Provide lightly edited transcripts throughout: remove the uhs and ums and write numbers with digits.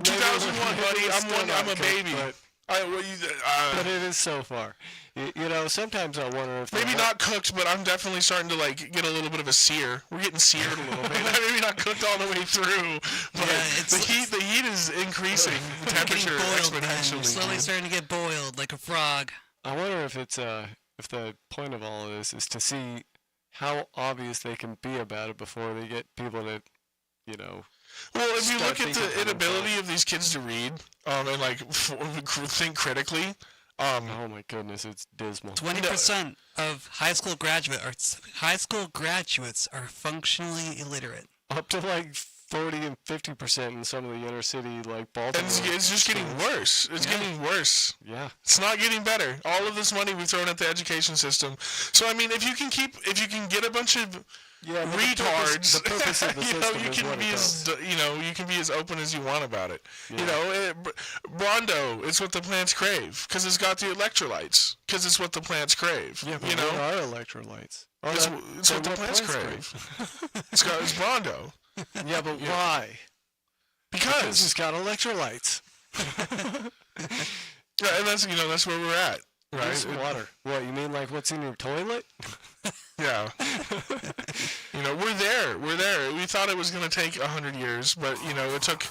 2001, buddy. I'm a baby. But it is so far. You know, sometimes I wonder if maybe not cooked, but I'm definitely starting to like get a little bit of a sear. We're getting seared a little bit. Maybe not cooked all the way through, but the heat is increasing. The temperature exponentially. Slowly starting to get boiled like a frog. I wonder if it's if the point of all of this is to see how obvious they can be about it before they get people to, you know. Well, if you look at the inability of these kids to read and like think critically. Oh my goodness, it's dismal. 20% of high school graduates are functionally illiterate. Up to like 40 and 50% in some of the inner city, like Baltimore. And it's just getting worse. It's getting worse. Yeah. It's not getting better. All of this money we've thrown at the education system. So I mean, if you can get a bunch of retards, the purpose of the system you can be as open as you want about it. Yeah. You know, Brondo is what the plants crave because it's got the electrolytes. Because it's what the plants crave. Yeah, but you know, what are electrolytes? It's what the plants crave. It's Brondo. Yeah, but why? Because it's got electrolytes. Yeah, and that's where we're at. Right? It's water. What, you mean like what's in your toilet? Yeah. You know, we're there. We thought it was going to take 100 years, but, you know, it took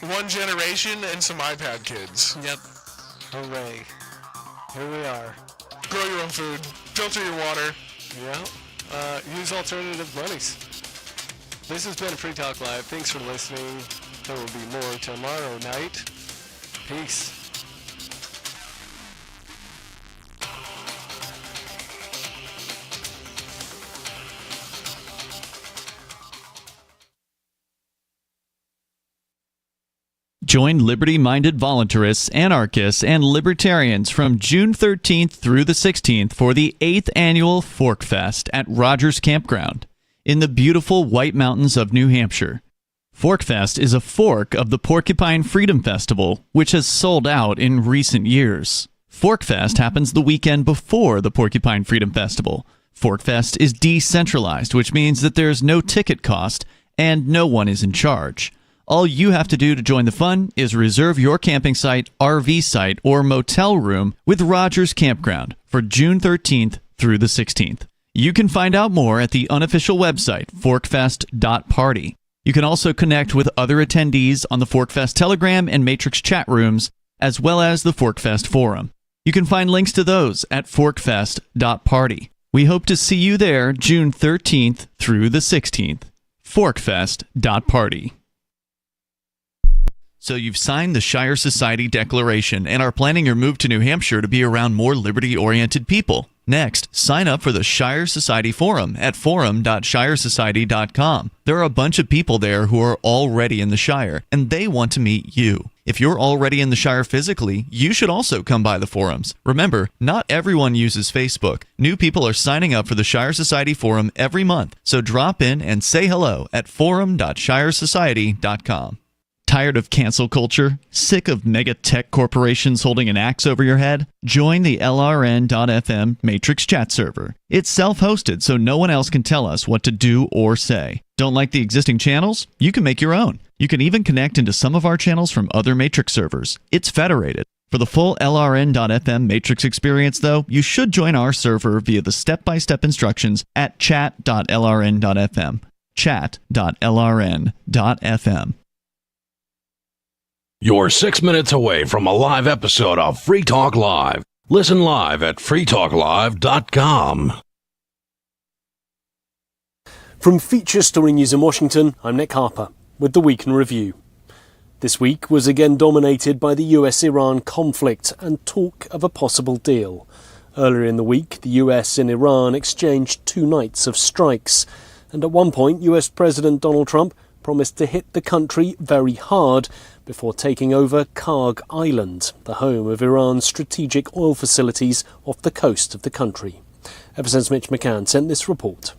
one generation and some iPad kids. Yep. Hooray. Here we are. Grow your own food. Filter your water. Yeah. Use alternative monies. This has been Free Talk Live. Thanks for listening. There will be more tomorrow night. Peace. Join liberty-minded voluntarists, anarchists, and libertarians from June 13th through the 16th for the 8th annual Fork Fest at Rogers Campground in the beautiful White Mountains of New Hampshire. Fork Fest is a fork of the Porcupine Freedom Festival, which has sold out in recent years. Fork Fest happens the weekend before the Porcupine Freedom Festival. Fork Fest is decentralized, which means that there's no ticket cost and no one is in charge. All you have to do to join the fun is reserve your camping site, RV site, or motel room with Rogers Campground for June 13th through the 16th. You can find out more at the unofficial website, forkfest.party. You can also connect with other attendees on the Forkfest Telegram and Matrix chat rooms, as well as the Forkfest forum. You can find links to those at forkfest.party. We hope to see you there June 13th through the 16th. forkfest.party. So you've signed the Shire Society Declaration and are planning your move to New Hampshire to be around more liberty-oriented people. Next, sign up for the Shire Society Forum at forum.shiresociety.com. There are a bunch of people there who are already in the Shire, and they want to meet you. If you're already in the Shire physically, you should also come by the forums. Remember, not everyone uses Facebook. New people are signing up for the Shire Society Forum every month, so drop in and say hello at forum.shiresociety.com. Tired of cancel culture? Sick of mega tech corporations holding an axe over your head? Join the LRN.FM Matrix chat server. It's self-hosted, so no one else can tell us what to do or say. Don't like the existing channels? You can make your own. You can even connect into some of our channels from other Matrix servers. It's federated. For the full LRN.FM Matrix experience, though, you should join our server via the step-by-step instructions at chat.lrn.fm. Chat.lrn.fm. You're 6 minutes away from a live episode of Free Talk Live. Listen live at freetalklive.com. From Feature Story News in Washington, I'm Nick Harper with the Week in Review. This week was again dominated by the US-Iran conflict and talk of a possible deal. Earlier in the week, the US and Iran exchanged 2 nights of strikes, and at one point US President Donald Trump promised to hit the country very hard before taking over Karg Island, the home of Iran's strategic oil facilities off the coast of the country. Ever since Mitch McCann sent this report.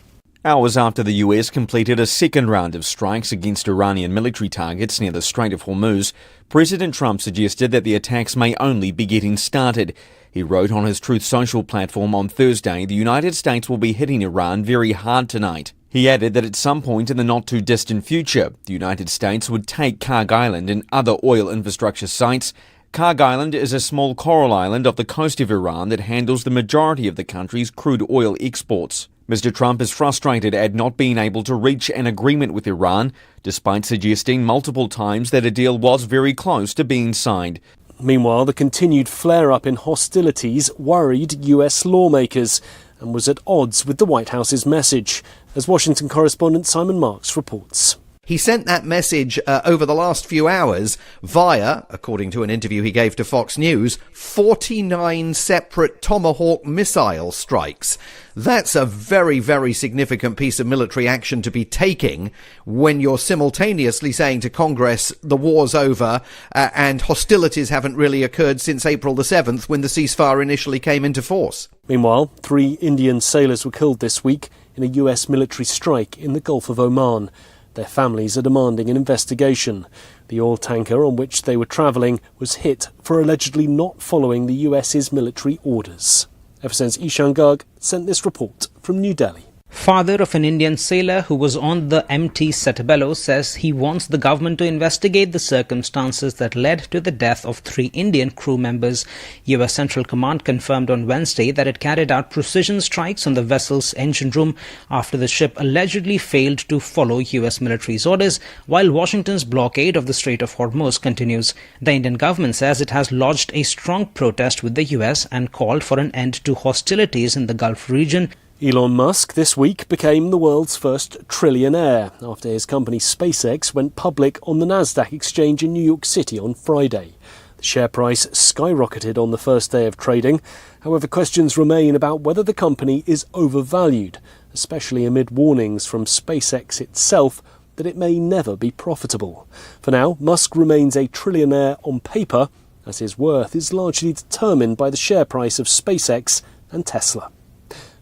Hours after the US completed a second round of strikes against Iranian military targets near the Strait of Hormuz, President Trump suggested that the attacks may only be getting started. He wrote on his Truth Social platform on Thursday, the United States will be hitting Iran very hard tonight. He added that at some point in the not-too-distant future, the United States would take Karg Island and other oil infrastructure sites. Karg Island is a small coral island off the coast of Iran that handles the majority of the country's crude oil exports. Mr. Trump is frustrated at not being able to reach an agreement with Iran, despite suggesting multiple times that a deal was very close to being signed. Meanwhile, the continued flare-up in hostilities worried US lawmakers and was at odds with the White House's message, as Washington correspondent Simon Marks reports. He sent that message over the last few hours via, according to an interview he gave to Fox News, 49 separate Tomahawk missile strikes. That's a very, very significant piece of military action to be taking when you're simultaneously saying to Congress the war's over and hostilities haven't really occurred since April the 7th when the ceasefire initially came into force. Meanwhile, 3 Indian sailors were killed this week in a US military strike in the Gulf of Oman. Their families are demanding an investigation. The oil tanker on which they were travelling was hit for allegedly not following the US's military orders. FSN's Ishan Garg sent this report from New Delhi. Father of an Indian sailor who was on the MT Setabelo says he wants the government to investigate the circumstances that led to the death of 3 Indian crew members. US Central Command confirmed on Wednesday that it carried out precision strikes on the vessel's engine room after the ship allegedly failed to follow US military's orders, while Washington's blockade of the Strait of Hormuz continues. The Indian government says it has lodged a strong protest with the US and called for an end to hostilities in the Gulf region. Elon Musk this week became the world's first trillionaire after his company SpaceX went public on the Nasdaq exchange in New York City on Friday. The share price skyrocketed on the first day of trading. However, questions remain about whether the company is overvalued, especially amid warnings from SpaceX itself that it may never be profitable. For now, Musk remains a trillionaire on paper, as his worth is largely determined by the share price of SpaceX and Tesla.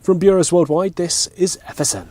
From Bureaus Worldwide, this is FSN.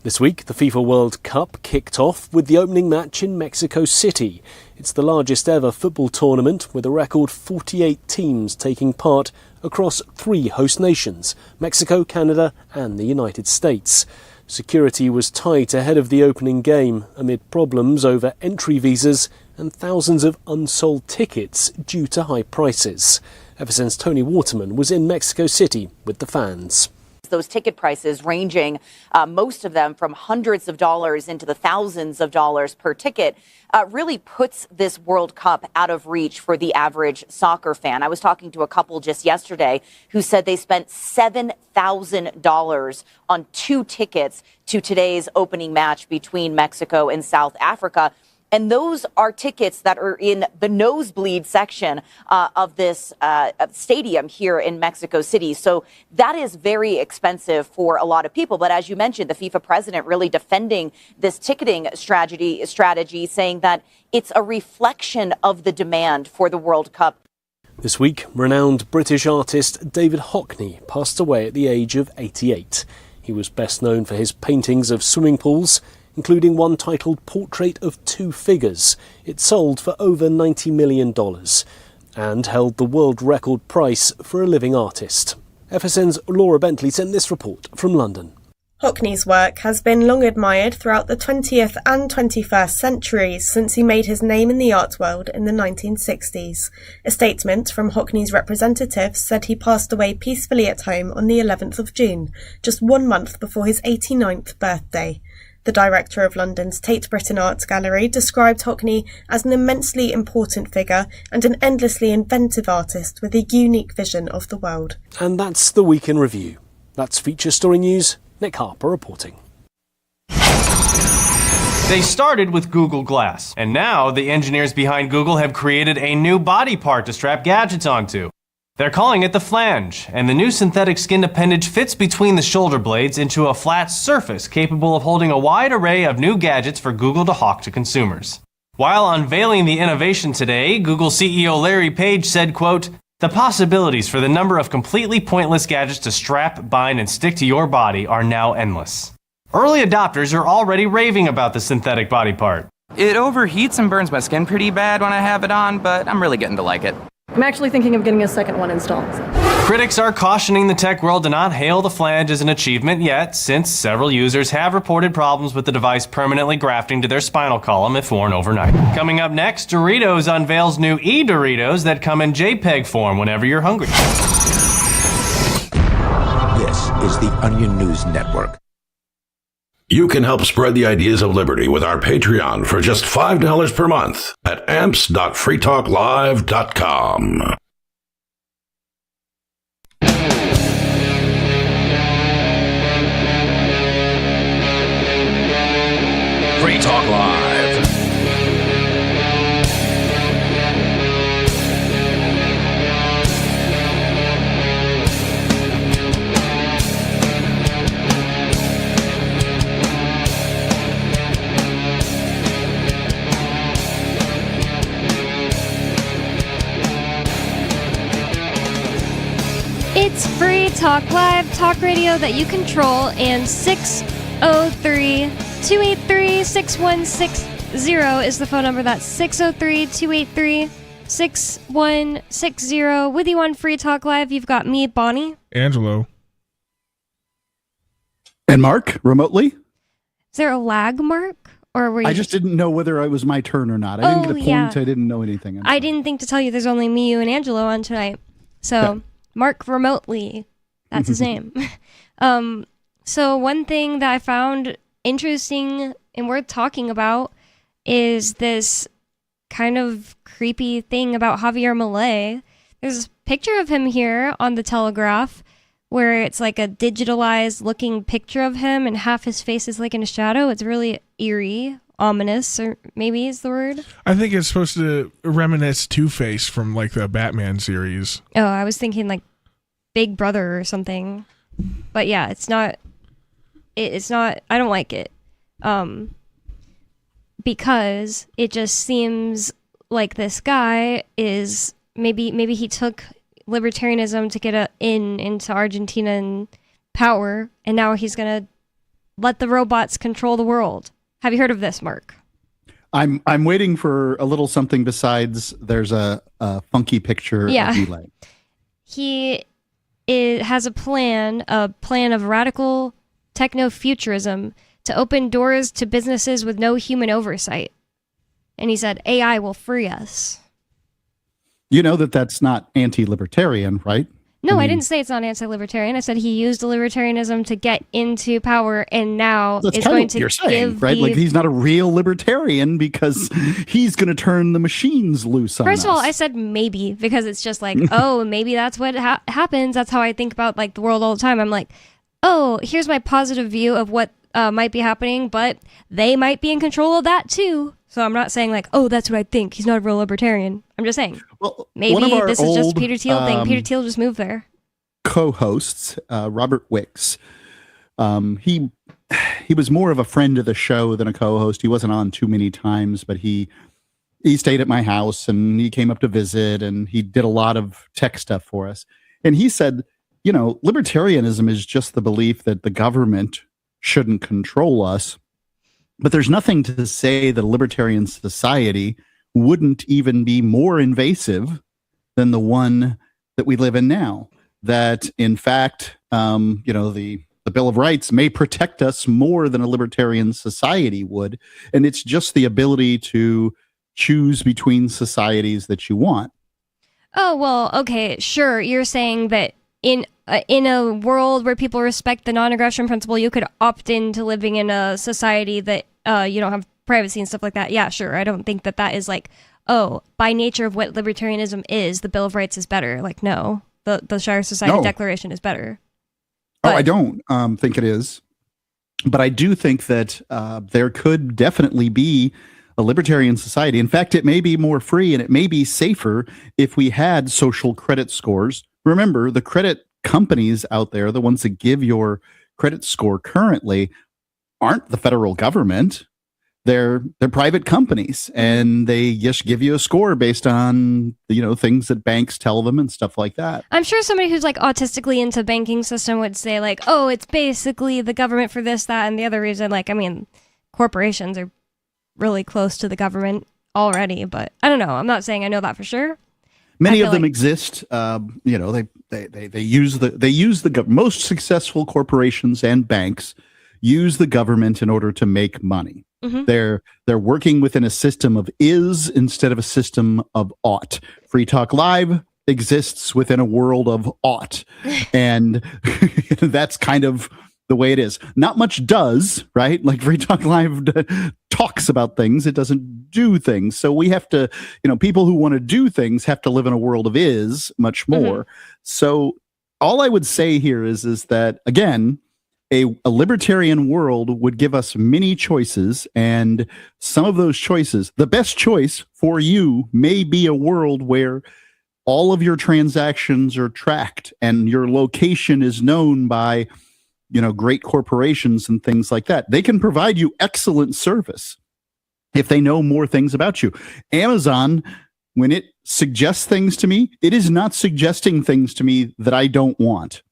This week, the FIFA World Cup kicked off with the opening match in Mexico City. It's the largest ever football tournament, with a record 48 teams taking part across 3 host nations, Mexico, Canada and the United States. Security was tight ahead of the opening game amid problems over entry visas and thousands of unsold tickets due to high prices. FSN's Tony Waterman was in Mexico City with the fans. Those ticket prices ranging, most of them from hundreds of dollars into the thousands of dollars per ticket, really puts this World Cup out of reach for the average soccer fan. I was talking to a couple just yesterday who said they spent $7,000 on 2 tickets to today's opening match between Mexico and South Africa. And those are tickets that are in the nosebleed section of this stadium here in Mexico City. So that is very expensive for a lot of people. But as you mentioned, the FIFA president really defending this ticketing strategy, saying that it's a reflection of the demand for the World Cup. This week, renowned British artist David Hockney passed away at the age of 88. He was best known for his paintings of swimming pools, including one titled Portrait of Two Figures. It sold for over $90 million and held the world record price for a living artist. FSN's Laura Bentley sent this report from London. Hockney's work has been long admired throughout the 20th and 21st centuries since he made his name in the art world in the 1960s. A statement from Hockney's representatives said he passed away peacefully at home on the 11th of June, just 1 month before his 89th birthday. The director of London's Tate Britain Art Gallery described Hockney as an immensely important figure and an endlessly inventive artist with a unique vision of the world. And that's the Week in Review. That's Feature Story News. Nick Harper reporting. They started with Google Glass, and now the engineers behind Google have created a new body part to strap gadgets onto. They're calling it the flange, and the new synthetic skin appendage fits between the shoulder blades into a flat surface capable of holding a wide array of new gadgets for Google to hawk to consumers. While unveiling the innovation today, Google CEO Larry Page said, quote, "The possibilities for the number of completely pointless gadgets to strap, bind, and stick to your body are now endless." Early adopters are already raving about the synthetic body part. It overheats and burns my skin pretty bad when I have it on, but I'm really getting to like it. I'm actually thinking of getting a second one installed. Critics are cautioning the tech world to not hail the flange as an achievement yet, since several users have reported problems with the device permanently grafting to their spinal column if worn overnight. Coming up next, Doritos unveils new e-Doritos that come in JPEG form whenever you're hungry. This is the Onion News Network. You can help spread the ideas of liberty with our Patreon for just $5 per month at amps.freetalklive.com. Free Talk Live. It's Free Talk Live, talk radio that you control, and 603-283-6160 is the phone number. That's 603-283-6160. With you on Free Talk Live, you've got me, Bonnie. Angelo. And Mark, remotely. Is there a lag, Mark? Or were you I just didn't know whether it was my turn or not. I didn't get a point. Yeah. I didn't know anything. I didn't think to tell you there's only me, you, and Angelo on tonight. So... Yeah. Mark remotely. That's his name. So one thing that I found interesting and worth talking about is this kind of creepy thing about Javier Milei. There's a picture of him here on the Telegraph where it's like a digitalized looking picture of him and half his face is like in a shadow. It's really eerie, ominous, or maybe is the word. I think it's supposed to reminisce Two-Face from like the Batman series. Oh, I was thinking like Big Brother or something. But yeah, it's not, I don't like it. Because it just seems like this guy is, maybe he took libertarianism to get into Argentinian power, and now he's going to let the robots control the world. Have you heard of this, Mark? I'm waiting for a little something besides there's a funky picture of Milei. He has a plan of radical techno-futurism to open doors to businesses with no human oversight. And he said, AI will free us. You know that's not anti-libertarian, right? No, I didn't say it's not anti-libertarian. I said he used libertarianism to get into power, and now is going to give right? Like he's not a real libertarian because he's going to turn the machines loose on us. First of all, I said maybe because it's just like, oh, maybe that's what happens. That's how I think about like the world all the time. I'm like, oh, here's my positive view of what might be happening, but they might be in control of that too. So I'm not saying like, oh, that's what I think. He's not a real libertarian. I'm just saying, maybe this is just Peter Thiel thing. Peter Thiel just moved there. Co-hosts, Robert Wicks, he was more of a friend of the show than a co-host. He wasn't on too many times, but he stayed at my house and he came up to visit and he did a lot of tech stuff for us. And he said, you know, libertarianism is just the belief that the government shouldn't control us. But there's nothing to say that a libertarian society wouldn't even be more invasive than the one that we live in now. That, in fact, the Bill of Rights may protect us more than a libertarian society would. And it's just the ability to choose between societies that you want. Oh, well, okay, sure. You're saying that in a world where people respect the non-aggression principle, you could opt into living in a society that you don't have privacy and stuff like that. Yeah, sure. I don't think that is like, oh, by nature of what libertarianism is, the Bill of Rights is better. Like, no, the Shire Society Declaration is better. But I don't think it is. But I do think that there could definitely be a libertarian society. In fact, it may be more free and it may be safer if we had social credit scores. Remember, the credit companies out there, the ones that give your credit score currently, aren't the federal government. They're private companies, and they just give you a score based on things that banks tell them and stuff like that. I'm sure somebody who's like autistically into banking system would say like, oh, it's basically the government for this, that, and the other reason. Like, I mean, corporations are really close to the government already, but I don't know. I'm not saying I know that for sure. Many of them exist. You know, they use the most successful corporations and banks use the government in order to make money. Mm-hmm. They're working within a system of is instead of a system of ought. Free Talk Live exists within a world of ought, and that's kind of the way it is. Not much does, right? Like Free Talk Live talks about things, it doesn't do things. So we have to, you know, people who want to do things have to live in a world of is much more. So all I would say here is that, again, a libertarian world would give us many choices, and some of those choices, the best choice for you may be a world where all of your transactions are tracked and your location is known by, you know, great corporations and things like that. They can provide you excellent service if they know more things about you. Amazon, when it suggests things to me, it is not suggesting things to me that I don't want.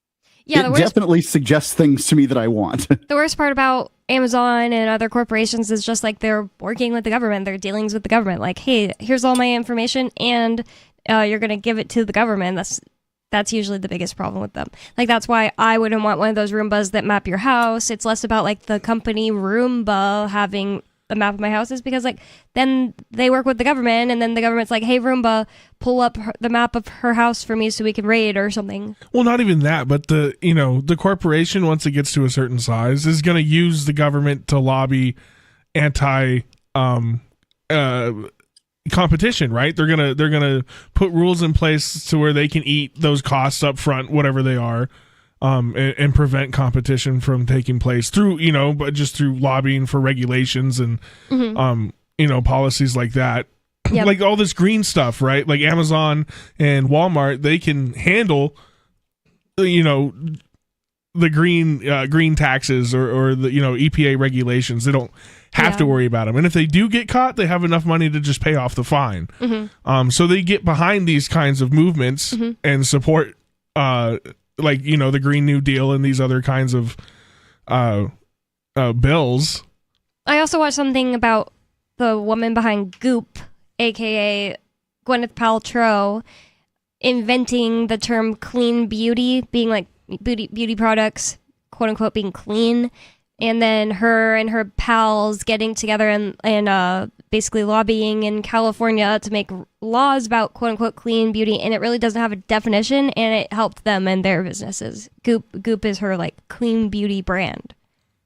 Yeah, it definitely suggests things to me that I want. The worst part about Amazon and other corporations is just like they're working with the government. Their dealings with the government. Like, hey, here's all my information, and you're going to give it to the government. That's usually the biggest problem with them. Like, that's why I wouldn't want one of those Roombas that map your house. It's less about like the company Roomba having a map of my house, is because like then they work with the government, and then the government's like, hey, Roomba, pull up the map of her house for me so we can raid or something. Well, not even that, but the corporation, once it gets to a certain size, is going to use the government to lobby anti competition, right? They're gonna put rules in place to where they can eat those costs up front, whatever they are, and prevent competition from taking place through, but just through lobbying for regulations and policies like that. Yep. Like all this green stuff, right? Like Amazon and Walmart, they can handle the green taxes or the EPA regulations. They don't have to worry about them, and if they do get caught, they have enough money to just pay off the fine. Mm-hmm. So they get behind these kinds of movements and support the Green New Deal and these other kinds of bills. I also watched something about the woman behind Goop, aka Gwyneth Paltrow, inventing the term clean beauty, being like beauty products, quote unquote, being clean. And then her and her pals getting together and basically lobbying in California to make laws about quote unquote clean beauty, and it really doesn't have a definition, and it helped them and their businesses. Goop is her like clean beauty brand.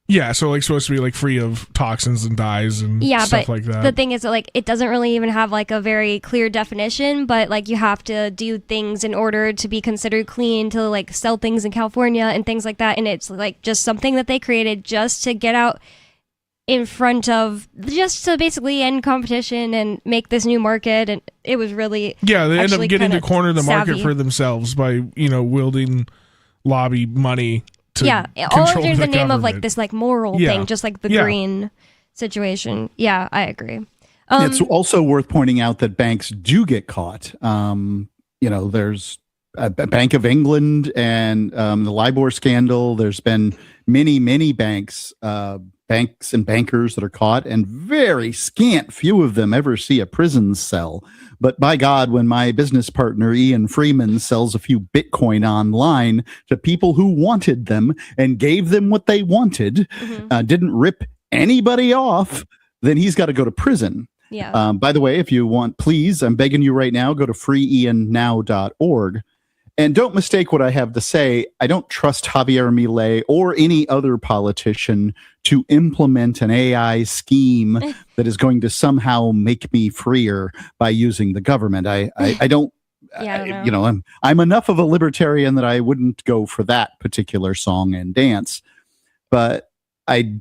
Yeah, so like supposed to be like free of toxins and dyes and stuff like that. The thing is that like it doesn't really even have like a very clear definition, but like you have to do things in order to be considered clean to like sell things in California and things like that, and it's like just something that they created just to get out in front of, just to basically end competition and make this new market. And it was really they end up getting to corner the market for themselves by wielding lobby money. All under the name of like this like moral thing, just like the green situation. Yeah, I agree. It's also worth pointing out that banks do get caught. There's a Bank of England and the LIBOR scandal. There's been many banks and bankers that are caught, and very scant few of them ever see a prison cell. But by God, when my business partner Ian Freeman sells a few Bitcoin online to people who wanted them and gave them what they wanted, didn't rip anybody off, then he's got to go to prison. Yeah. By the way, if you want, please, I'm begging you right now, go to freeiannow.org. And don't mistake what I have to say. I don't trust Javier Milei or any other politician to implement an AI scheme that is going to somehow make me freer by using the government. I don't. I don't know. I'm enough of a libertarian that I wouldn't go for that particular song and dance. But I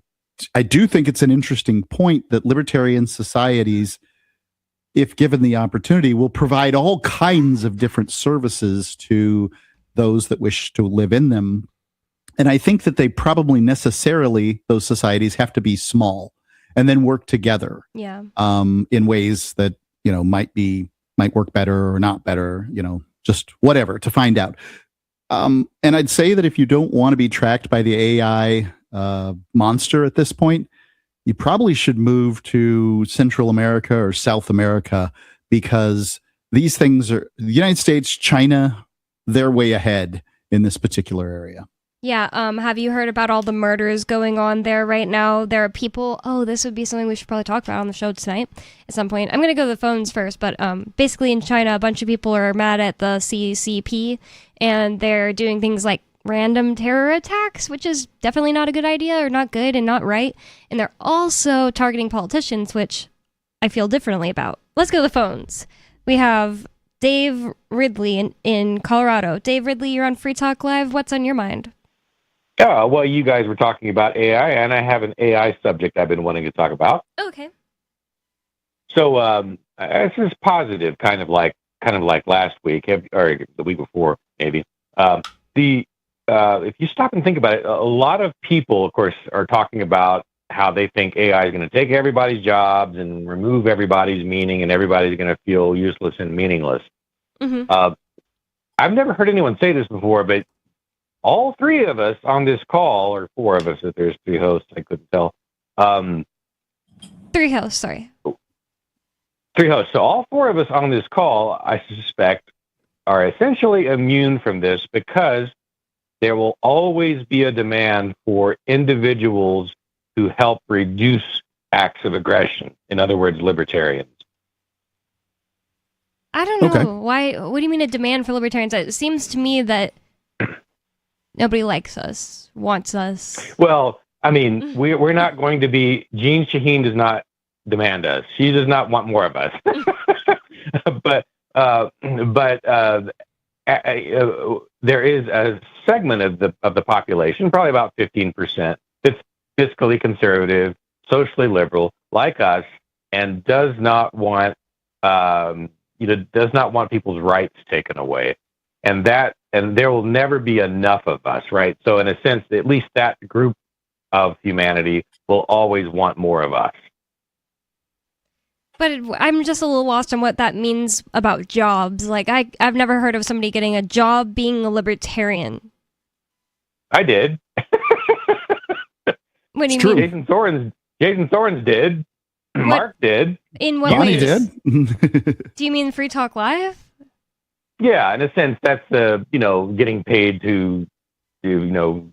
do think it's an interesting point that libertarian societies, if given the opportunity, will provide all kinds of different services to those that wish to live in them. And I think that they probably necessarily, those societies, have to be small and then work together in ways that, might work better or not better, just whatever, to find out. And I'd say that if you don't want to be tracked by the AI monster at this point, you probably should move to Central America or South America, because these things are the United States, China, they're way ahead in this particular area. Yeah, have you heard about all the murders going on there right now? There are people, this would be something we should probably talk about on the show tonight at some point. I'm going to go to the phones first, but basically in China, a bunch of people are mad at the CCP, and they're doing things like random terror attacks, which is definitely not a good idea, or not good and not right. And they're also targeting politicians, which I feel differently about. Let's go to the phones. We have Dave Ridley in Colorado. Dave Ridley, you're on Free Talk Live. What's on your mind? Yeah, well, you guys were talking about AI, and I have an AI subject I've been wanting to talk about. Okay. So this is positive, kind of like last week or the week before, maybe. If you stop and think about it, a lot of people, of course, are talking about how they think AI is going to take everybody's jobs and remove everybody's meaning, and everybody's going to feel useless and meaningless. Mm-hmm. I've never heard anyone say this before, but all three of us on this call, or four of us, if there's three hosts, I couldn't tell. Three hosts, sorry. Three hosts. So all four of us on this call, I suspect, are essentially immune from this because there will always be a demand for individuals who help reduce acts of aggression. In other words, libertarians. I don't know. Why? What do you mean a demand for libertarians? It seems to me that nobody likes us, wants us. Well, I mean, we're not going to be. Jean Shaheen does not demand us. She does not want more of us. but there is a segment of the population, probably about 15%, that's fiscally conservative, socially liberal, like us, and does not want people's rights taken away. And there will never be enough of us, right? So in a sense, at least that group of humanity will always want more of us. But I'm just a little lost on what that means about jobs. Like, I've never heard of somebody getting a job being a libertarian. I did. What do you mean? Jason Thorns did. Mark did. In what Bonnie ways? did. Do you mean Free Talk Live? Yeah, in a sense, that's getting paid to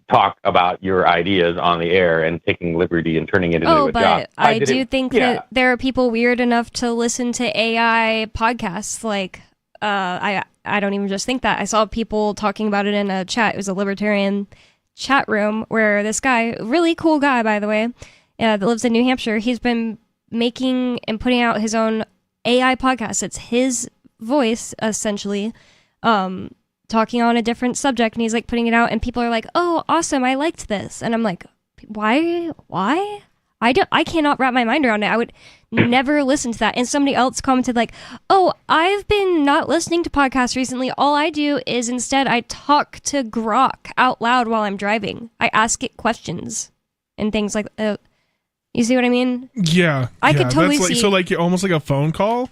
talk about your ideas on the air and taking liberty and turning it into a job. But I do think that there are people weird enough to listen to AI podcasts. Like, I don't even just think that. I saw people talking about it in a chat. It was a libertarian chat room where this guy, really cool guy, by the way, that lives in New Hampshire, he's been making and putting out his own AI podcast. It's his voice, essentially, talking on a different subject, and he's like putting it out, and people are like, "Oh, awesome! I liked this," and I'm like, "Why? I cannot wrap my mind around it. I would never listen to that." And somebody else commented like, "Oh, I've been not listening to podcasts recently. All I do is instead I talk to Grok out loud while I'm driving. I ask it questions and things like." You see what I mean? Yeah, I could totally see. So like almost like a phone call.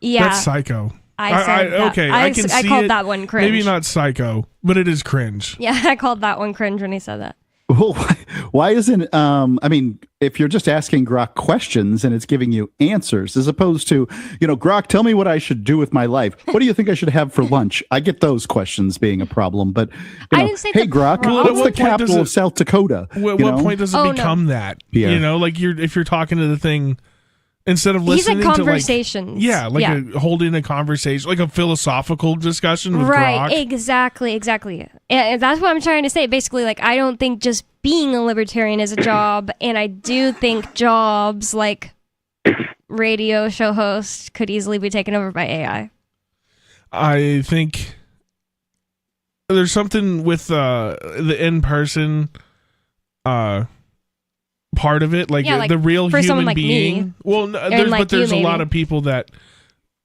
Yeah, that's psycho. I said that. Okay, I can see I called it. that one cringe. Maybe not psycho, but it is cringe. Yeah, I called that one cringe when he said that. Well, why isn't, I mean, if you're just asking Grok questions and it's giving you answers, as opposed to, Grok, tell me what I should do with my life. What do you think I should have for lunch? I get those questions being a problem, but, I didn't say hey, Grok, what's the capital of South Dakota? What point does it become that? Yeah. If you're talking to the thing, instead of listening to conversations. Holding a conversation, like a philosophical discussion with Grok. Grok. Exactly. And that's what I'm trying to say. Basically, like, I don't think just being a libertarian is a job, and I do think jobs like radio show host could easily be taken over by AI. I think there's something with the in-person part of it, like the real human like being. Me, well, there's a lot of people that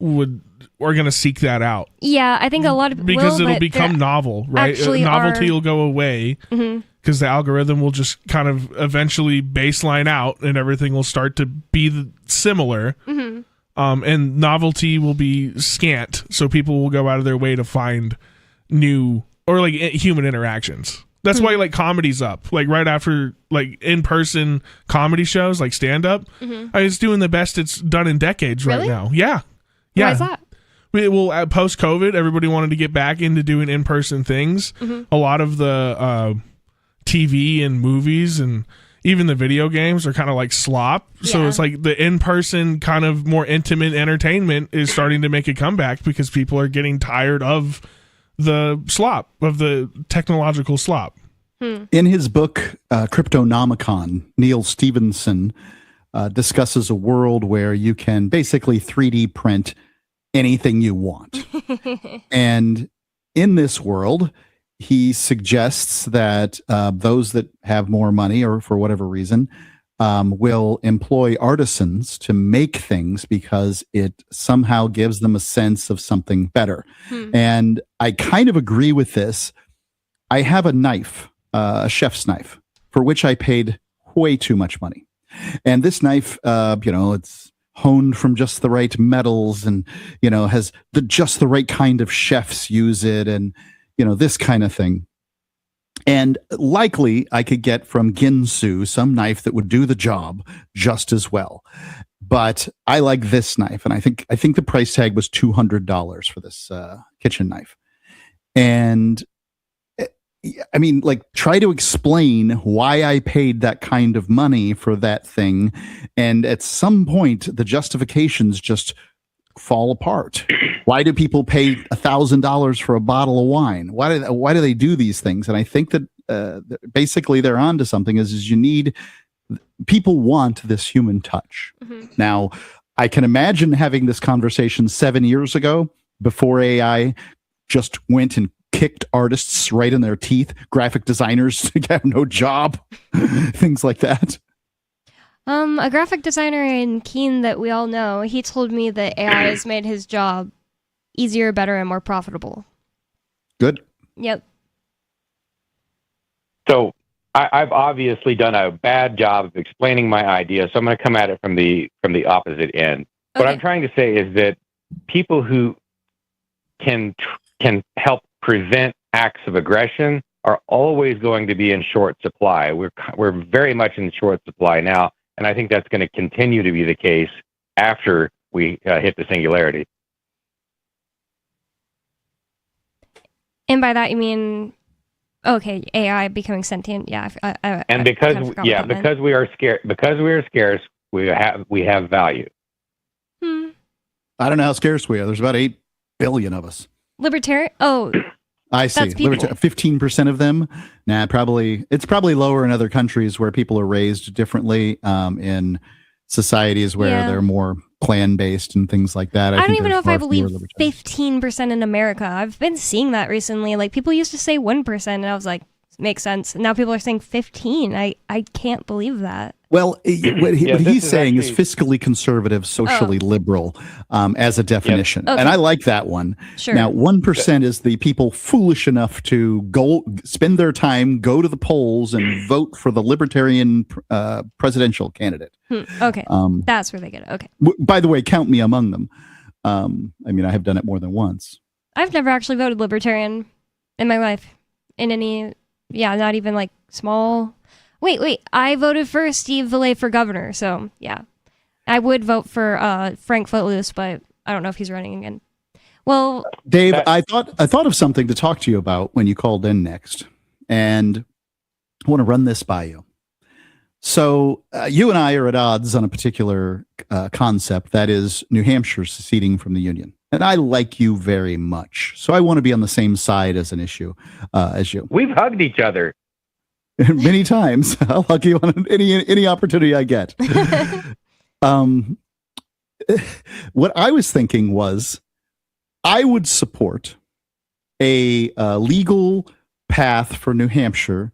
are going to seek that out. Yeah, I think a lot of because it'll become novel, right? Novelty will go away because the algorithm will just kind of eventually baseline out, and everything will start to be similar. And novelty will be scant, so people will go out of their way to find new or like human interactions. That's why like comedy's up. Like right after like in-person comedy shows, like stand-up, it's doing the best it's done in decades right now. Yeah. Why is that? post COVID, everybody wanted to get back into doing in-person things. A lot of the TV and movies and even the video games are kind of like slop. So it's like the in-person kind of more intimate entertainment is starting to make a comeback because people are getting tired of the slop, of the technological slop. In his book, Cryptonomicon, Neil Stephenson discusses a world where you can basically 3D print anything you want. And in this world, he suggests that those that have more money or for whatever reason will employ artisans to make things because it somehow gives them a sense of something better. And I kind of agree with this. I have a knife, a chef's knife, for which I paid way too much money. And this knife, it's honed from just the right metals and, has just the right kind of chefs use it and, this kind of thing. And likely I could get from Ginsu some knife that would do the job just as well. But I like this knife. And I think the price tag was $200 for this kitchen knife. And I mean, try to explain why I paid that kind of money for that thing. And at some point, the justifications just fall apart. Why do people pay $1,000 for a bottle of wine? Why do they do these things? And I think that basically they're onto something is people want this human touch. Now, I can imagine having this conversation 7 years ago before AI just went and kicked artists right in their teeth, graphic designers to have no job, things like that. A graphic designer in Keene that we all know, he told me that AI has made his job easier, better, and more profitable. Good. Yep. So I've obviously done a bad job of explaining my idea, so I'm going to come at it from the opposite end. Okay. What I'm trying to say is that people who can help prevent acts of aggression are always going to be in short supply. We're very much in short supply now, and I think that's going to continue to be the case after we hit the singularity. And by that you mean, okay, AI becoming sentient? Yeah. Because we are scarce, we have value. I don't know how scarce we are. There's about 8 billion of us. Libertarian? Oh, I see. 15% of them. Nah, it's probably lower in other countries where people are raised differently. In societies where they're more clan-based and things like that. I don't even know if I believe 15% in America. I've been seeing that recently. Like, people used to say 1%, and I was like, makes sense. Now people are saying 15. I can't believe that. Well, what he's saying is fiscally conservative, socially liberal as a definition. Yep. Okay. And I like that one. Sure. Now, 1% is the people foolish enough to go spend their time, go to the polls and vote for the libertarian presidential candidate. Okay. That's where they get it. Okay. By the way, count me among them. I mean, I have done it more than once. I've never actually voted libertarian in my life in any, not even like small. Wait, I voted for Steve Villay for governor, so yeah. I would vote for Frank Footloose, but I don't know if he's running again. Well, Dave, I thought of something to talk to you about when you called in next, and I want to run this by you. So you and I are at odds on a particular concept, that is New Hampshire seceding from the Union. And I like you very much, so I want to be on the same side as an issue as you. We've hugged each other. Many times. I'll hug you on any opportunity I get. What I was thinking was I would support a legal path for New Hampshire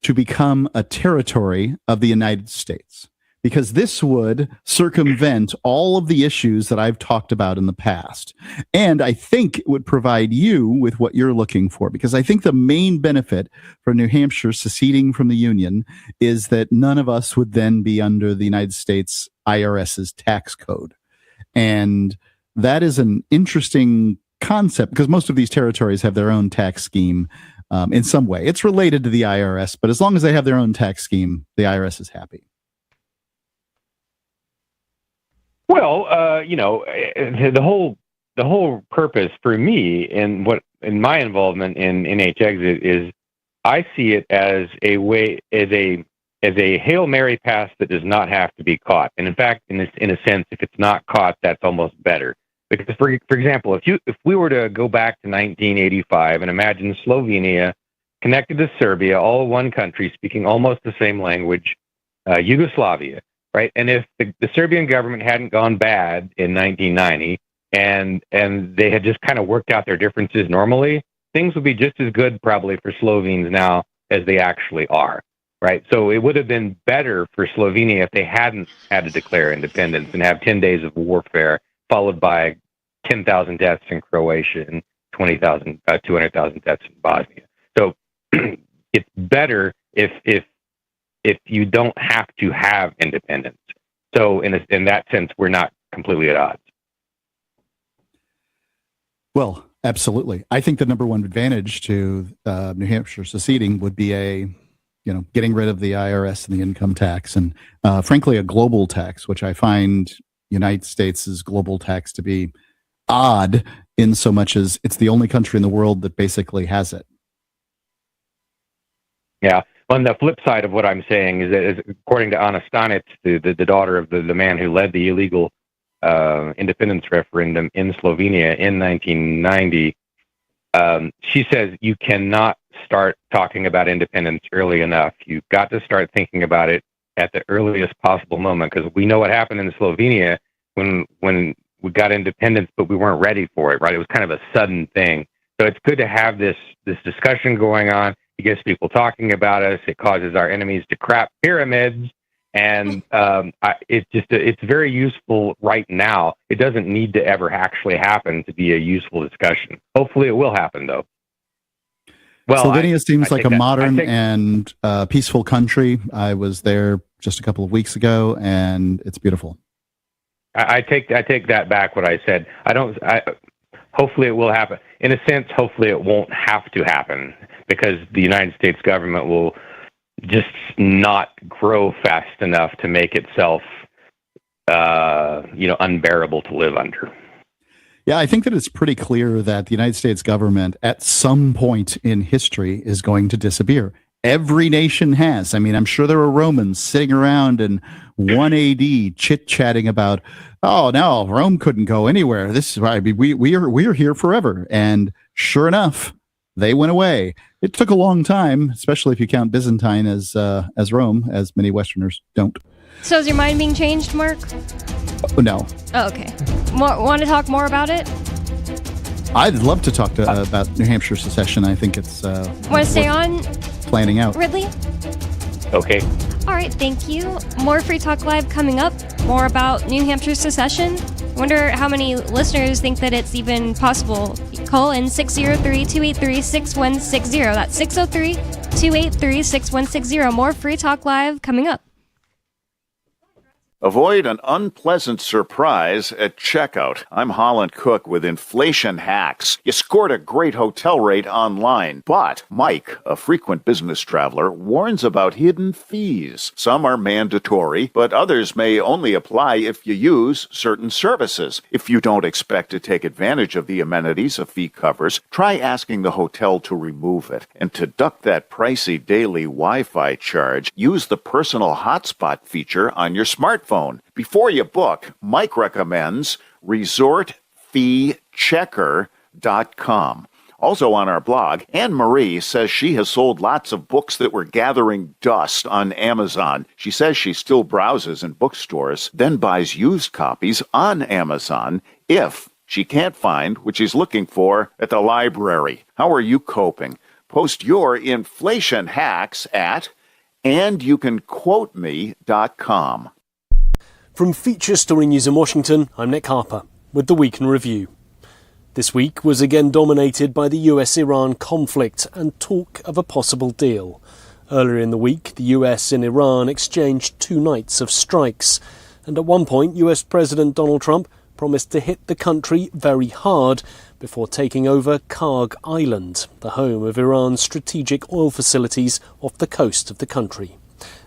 to become a territory of the United States, because this would circumvent all of the issues that I've talked about in the past. And I think it would provide you with what you're looking for, because I think the main benefit for New Hampshire seceding from the Union is that none of us would then be under the United States IRS's tax code. And that is an interesting concept, because most of these territories have their own tax scheme in some way. It's related to the IRS, but as long as they have their own tax scheme, the IRS is happy. Well, the whole whole purpose for me in my involvement in NHExit is I see it as a way, as a Hail Mary pass that does not have to be caught. And in fact, in a sense, if it's not caught, that's almost better. Because for example, if we were to go back to 1985 and imagine Slovenia connected to Serbia, all one country speaking almost the same language, Yugoslavia, right? And if the Serbian government hadn't gone bad in 1990 and they had just kind of worked out their differences normally, things would be just as good probably for Slovenes now as they actually are, right? So it would have been better for Slovenia if they hadn't had to declare independence and have 10 days of warfare followed by 10,000 deaths in Croatia and 200,000 deaths in Bosnia. So it's better if you don't have to have independence. So in that sense, we're not completely at odds. Well, absolutely. I think the number one advantage to New Hampshire seceding would be getting rid of the IRS and the income tax, and frankly, a global tax, which I find United States' global tax to be odd in so much as it's the only country in the world that basically has it. Yeah. On the flip side of what I'm saying is that, according to Ana Stanic, the daughter of the man who led the illegal independence referendum in Slovenia in 1990, she says you cannot start talking about independence early enough. You've got to start thinking about it at the earliest possible moment, because we know what happened in Slovenia when we got independence, but we weren't ready for it, right? It was kind of a sudden thing. So it's good to have this discussion going on. It gets people talking about us. It causes our enemies to crap pyramids. And it's very useful right now. It doesn't need to ever actually happen to be a useful discussion. Hopefully it will happen, though. Well, Slovenia seems like a modern and peaceful country. I was there just a couple of weeks ago, and it's beautiful. I take that back. What I said. Hopefully it will happen. In a sense, hopefully it won't have to happen, because the United States government will just not grow fast enough to make itself, unbearable to live under. Yeah, I think that it's pretty clear that the United States government at some point in history is going to disappear. Every nation has. I mean, I'm sure there are Romans sitting around in 1 AD chit-chatting about, oh, no, Rome couldn't go anywhere. This is why we are here forever. And sure enough, they went away. It took a long time, especially if you count Byzantine as Rome, as many Westerners don't. So is your mind being changed, Mark? No. Oh, okay. Want to talk more about it? I'd love to talk about New Hampshire secession. I think it's want to stay on planning out. Ridley? Okay. All right, thank you. More Free Talk Live coming up. More about New Hampshire secession. Wonder how many listeners think that it's even possible. Call in 603-283-6160. That's 603-283-6160. More Free Talk Live coming up. Avoid an unpleasant surprise at checkout. I'm Holland Cook with Inflation Hacks. You scored a great hotel rate online, but Mike, a frequent business traveler, warns about hidden fees. Some are mandatory, but others may only apply if you use certain services. If you don't expect to take advantage of the amenities a fee covers, try asking the hotel to remove it. And to duck that pricey daily Wi-Fi charge, use the personal hotspot feature on your smartphone. Before you book, Mike recommends resortfeechecker.com. Also on our blog, Anne Marie says she has sold lots of books that were gathering dust on Amazon. She says she still browses in bookstores, then buys used copies on Amazon if she can't find what she's looking for at the library. How are you coping? Post your inflation hacks at andyoucanquoteme.com. From Feature Story News in Washington, I'm Nick Harper with the Week in Review. This week was again dominated by the US-Iran conflict and talk of a possible deal. Earlier in the week, the US and Iran exchanged 2 nights of strikes, and at one point US President Donald Trump promised to hit the country very hard before taking over Karg Island, the home of Iran's strategic oil facilities off the coast of the country.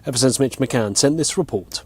Ever since Mitch McCann sent this report.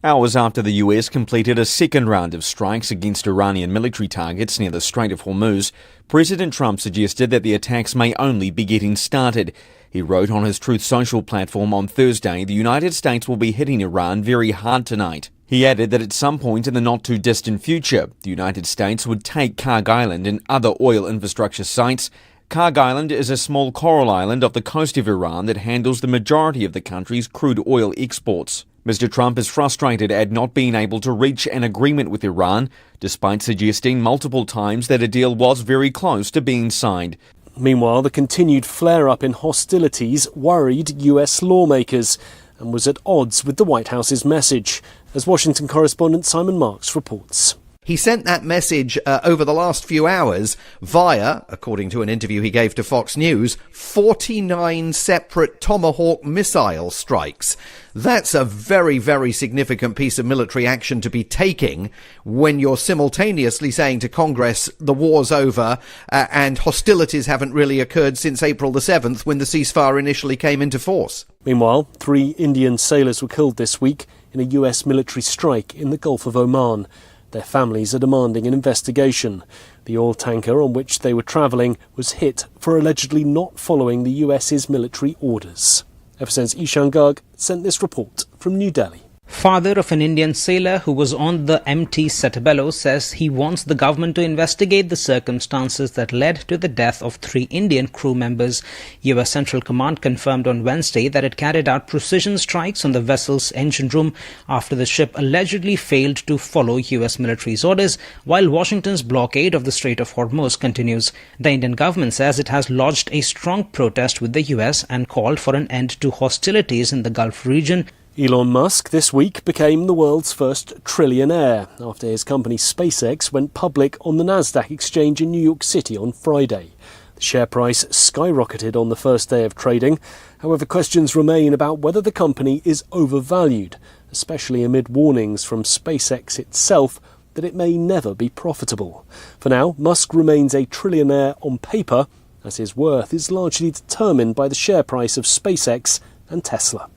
Hours after the US completed a second round of strikes against Iranian military targets near the Strait of Hormuz, President Trump suggested that the attacks may only be getting started. He wrote on his Truth Social platform on Thursday, the United States will be hitting Iran very hard tonight. He added that at some point in the not-too-distant future, the United States would take Kharg Island and other oil infrastructure sites. Kharg Island is a small coral island off the coast of Iran that handles the majority of the country's crude oil exports. Mr. Trump is frustrated at not being able to reach an agreement with Iran, despite suggesting multiple times that a deal was very close to being signed. Meanwhile, the continued flare-up in hostilities worried US lawmakers and was at odds with the White House's message, as Washington correspondent Simon Marks reports. He sent that message over the last few hours via, according to an interview he gave to Fox News, 49 separate Tomahawk missile strikes. That's a very, very significant piece of military action to be taking when you're simultaneously saying to Congress the war's over and hostilities haven't really occurred since April the 7th when the ceasefire initially came into force. Meanwhile, 3 Indian sailors were killed this week in a US military strike in the Gulf of Oman. Their families are demanding an investigation. The oil tanker on which they were travelling was hit for allegedly not following the US's military orders. FSN's Ishan Garg sent this report from New Delhi. Father of an Indian sailor who was on the MT Setabelo says he wants the government to investigate the circumstances that led to the death of 3 Indian crew members. US Central Command confirmed on Wednesday that it carried out precision strikes on the vessel's engine room after the ship allegedly failed to follow US military's orders, while Washington's blockade of the Strait of Hormuz continues. The Indian government says it has lodged a strong protest with the US and called for an end to hostilities in the Gulf region. Elon Musk this week became the world's first trillionaire after his company SpaceX went public on the Nasdaq exchange in New York City on Friday. The share price skyrocketed on the first day of trading. However, questions remain about whether the company is overvalued, especially amid warnings from SpaceX itself that it may never be profitable. For now, Musk remains a trillionaire on paper, as his worth is largely determined by the share price of SpaceX and Tesla.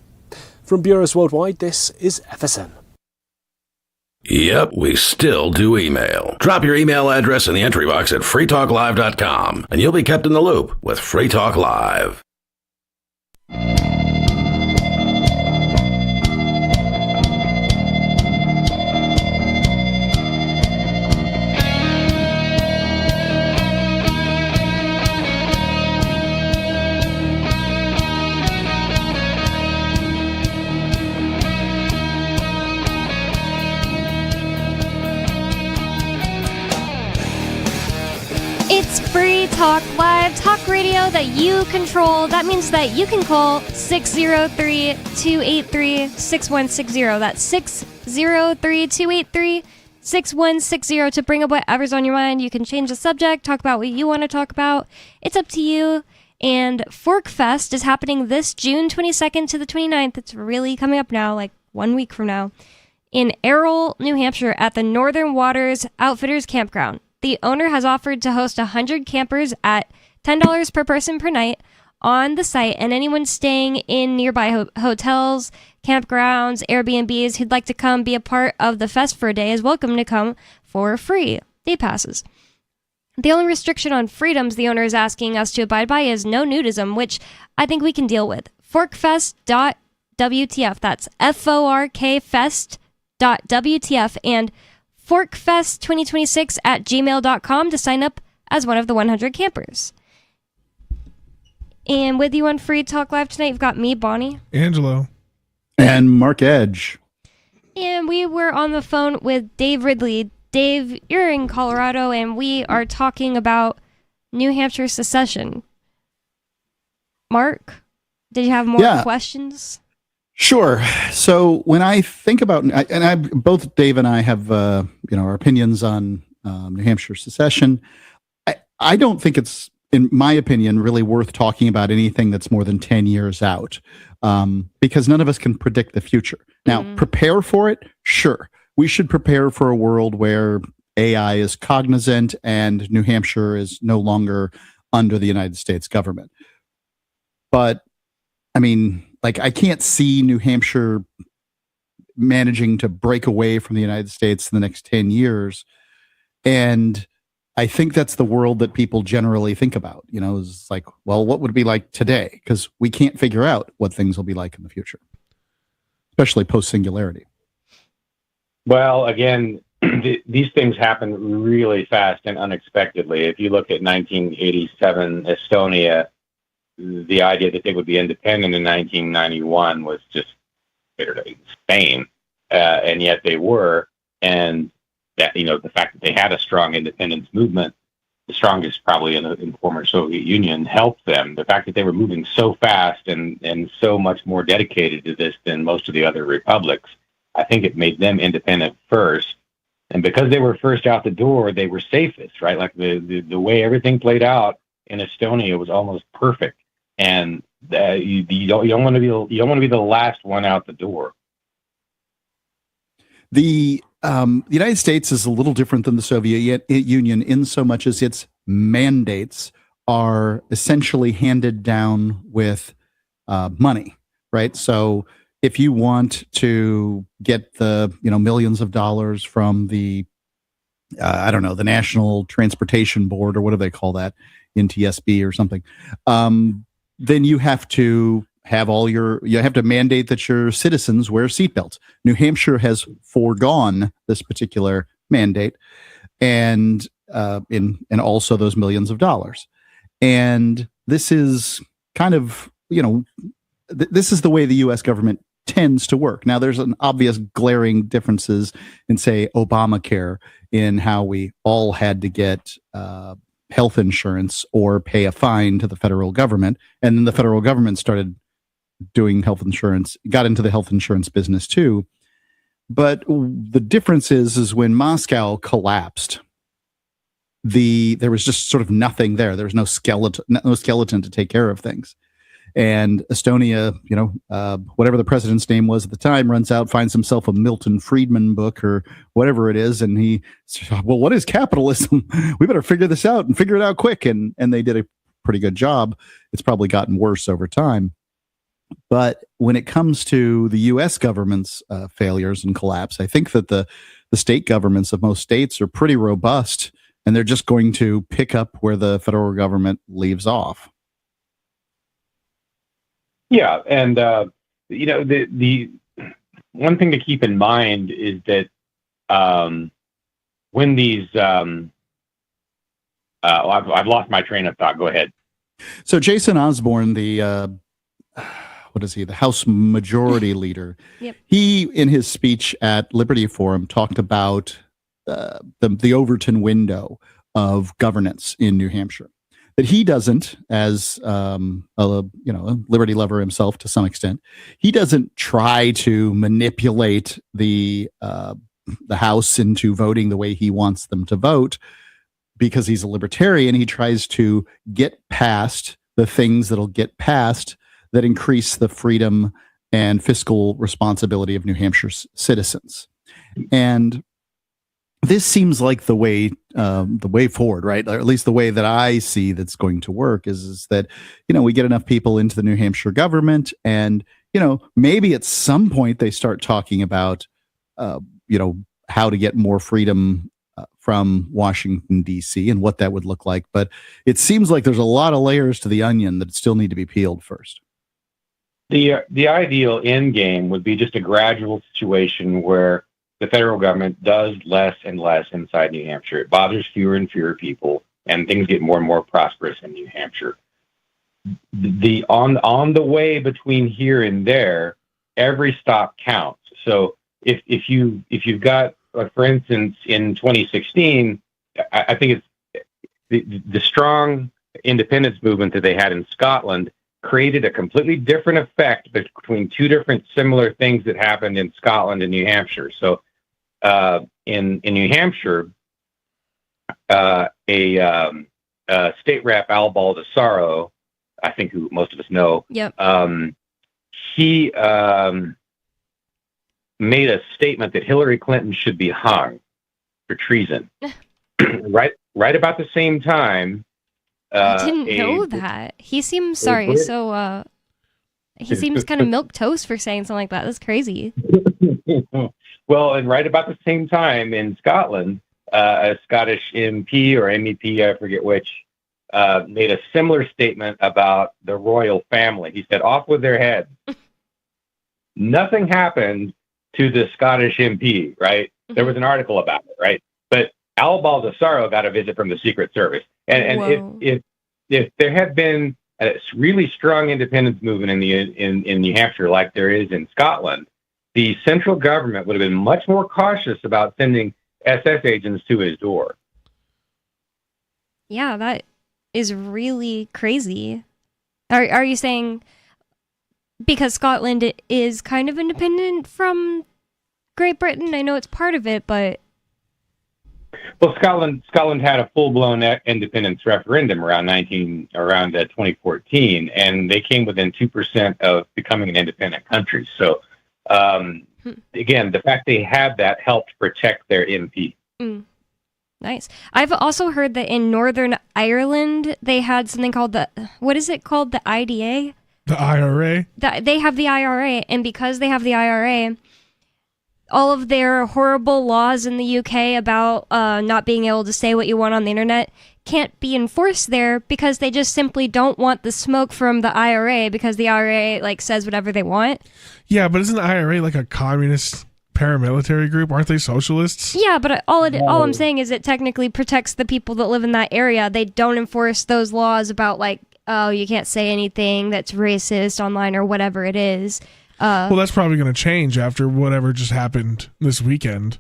From Bureaus Worldwide, this is FSN. Yep, we still do email. Drop your email address in the entry box at freetalklive.com, and you'll be kept in the loop with Free Talk Live. It's Free Talk Live, talk radio that you control. That means that you can call 603-283-6160. That's 603-283-6160 to bring up whatever's on your mind. You can change the subject, talk about what you want to talk about. It's up to you. And Fork Fest is happening this June 22nd to the 29th. It's really coming up now, like 1 week from now, in Errol, New Hampshire at the Northern Waters Outfitters Campground. The owner has offered to host 100 campers at $10 per person per night on the site, and anyone staying in nearby hotels, campgrounds, Airbnbs who'd like to come be a part of the fest for a day is welcome to come for free day passes. The only restriction on freedoms the owner is asking us to abide by is no nudism, which I think we can deal with. Forkfest.wtf, that's FORKfest.wtf, and forkfest2026@gmail.com to sign up as one of the 100 campers. And with you on Free Talk Live tonight, you've got me, Bonnie. Angelo. And Mark Edge. And we were on the phone with Dave Ridley. Dave, you're in Colorado, and we are talking about New Hampshire secession. Mark, did you have more questions? Sure. So when I think about, both Dave and I have, our opinions on New Hampshire secession. I don't think it's, in my opinion, really worth talking about anything that's more than 10 years out, because none of us can predict the future. Now, prepare for it. Sure. We should prepare for a world where AI is cognizant and New Hampshire is no longer under the United States government. But I mean, I can't see New Hampshire managing to break away from the United States in the next 10 years. And I think that's the world that people generally think about, is like, well, what would it be like today? Because we can't figure out what things will be like in the future, especially post-singularity. Well, again, these things happen really fast and unexpectedly. If you look at 1987 Estonia, the idea that they would be independent in 1991 was just insane, and yet they were. And that, the fact that they had a strong independence movement, the strongest probably in the former Soviet Union, helped them. The fact that they were moving so fast and so much more dedicated to this than most of the other republics, I think it made them independent first. And because they were first out the door, they were safest, right? Like the way everything played out in Estonia was almost perfect. And you don't want to be the last one out the door. The United States is a little different than the Soviet Union in so much as its mandates are essentially handed down with money, right? So if you want to get the millions of dollars from the the National Transportation Board, or what do they call that, NTSB or something, then you have to have you have to mandate that your citizens wear seatbelts. New Hampshire has foregone this particular mandate, and also those millions of dollars. And this is kind of this is the way the U.S. government tends to work. Now, there's an obvious glaring differences in, say, Obamacare, in how we all had to get health insurance or pay a fine to the federal government, and then the federal government started doing health insurance, got into the health insurance business too. But the difference is when Moscow collapsed, there was just sort of nothing there. There was no skeleton to take care of things. And Estonia, whatever the president's name was at the time, runs out, finds himself a Milton Friedman book or whatever it is, and he says, well, what is capitalism? We better figure this out and figure it out quick. And they did a pretty good job. It's probably gotten worse over time. But when it comes to the U.S. government's failures and collapse, I think that the state governments of most states are pretty robust, and they're just going to pick up where the federal government leaves off. Yeah, and the one thing to keep in mind is that when these I've lost my train of thought. Go ahead. So Jason Osborne, the House Majority Leader, yep. He, in his speech at Liberty Forum, talked about the Overton window of governance in New Hampshire. That he doesn't, as a liberty lover himself to some extent, he doesn't try to manipulate the House into voting the way he wants them to vote, because he's a libertarian. He tries to get past the things that'll get passed that increase the freedom and fiscal responsibility of New Hampshire's citizens. And this seems like the way forward, right? Or at least the way that I see that's going to work is that, we get enough people into the New Hampshire government, and, maybe at some point they start talking about, how to get more freedom from Washington, D.C. and what that would look like. But it seems like there's a lot of layers to the onion that still need to be peeled first. The ideal end game would be just a gradual situation where the federal government does less and less inside New Hampshire. It bothers fewer and fewer people, and things get more and more prosperous in New Hampshire. On the way between here and there, every stop counts. So if you've got, for instance, in 2016, I think it's the strong independence movement that they had in Scotland created a completely different effect between two different similar things that happened in Scotland and New Hampshire. So in New Hampshire, a state rep, Al Baldessaro, I think who most of us know, yep. He made a statement that Hillary Clinton should be hung for treason. right about the same time. I didn't know that. He seems he seems kind of milquetoast for saying something like that. That's crazy. Well, and right about the same time in Scotland, a Scottish MP or MEP, I forget which, made a similar statement about the royal family. He said, "Off with their heads." Nothing happened to the Scottish MP, right? There was an article about it, right? But Al Baldessaro got a visit from the Secret Service. And if there had been a really strong independence movement in New Hampshire like there is in Scotland, the central government would have been much more cautious about sending SS agents to his door. Yeah, that is really crazy. Are you saying because Scotland is kind of independent from Great Britain? I know it's part of it, but... Well, Scotland had a full-blown independence referendum around 2014, and they came within 2% of becoming an independent country. So, again, the fact they had that helped protect their MP. Nice. I've also heard that in Northern Ireland, they had something called what is it called? The IDA? The IRA? They have the IRA, and because they have the IRA, all of their horrible laws in the UK about not being able to say what you want on the internet can't be enforced there because they just simply don't want the smoke from the IRA because the IRA says whatever they want. Yeah, but isn't the IRA like a communist paramilitary group? Aren't they socialists? Yeah, but all I'm saying is it technically protects the people that live in that area. They don't enforce those laws about you can't say anything that's racist online or whatever it is. Well, that's probably going to change after whatever just happened this weekend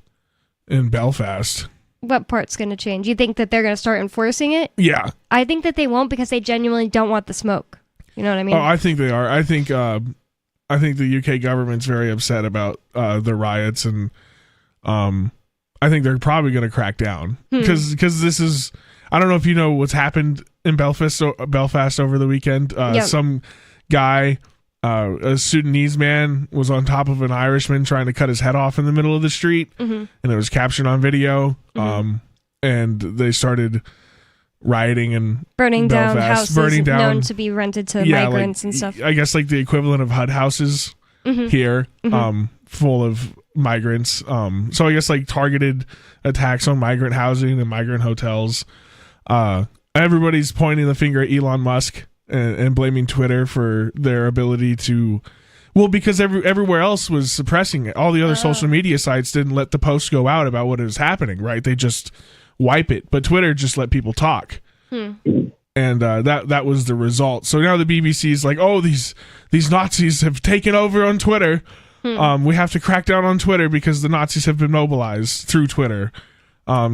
in Belfast. What part's going to change? You think that they're going to start enforcing it? Yeah. I think that they won't because they genuinely don't want the smoke. You know what I mean? Oh, I think they are. I think the UK government's very upset about the riots, and I think they're probably going to crack down because this is. I don't know if you know what's happened in Belfast over the weekend. Some guy. A Sudanese man was on top of an Irishman trying to cut his head off in the middle of the street, and it was captured on video. And they started rioting and burning Belfast, down houses known to be rented to migrants and stuff. I guess the equivalent of HUD houses here, full of migrants. So I guess targeted attacks on migrant housing and migrant hotels. Everybody's pointing the finger at Elon Musk. And blaming Twitter for their ability to, because everywhere else was suppressing it. All the other social media sites didn't let the posts go out about what is happening, right? They just wipe it. But Twitter just let people talk. And that was the result. So now the BBC is like, oh, these Nazis have taken over on Twitter. We have to crack down on Twitter because the Nazis have been mobilized through Twitter.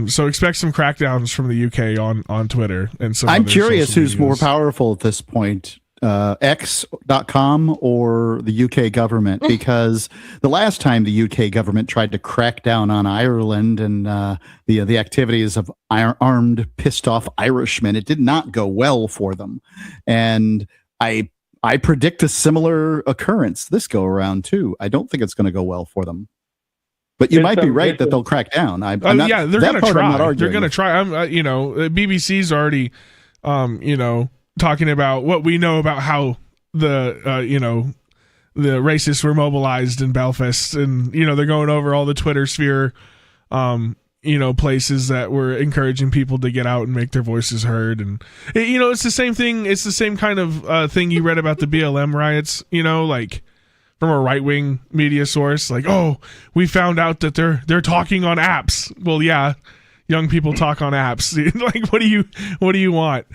So expect some crackdowns from the UK on Twitter and some. I'm other curious social who's medias. more powerful at this point, X.com or the UK government, because the last time the UK government tried to crack down on Ireland and the activities of armed, pissed off Irishmen, it did not go well for them, and I predict a similar occurrence this go around too. I don't think it's going to go well for them. But you might be right that they'll crack down. They're going to try. They're going to try. BBC's already, talking about what we know about how the racists were mobilized in Belfast, and they're going over all the Twitter sphere, places that were encouraging people to get out and make their voices heard, and it's the same thing. It's the same kind of thing you read about the BLM riots. From a right-wing media source, we found out that they're talking on apps. Well, yeah, young people talk on apps. What do you want?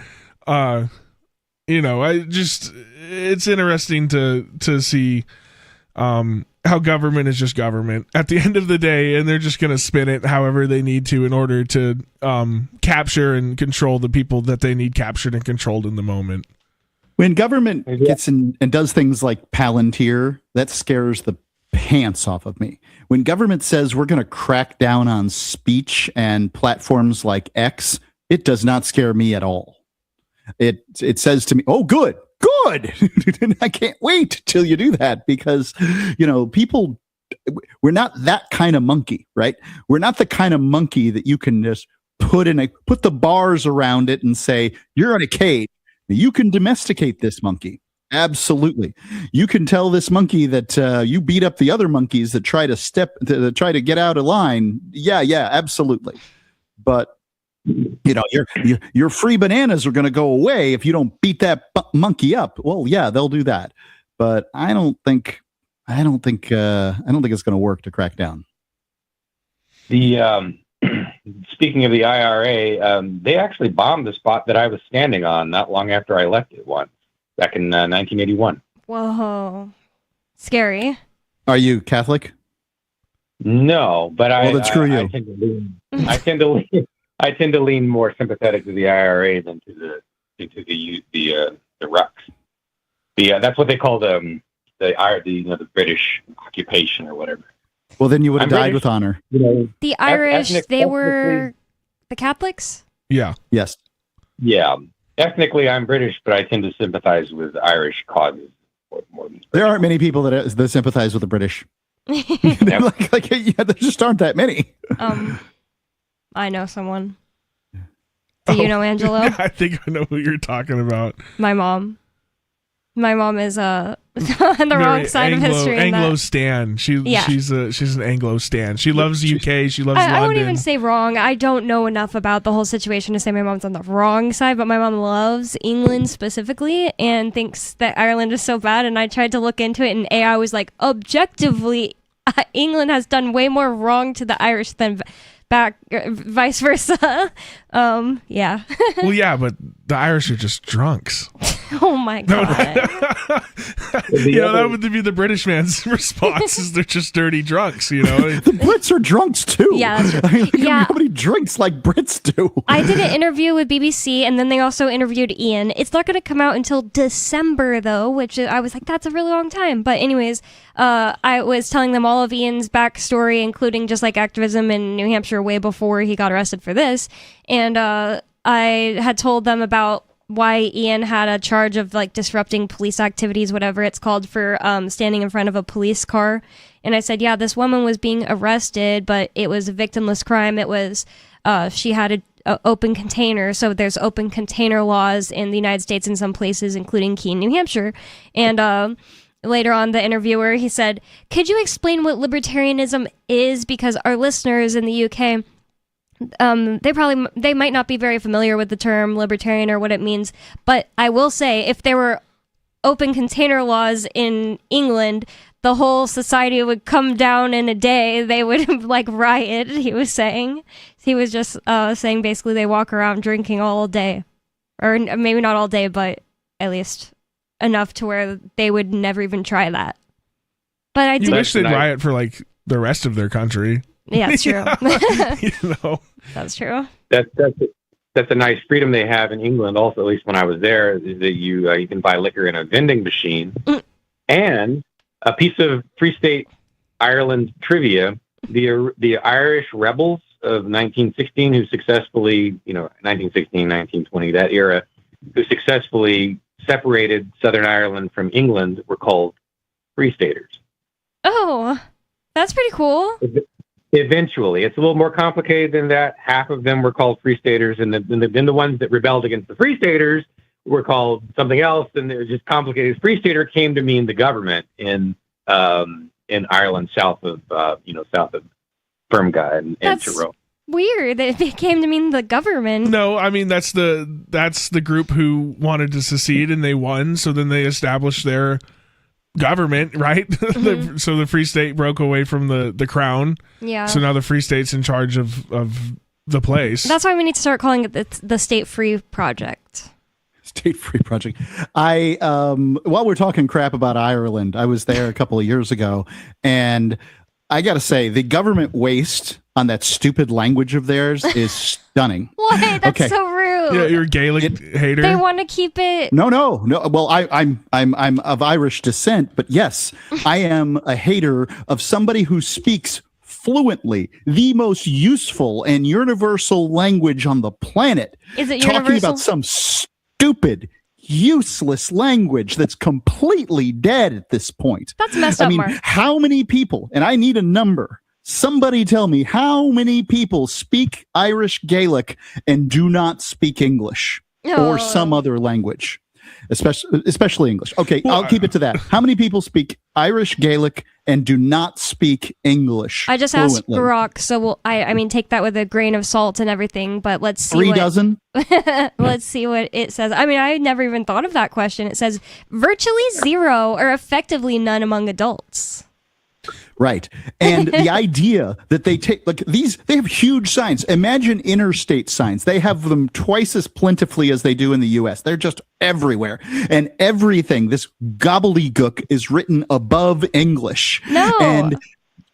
It's interesting to see how government is just government at the end of the day, and they're just going to spin it however they need to in order to capture and control the people that they need captured and controlled in the moment. When government gets in and does things like Palantir, that scares the pants off of me. When government says we're going to crack down on speech and platforms like X, it does not scare me at all. It says to me, oh, good. I can't wait till you do that because, people, we're not that kind of monkey, right? We're not the kind of monkey that you can just put the bars around it and say, you're in a cage. You can domesticate this monkey. Absolutely. You can tell this monkey that you beat up the other monkeys that try to get out of line. Yeah, absolutely. But your free bananas are going to go away if you don't beat that monkey up. Well, yeah, they'll do that. But I don't think it's going to work to crack down. The speaking of the IRA, they actually bombed the spot that I was standing on not long after I left it once, back in 1981. Whoa. Scary. Are you Catholic? No, but then screw you. I tend to lean more sympathetic to the IRA than to the Rucks. That's what they call the British occupation or whatever. Well, then you would have died British, with honor. The Irish, they were the Catholics? Yeah. Yes. Yeah. Ethnically, I'm British, but I tend to sympathize with Irish causes more than there aren't many people that sympathize with the British. There just aren't that many. I know someone. Do you know Angelo? I think I know who you're talking about. My mom. My mom is on the wrong side of history. Anglo Stan. She's an Anglo Stan. She loves UK. She loves London. I won't even say wrong. I don't know enough about the whole situation to say my mom's on the wrong side, but my mom loves England specifically and thinks that Ireland is so bad. And I tried to look into it, and AI was like, objectively, England has done way more wrong to the Irish than vice versa. Yeah. Well, yeah, but the Irish are just drunks. Oh my god. That would be the British man's response is they're just dirty drunks, The Brits are drunks too. Yeah, that's true. Nobody drinks like Brits do. I did an interview with BBC, and then they also interviewed Ian. It's not going to come out until December, though, which I was like, that's a really long time. But anyways, I was telling them all of Ian's backstory, including just like activism in New Hampshire way before he got arrested for this. And I had told them about why Ian had a charge of like disrupting police activities, whatever it's called, for standing in front of a police car. And I said, yeah, this woman was being arrested, but it was a victimless crime. It was she had a open container. So there's open container laws in the United States in some places, including Keene, New Hampshire. And later on, the interviewer, he said, could you explain what libertarianism is? Because our listeners in the UK, they might not be very familiar with the term libertarian or what it means, but I will say if there were open container laws in England, the whole society would come down in a day. They would like riot, he was saying. He was just saying basically they walk around drinking all day, or maybe not all day, but at least enough to where they would never even try that. But I you wish they'd riot for like the rest of their country. Yeah, it's true. Yeah. That's true. That's a nice freedom they have in England. Also, at least when I was there, is that you can buy liquor in a vending machine. And a piece of Free State Ireland trivia: the Irish rebels of 1916, who successfully, 1916, 1920, that era, who successfully separated Southern Ireland from England, were called Free Staters. Oh, that's pretty cool. Eventually, it's a little more complicated than that. Half of them were called Free Staters, and then the ones that rebelled against the Free Staters were called something else, and it was just complicated. Free Stater came to mean the government in Ireland, south of Fermga and Tyrone. Weird that it came to mean the government. No, I mean that's the group who wanted to secede and they won, so then they established their government, right? Mm-hmm. So the Free State broke away from the crown. Yeah. So now the Free State's in charge of the place. That's why we need to start calling it the State Free Project. State Free Project. While we're talking crap about Ireland, I was there a couple of years ago, and I got to say, the government waste on that stupid language of theirs is stunning. What? That's so rude. Yeah, you're a Gaelic hater. They want to keep it. No. Well, I'm of Irish descent, but yes, I am a hater of somebody who speaks fluently the most useful and universal language on the planet. Is it talking universal? about some stupid, useless language that's completely dead at this point? That's messed up, Mark. How many people? And I need a number. Somebody tell me how many people speak Irish Gaelic and do not speak English or some other language. especially English. Okay, Well, I'll keep it to that. How many people speak Irish Gaelic and do not speak English? I just asked fluently? Grok, so I mean, take that with a grain of salt and everything, but let's see. 3 dozen? Let's see what it says. I mean, I never even thought of that question. It says virtually zero or effectively none among adults. Right. And the idea that they take, like they have huge signs. Imagine interstate signs. They have them twice as plentifully as they do in the US. They're just everywhere. And everything, this gobbledygook is written above English. No. And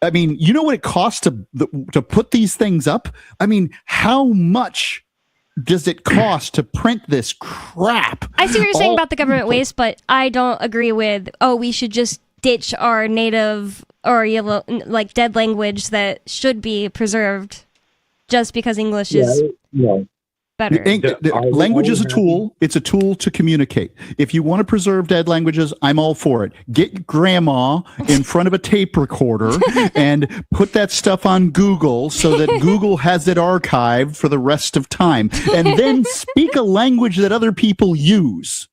I mean, you know what it costs to put these things up? I mean, how much does it cost to print this crap? I see what you're saying about the government waste, but I don't agree with, we should just ditch our native or like dead language that should be preserved just because English is better. Language is a tool. It's a tool to communicate. If you want to preserve dead languages, I'm all for it. Get grandma in front of a tape recorder and put that stuff on Google so that Google has it archived for the rest of time. And then speak a language that other people use.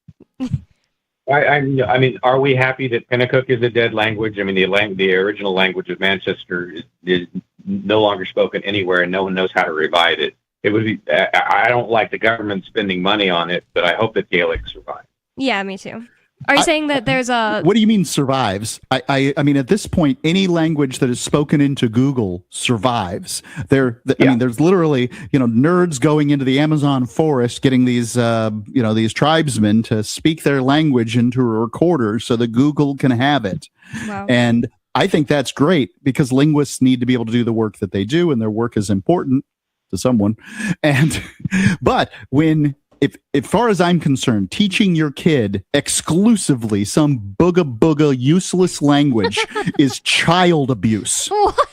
I mean, are we happy that Pennacook is a dead language? I mean, the original language of Manchester is no longer spoken anywhere, and no one knows how to revive it. It would be. I don't like the government spending money on it, but I hope that Gaelic survives. Yeah, me too. Are you saying that there's a... What do you mean survives? I mean, at this point, any language that is spoken into Google survives. I mean, there's literally, nerds going into the Amazon forest, getting these, these tribesmen to speak their language into a recorder so that Google can have it. Wow. And I think that's great because linguists need to be able to do the work that they do, and their work is important to someone. But when... As far as I'm concerned, teaching your kid exclusively some booga useless language is child abuse. What?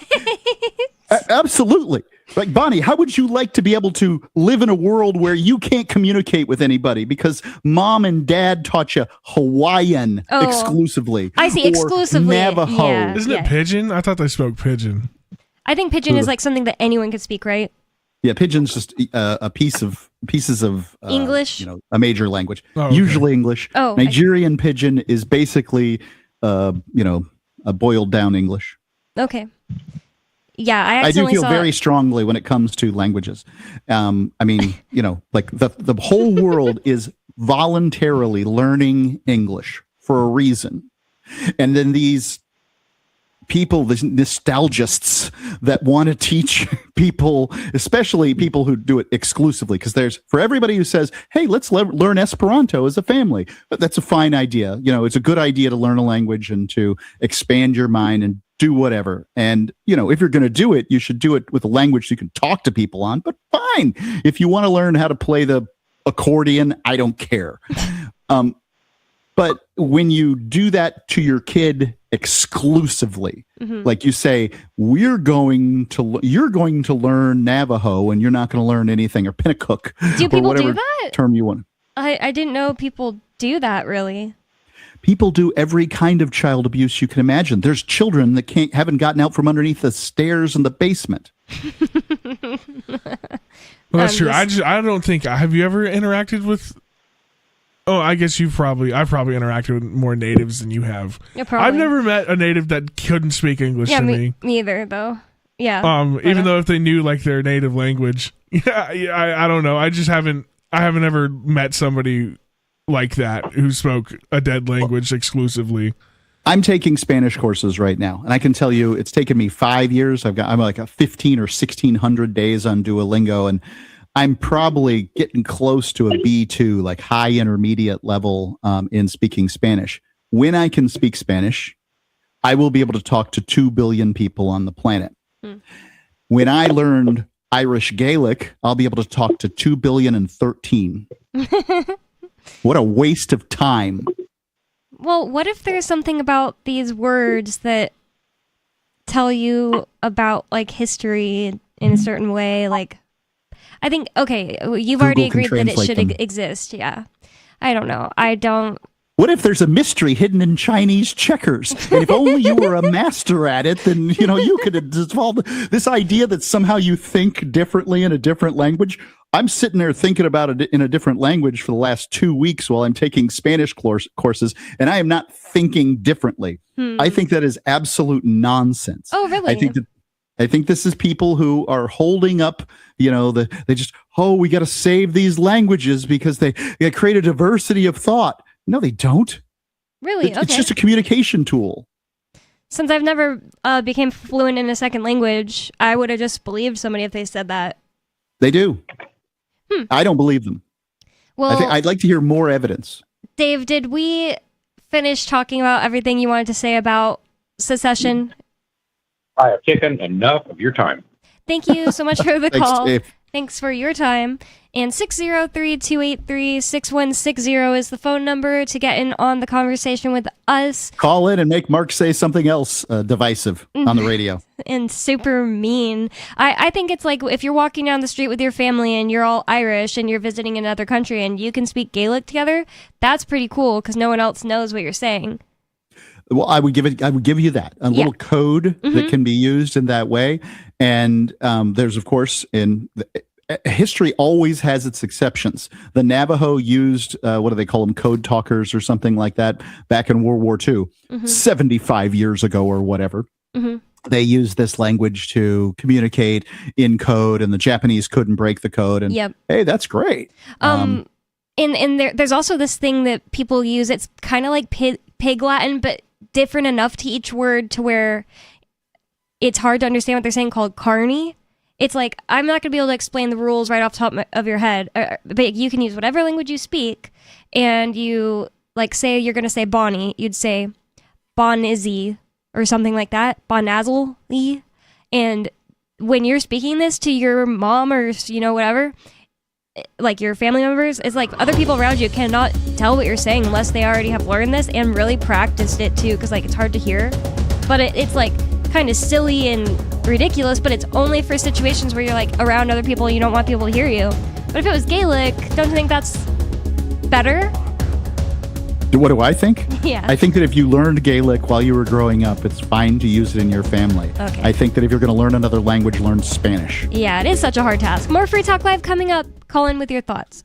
Absolutely. Like, Bonnie, how would you like to be able to live in a world where you can't communicate with anybody because mom and dad taught you Hawaiian exclusively? I see, or exclusively. Navajo. Yeah, Isn't it Pidgin? I thought they spoke Pidgin. I think Pidgin is like something that anyone could speak, right? Yeah, Pidgin's just a pieces of English, a major language, okay. Usually English. Oh, Nigerian Pidgin is basically, a boiled down English. Okay. Yeah, I do accidentally feel very strongly when it comes to languages. I mean, like the whole world is voluntarily learning English for a reason, and then these people, the nostalgists that want to teach people, especially people who do it exclusively, because there's, for everybody who says, hey, let's learn Esperanto as a family, that's a fine idea. It's a good idea to learn a language and to expand your mind and do whatever. And, if you're going to do it, you should do it with a language you can talk to people on, but fine. If you want to learn how to play the accordion, I don't care. But when you do that to your kid exclusively, like you say, you're going to learn Navajo and you're not going to learn anything, or Pennacook, do people or whatever do that? Term you want. I didn't know people do that, really. People do every kind of child abuse you can imagine. There's children that haven't gotten out from underneath the stairs in the basement. Well, that's true. I don't think. Have you ever interacted with? Oh, I guess I've probably interacted with more natives than you have. Yeah, probably. I've never met a native that couldn't speak English to me. Me either, though. Yeah. Even though if they knew like their native language, I don't know. I haven't ever met somebody like that who spoke a dead language exclusively. I'm taking Spanish courses right now, and I can tell you it's taken me 5 years. I'm like a 15 or 1600 days on Duolingo, and I'm probably getting close to a B2, like high intermediate level in speaking Spanish. When I can speak Spanish, I will be able to talk to 2 billion people on the planet. When I learned Irish Gaelic, I'll be able to talk to 2,013,000,000. What a waste of time. Well, what if there's something about these words that tell you about like history in a certain way? Like, I think, okay, you've Google already can agreed that it translate should them. exist. Yeah. I don't know. I don't. What if there's a mystery hidden in Chinese checkers? And if only you were a master at it, then, you could have dissolved this idea that somehow you think differently in a different language. I'm sitting there thinking about it in a different language for the last 2 weeks while I'm taking Spanish courses, and I am not thinking differently. I think that is absolute nonsense. Oh, really? I think this is people who are holding up, we got to save these languages because they create a diversity of thought. No, they don't. Really? Okay. It's just a communication tool. Since I've never became fluent in a second language, I would have just believed somebody if they said that. They do. I don't believe them. Well, I'd like to hear more evidence. Dave, did we finish talking about everything you wanted to say about secession? I have taken enough of your time. Thank you so much for the Thanks, call. Dave. Thanks for your time. And 603-283-6160 is the phone number to get in on the conversation with us. Call in and make Mark say something else divisive on the radio. And super mean. I think it's like if you're walking down the street with your family and you're all Irish and you're visiting another country and you can speak Gaelic together, that's pretty cool because no one else knows what you're saying. Well, I would give you that little code that can be used in that way. And there's, of course, history always has its exceptions. The Navajo used, what do they call them, code talkers or something like that back in World War II, 75 years ago or whatever. They used this language to communicate in code, and the Japanese couldn't break the code. And hey, that's great. And there's also this thing that people use. It's kind of like pig Latin, but different enough to each word to where it's hard to understand what they're saying, called carny. It's like, I'm not going to be able to explain the rules right off the top of your head, but you can use whatever language you speak, and you, like, say you're going to say Bonnie, you'd say Bonizzy or something like that, Bonazly. And when you're speaking this to your mom or, whatever, like your family members, it's like other people around you cannot tell what you're saying unless they already have learned this and really practiced it too, because like it's hard to hear. But it's like kind of silly and ridiculous, but it's only for situations where you're like around other people and you don't want people to hear you. But if it was Gaelic, don't you think that's better? What do I think? Yeah. I think that if you learned Gaelic while you were growing up, it's fine to use it in your family. Okay. I think that if you're going to learn another language, learn Spanish. Yeah, it is such a hard task. More Free Talk Live coming up. Call in with your thoughts.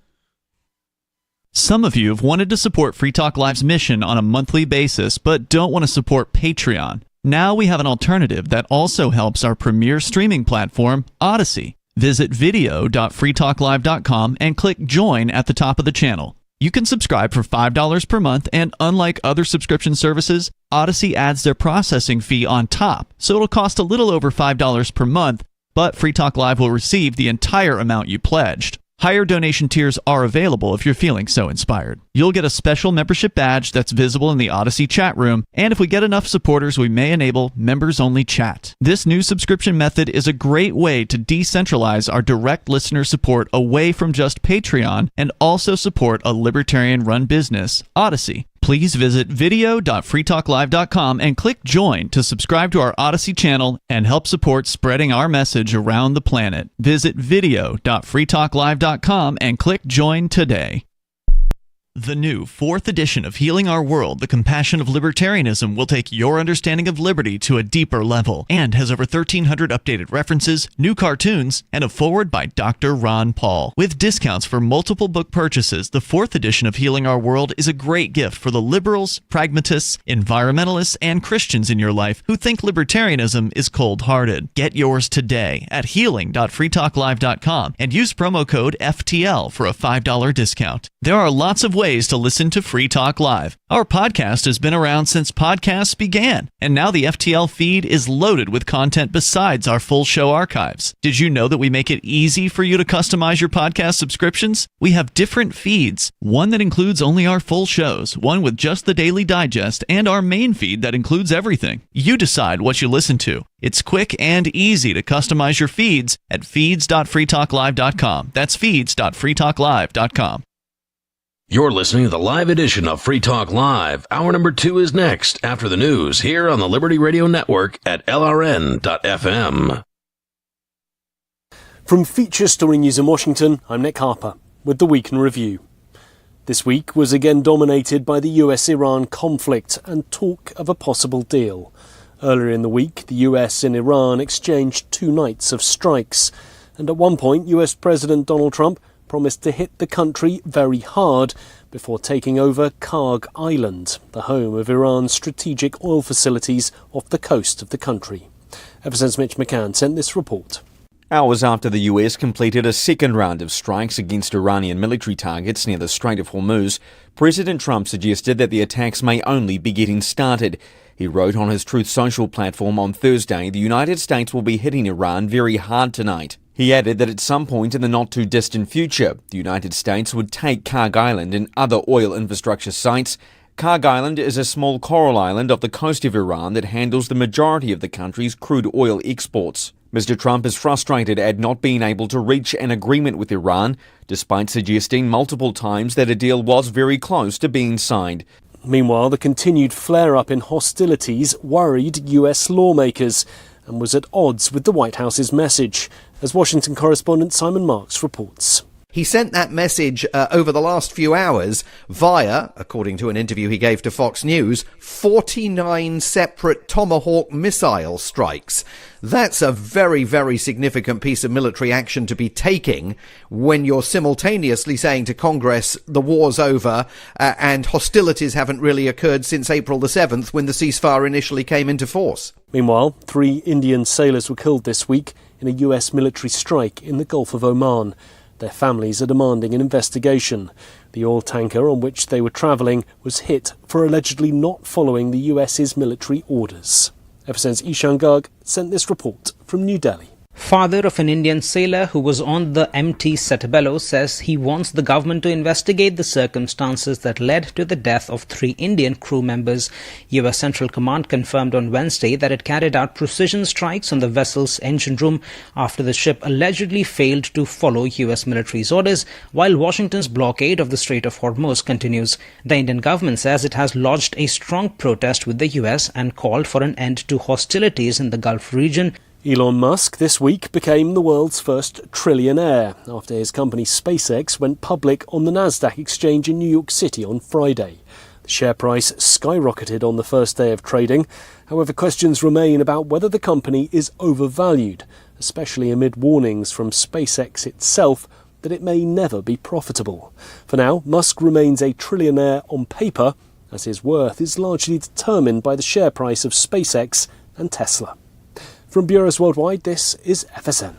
Some of you have wanted to support Free Talk Live's mission on a monthly basis, but don't want to support Patreon. Now we have an alternative that also helps our premier streaming platform, Odyssey. Visit video.freetalklive.com and click join at the top of the channel. You can subscribe for $5 per month, and unlike other subscription services, Odyssey adds their processing fee on top, so it'll cost a little over $5 per month, but Free Talk Live will receive the entire amount you pledged. Higher donation tiers are available if you're feeling so inspired. You'll get a special membership badge that's visible in the Odyssey chat room, and if we get enough supporters, we may enable members-only chat. This new subscription method is a great way to decentralize our direct listener support away from just Patreon and also support a libertarian-run business, Odyssey. Please visit video.freetalklive.com and click join to subscribe to our Odyssey channel and help support spreading our message around the planet. Visit video.freetalklive.com and click join today. The new 4th edition of Healing Our World, The Compassion of Libertarianism, will take your understanding of liberty to a deeper level and has over 1,300 updated references, new cartoons, and a foreword by Dr. Ron Paul. With discounts for multiple book purchases, the 4th edition of Healing Our World is a great gift for the liberals, pragmatists, environmentalists, and Christians in your life who think libertarianism is cold-hearted. Get yours today at healing.freetalklive.com and use promo code FTL for a $5 discount. There are lots of ways to listen to Free Talk Live. Our podcast has been around since podcasts began, and now the FTL feed is loaded with content besides our full show archives. Did you know that we make it easy for you to customize your podcast subscriptions? We have different feeds, one that includes only our full shows, one with just the Daily Digest, and our main feed that includes everything. You decide what you listen to. It's quick and easy to customize your feeds at feeds.freetalklive.com. That's feeds.freetalklive.com. You're listening to the live edition of Free Talk Live. Hour number 2 is next after the news here on the Liberty Radio Network at LRN.FM. From Feature Story News in Washington, I'm Nick Harper with the Week in Review. This week was again dominated by the US-Iran conflict and talk of a possible deal. Earlier in the week, the US and Iran exchanged 2 nights of strikes, And at one point, US President Donald Trump promised to hit the country very hard before taking over Karg Island, the home of Iran's strategic oil facilities off the coast of the country. Ever since Mitch McCann sent this report. Hours after the US completed a second round of strikes against Iranian military targets near the Strait of Hormuz, President Trump suggested that the attacks may only be getting started. He wrote on his Truth Social platform on Thursday, the United States will be hitting Iran very hard tonight. He added that at some point in the not-too-distant future, the United States would take Karg Island and other oil infrastructure sites. Karg Island is a small coral island off the coast of Iran that handles the majority of the country's crude oil exports. Mr. Trump is frustrated at not being able to reach an agreement with Iran, despite suggesting multiple times that a deal was very close to being signed. Meanwhile, the continued flare-up in hostilities worried US lawmakers and was at odds with the White House's message, as Washington correspondent Simon Marks reports. He sent that message over the last few hours via, according to an interview he gave to Fox News, 49 separate Tomahawk missile strikes. That's a very, very significant piece of military action to be taking when you're simultaneously saying to Congress the war's over and hostilities haven't really occurred since April the 7th when the ceasefire initially came into force. Meanwhile, 3 Indian sailors were killed this week in a US military strike in the Gulf of Oman. Their families are demanding an investigation. The oil tanker on which they were travelling was hit for allegedly not following the US's military orders. Ever since Ishan Garg sent this report from New Delhi. Father of an Indian sailor who was on the MT Setabelo says he wants the government to investigate the circumstances that led to the death of 3 Indian crew members. US Central Command confirmed on Wednesday that it carried out precision strikes on the vessel's engine room after the ship allegedly failed to follow US military's orders, while Washington's blockade of the Strait of Hormuz continues. The Indian government says it has lodged a strong protest with the US and called for an end to hostilities in the Gulf region. Elon Musk this week became the world's first trillionaire after his company SpaceX went public on the Nasdaq exchange in New York City on Friday. The share price skyrocketed on the first day of trading. However, questions remain about whether the company is overvalued, especially amid warnings from SpaceX itself that it may never be profitable. For now, Musk remains a trillionaire on paper, as his worth is largely determined by the share price of SpaceX and Tesla. From Bureaus Worldwide, this is FSN.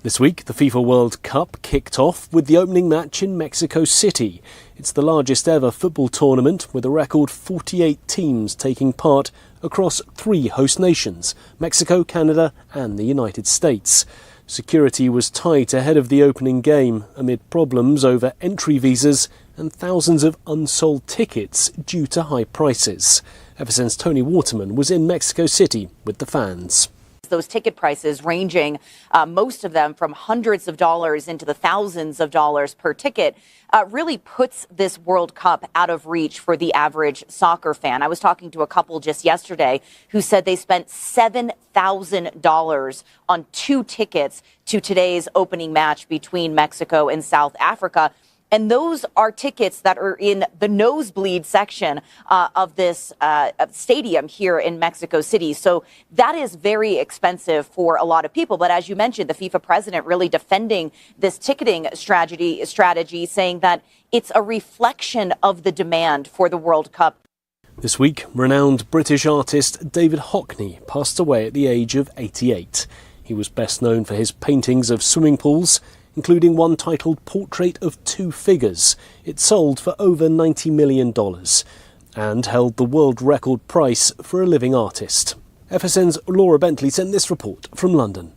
This week, the FIFA World Cup kicked off with the opening match in Mexico City. It's the largest ever football tournament, with a record 48 teams taking part across 3 host nations, Mexico, Canada and the United States. Security was tight ahead of the opening game amid problems over entry visas and thousands of unsold tickets due to high prices. Ever since Tony Waterman was in Mexico City with the fans. Those ticket prices ranging, most of them from hundreds of dollars into the thousands of dollars per ticket, really puts this World Cup out of reach for the average soccer fan. I was talking to a couple just yesterday who said they spent $7,000 on 2 tickets to today's opening match between Mexico and South Africa. And those are tickets that are in the nosebleed section of this stadium here in Mexico City. So that is very expensive for a lot of people. But as you mentioned, the FIFA president really defending this ticketing strategy, saying that it's a reflection of the demand for the World Cup. This week, renowned British artist David Hockney passed away at the age of 88. He was best known for his paintings of swimming pools, including one titled Portrait of Two Figures. It sold for over $90 million and held the world record price for a living artist. FSN's Laura Bentley sent this report from London.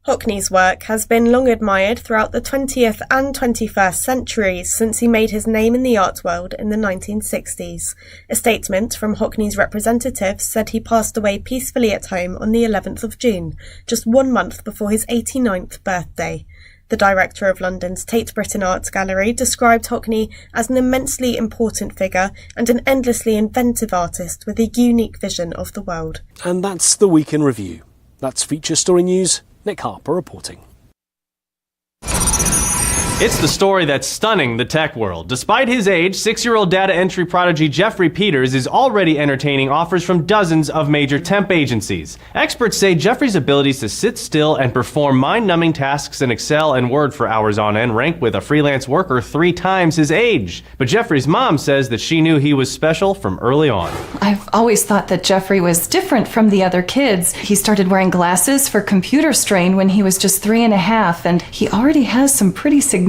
Hockney's work has been long admired throughout the 20th and 21st centuries since he made his name in the art world in the 1960s. A statement from Hockney's representatives said he passed away peacefully at home on the 11th of June, just 1 month before his 89th birthday. The director of London's Tate Britain Arts Gallery described Hockney as an immensely important figure and an endlessly inventive artist with a unique vision of the world. And that's the Week in Review. That's Feature Story News. Nick Harper reporting. It's the story that's stunning the tech world. Despite his age, 6-year-old data entry prodigy Jeffrey Peters is already entertaining offers from dozens of major temp agencies. Experts say Jeffrey's abilities to sit still and perform mind-numbing tasks in Excel and Word for hours on end rank with a freelance worker 3 times his age. But Jeffrey's mom says that she knew he was special from early on. I've always thought that Jeffrey was different from the other kids. He started wearing glasses for computer strain when he was just 3.5, and he already has some pretty significant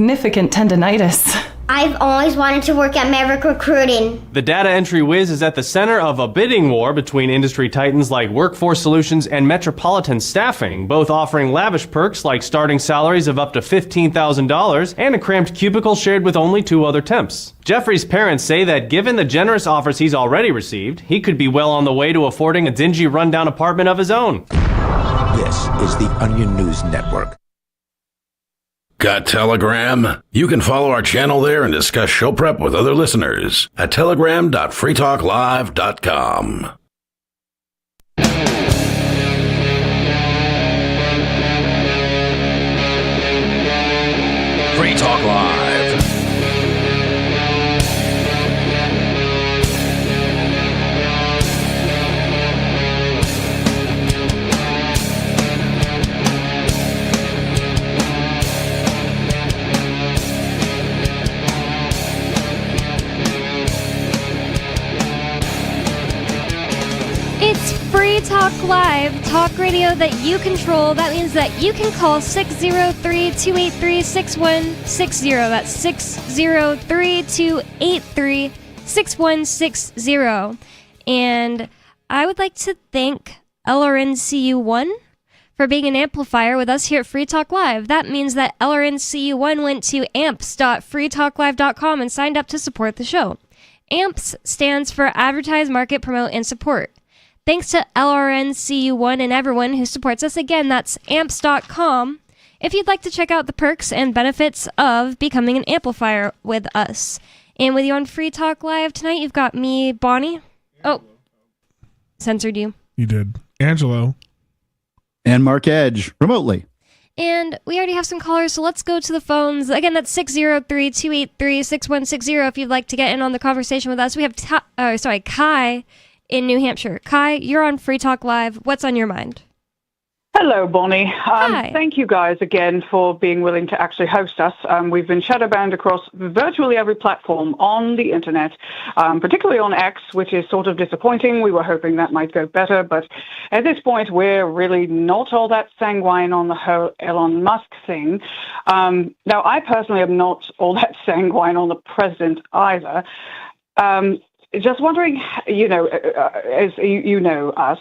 tendinitis. I've always wanted to work at Maverick Recruiting. The data entry whiz is at the center of a bidding war between industry titans like Workforce Solutions and Metropolitan Staffing, both offering lavish perks like starting salaries of up to $15,000 and a cramped cubicle shared with only 2 other temps. Jeffrey's parents say that given the generous offers he's already received, he could be well on the way to affording a dingy rundown apartment of his own. This is the Onion News Network. Got Telegram? You can follow our channel there and discuss show prep with other listeners at telegram.freetalklive.com. Free Talk Live. It's Free Talk Live, talk radio that you control. That means that you can call 603-283-6160. That's 603-283-6160. And I would like to thank LRNCU1 for being an amplifier with us here at Free Talk Live. That means that LRNCU1 went to amps.freetalklive.com and signed up to support the show. AMPS stands for Advertise, Market, Promote, and Support. Thanks to LRNCU1 and everyone who supports us. Again, that's amps.com if you'd like to check out the perks and benefits of becoming an amplifier with us. And with you on Free Talk Live tonight, you've got me, Bonnie. Oh, censored you. You did. Angelo. And Mark Edge, remotely. And we already have some callers, so let's go to the phones. Again, that's 603-283-6160 if you'd like to get in on the conversation with us. We have Kai in New Hampshire. Kai, you're on Free Talk Live. What's on your mind? Hello, Bonnie. Hi. Thank you guys again for being willing to actually host us. We've been shadow banned across virtually every platform on the internet, particularly on X, which is sort of disappointing. We were hoping that might go better, but at this point, we're really not all that sanguine on the whole Elon Musk thing. Now, I personally am not all that sanguine on the president either. Just wondering, as you know us,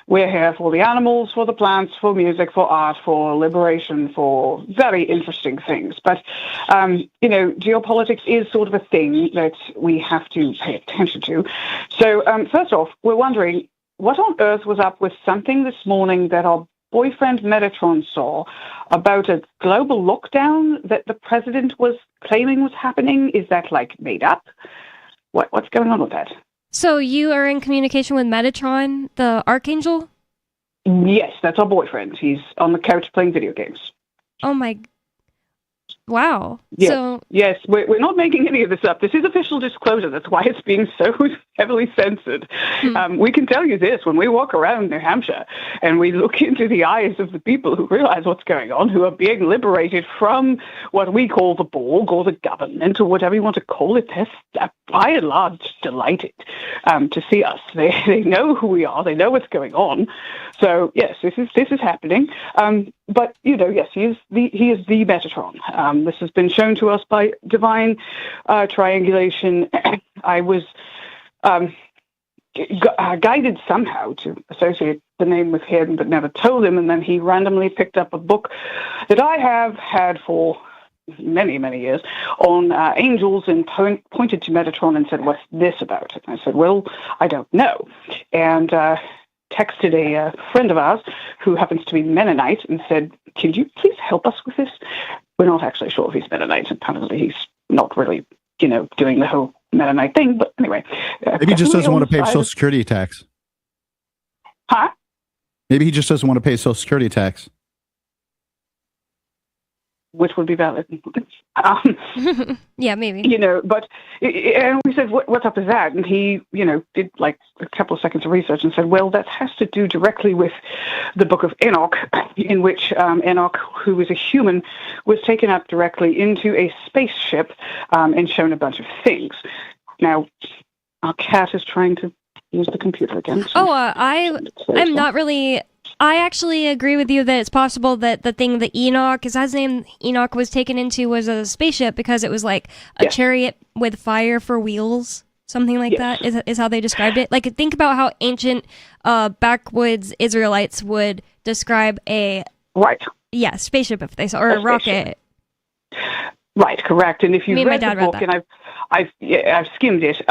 we're here for the animals, for the plants, for music, for art, for liberation, for very interesting things. But, geopolitics is sort of a thing that we have to pay attention to. So, first off, we're wondering, what on earth was up with something this morning that our boyfriend Metatron saw about a global lockdown that the president was claiming was happening? Is that, made up? What's going on with that? So you are in communication with Metatron, the Archangel? Yes, that's our boyfriend. He's on the couch playing video games. Oh my... Wow. Yes, yes, we're not making any of this up. This is official disclosure. That's why it's being so heavily censored. We can tell you this. When we walk around New Hampshire and we look into the eyes of the people who realize what's going on, who are being liberated from what we call the Borg or the government or whatever you want to call it, they're by and large delighted to see us. They know who we are. They know what's going on. So, yes, this is happening. But, yes, he is the Metatron. This has been shown to us by divine triangulation. I was guided somehow to associate the name with him, but never told him. And then he randomly picked up a book that I have had for many, many years on angels and pointed to Metatron and said, "What's this about?" And I said, "Well, I don't know." And texted a friend of ours who happens to be Mennonite and said, "Can you please help us with this?" We're not actually sure if he's Mennonite. Apparently he's not really, doing the whole Mennonite thing. But anyway. Maybe he just doesn't want to pay Social Security tax. Huh? Maybe he just doesn't want to pay Social Security tax. which would be valid. Yeah, maybe. But and we said, what's up with that? And he, did like a couple of seconds of research and said, well, that has to do directly with the Book of Enoch, in which Enoch, who was a human, was taken up directly into a spaceship and shown a bunch of things. Now, our cat is trying to use the computer again. So I'm not really... I actually agree with you that it's possible that the thing that Enoch, is his name, Enoch was taken into was a spaceship because it was like a chariot with fire for wheels, something like that is how they described it. Like, think about how ancient backwoods Israelites would describe a spaceship if they saw, or a rocket. Right, correct. And if you read the book, read and I've skimmed it,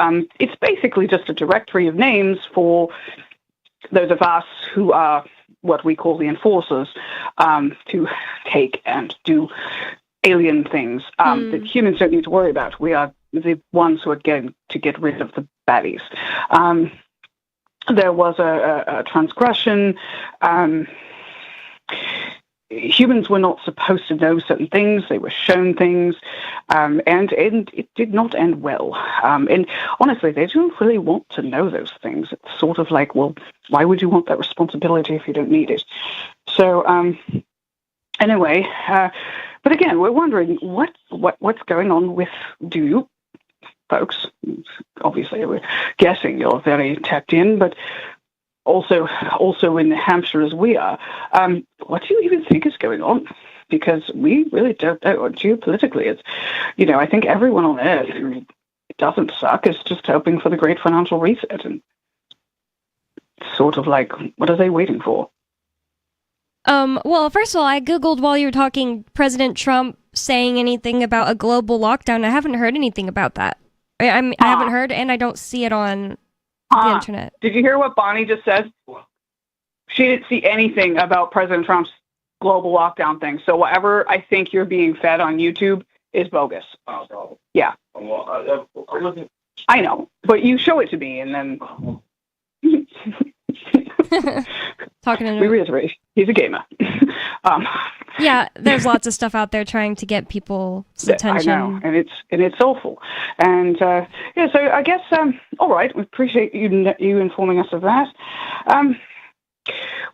it's basically just a directory of names for those of us who are what we call the enforcers, to take and do alien things that humans don't need to worry about. We are the ones who are going to get rid of the baddies. There was a transgression. Humans were not supposed to know certain things. They were shown things, and it did not end well. And honestly, they don't really want to know those things. It's sort of like, well, why would you want that responsibility if you don't need it? So anyway, but again, we're wondering what's going on with you folks. Obviously, we're guessing you're very tapped in, but also in New Hampshire as we are. What do you even think is going on? Because we really don't know. Geopolitically, it's, I think everyone on Earth who doesn't suck is just hoping for the great financial reset. And it's sort of like, what are they waiting for? Well, first of all, I Googled while you were talking President Trump saying anything about a global lockdown. I haven't heard anything about that. I haven't heard, and I don't see it on the internet. Did you hear what Bonnie just said? She didn't see anything about President Trump's global lockdown thing. So whatever I think you're being fed on YouTube is bogus. Yeah. I know, but you show it to me and then... Talking to we reiterate, he's a gamer. Yeah, there's lots of stuff out there trying to get people's attention. I know, and it's awful. And so I guess all right, we appreciate you informing us of that.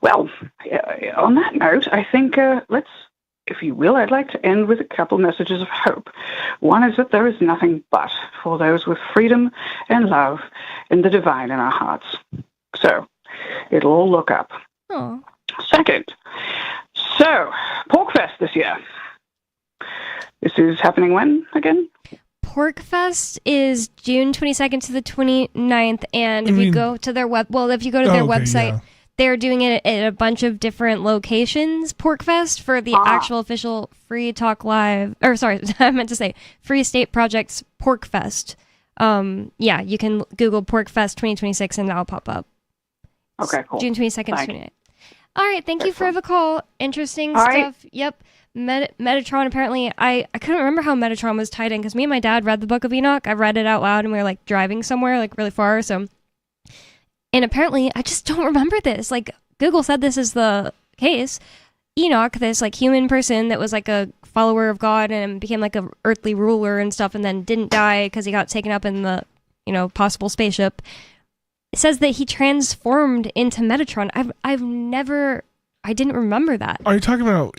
Well, on that note, I think let's, if you will, I'd like to end with a couple messages of hope. One is that there is nothing but for those with freedom and love and the divine in our hearts. So it'll all look up. Oh. Second, so PorcFest this year. This is happening when again? PorcFest is June 22nd to the 29th, and if you go to their website, they're doing it at a bunch of different locations. PorcFest for the actual official Free Talk Live, or sorry, I meant to say Free State Project's PorcFest. Yeah, you can Google PorcFest 2026 and that'll pop up. Okay, cool. June 22nd to 29th. All right, thank you for the call. Interesting stuff. Right. Yep. Metatron, apparently, I couldn't remember how Metatron was tied in, because me and my dad read the Book of Enoch. I read it out loud, and we were, like, driving somewhere, like, really far, so... And apparently, I just don't remember this. Like, Google said this is the case. Enoch, this, like, human person that was, like, a follower of God and became, like, a earthly ruler and stuff, and then didn't die because he got taken up in the, possible spaceship... It says that he transformed into Metatron. I didn't remember that. Are you talking about,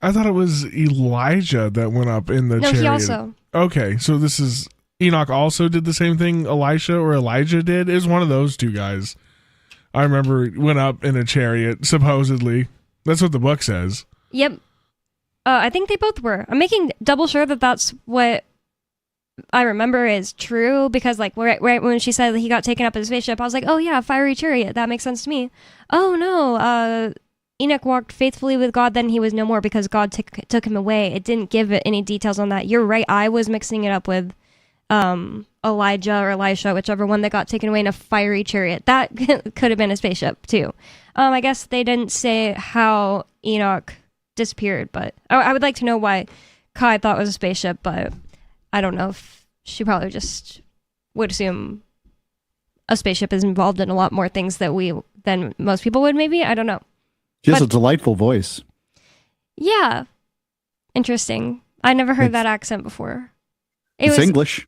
I thought it was Elijah that went up in the chariot. No, he also. Okay, so this is, Enoch also did the same thing Elijah did? It was one of those two guys. I remember went up in a chariot, supposedly. That's what the book says. Yep. I think they both were. I'm making double sure that that's what I remember is true, because like right when she said that he got taken up in a spaceship, I was like, oh yeah, fiery chariot, that makes sense to me. Oh no, Enoch walked faithfully with God, then he was no more because God took him away. It didn't give any details on that. You're right, I was mixing it up with Elijah or Elisha, whichever one that got taken away in a fiery chariot. That could have been a spaceship too. I guess they didn't say how Enoch disappeared, but I would like to know why Kai thought it was a spaceship, but I don't know if she probably just would assume a spaceship is involved in a lot more things than most people would, maybe. I don't know. She has a delightful voice. Yeah. interesting. I never heard that accent before. It's English.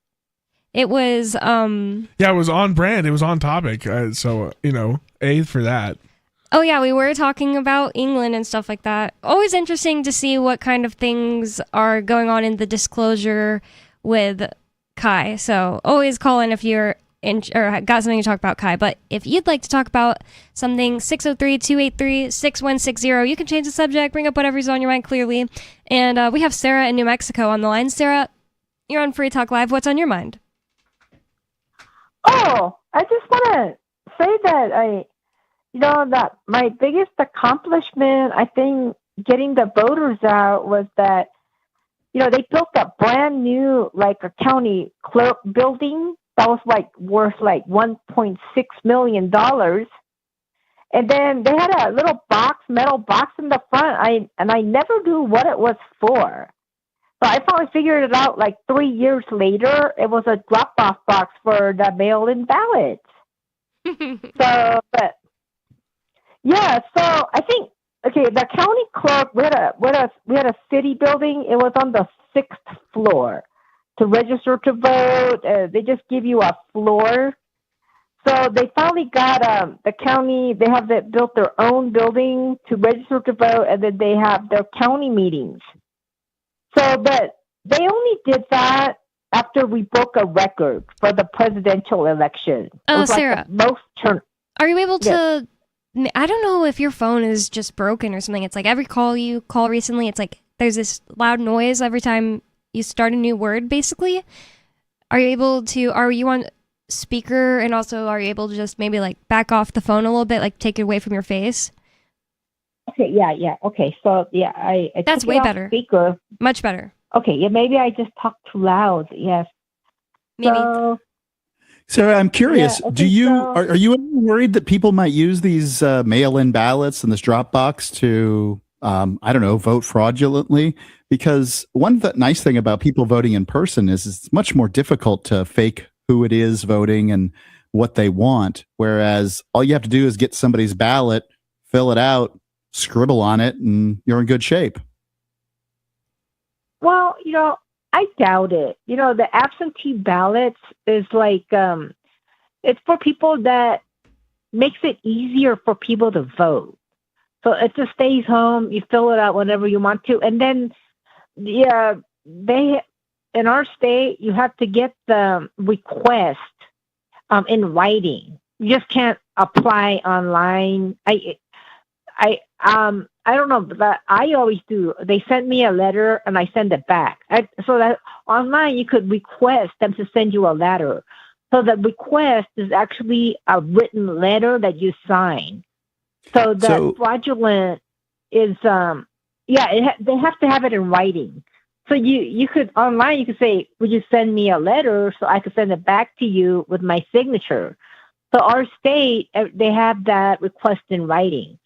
It was Yeah, it was on brand. It was on topic. So, A for that. Oh yeah, we were talking about England and stuff like that. Always interesting to see what kind of things are going on in the disclosure with Kai. So always call in if you're or got something to talk about, Kai. But if you'd like to talk about something, 603-283-6160. You can change the subject, bring up whatever's on your mind clearly. And we have Sarah in New Mexico on the line. Sarah, you're on Free Talk Live. What's on your mind? Oh, I just want to say that that my biggest accomplishment, I think, getting the voters out was that, they built a brand new, a county clerk building that was worth $1.6 million. And then they had a little metal box in the front. I never knew what it was for. So I finally figured it out 3 years later. It was a drop-off box for the mail-in ballots. So I think, the county clerk, we had a city building. It was on the 6th floor. To register to vote, they just give you a floor. So they finally got the county. They have built their own building to register to vote, and then they have their county meetings. So, but they only did that after we broke a record for the presidential election. Oh, Sarah, most are you able to? I don't know if your phone is just broken or something. It's every call you call recently, it's there's this loud noise every time you start a new word, basically. Are you on speaker, and also are you able to just maybe back off the phone a little bit, take it away from your face? Okay, yeah. Okay, so yeah, I that's took way it off better. Speaker. Much better. Okay, yeah, maybe I just talked too loud. Yes. Maybe. So I'm curious, are you worried that people might use these mail-in ballots and this drop box to vote fraudulently? Because one nice thing about people voting in person is it's much more difficult to fake who it is voting and what they want. Whereas all you have to do is get somebody's ballot, fill it out, scribble on it, and you're in good shape. Well, I doubt it. The absentee ballots is it's for people that makes it easier for people to vote. So it just stays home. You fill it out whenever you want to. And then, in our state, you have to get the request in writing. You just can't apply online. I don't know, but I always do. They send me a letter and I send it back. So that online you could request them to send you a letter. So the request is actually a written letter that you sign. So the fraudulent is, they have to have it in writing. So you could online, you could say, would you send me a letter so I could send it back to you with my signature? So our state, they have that request in writing.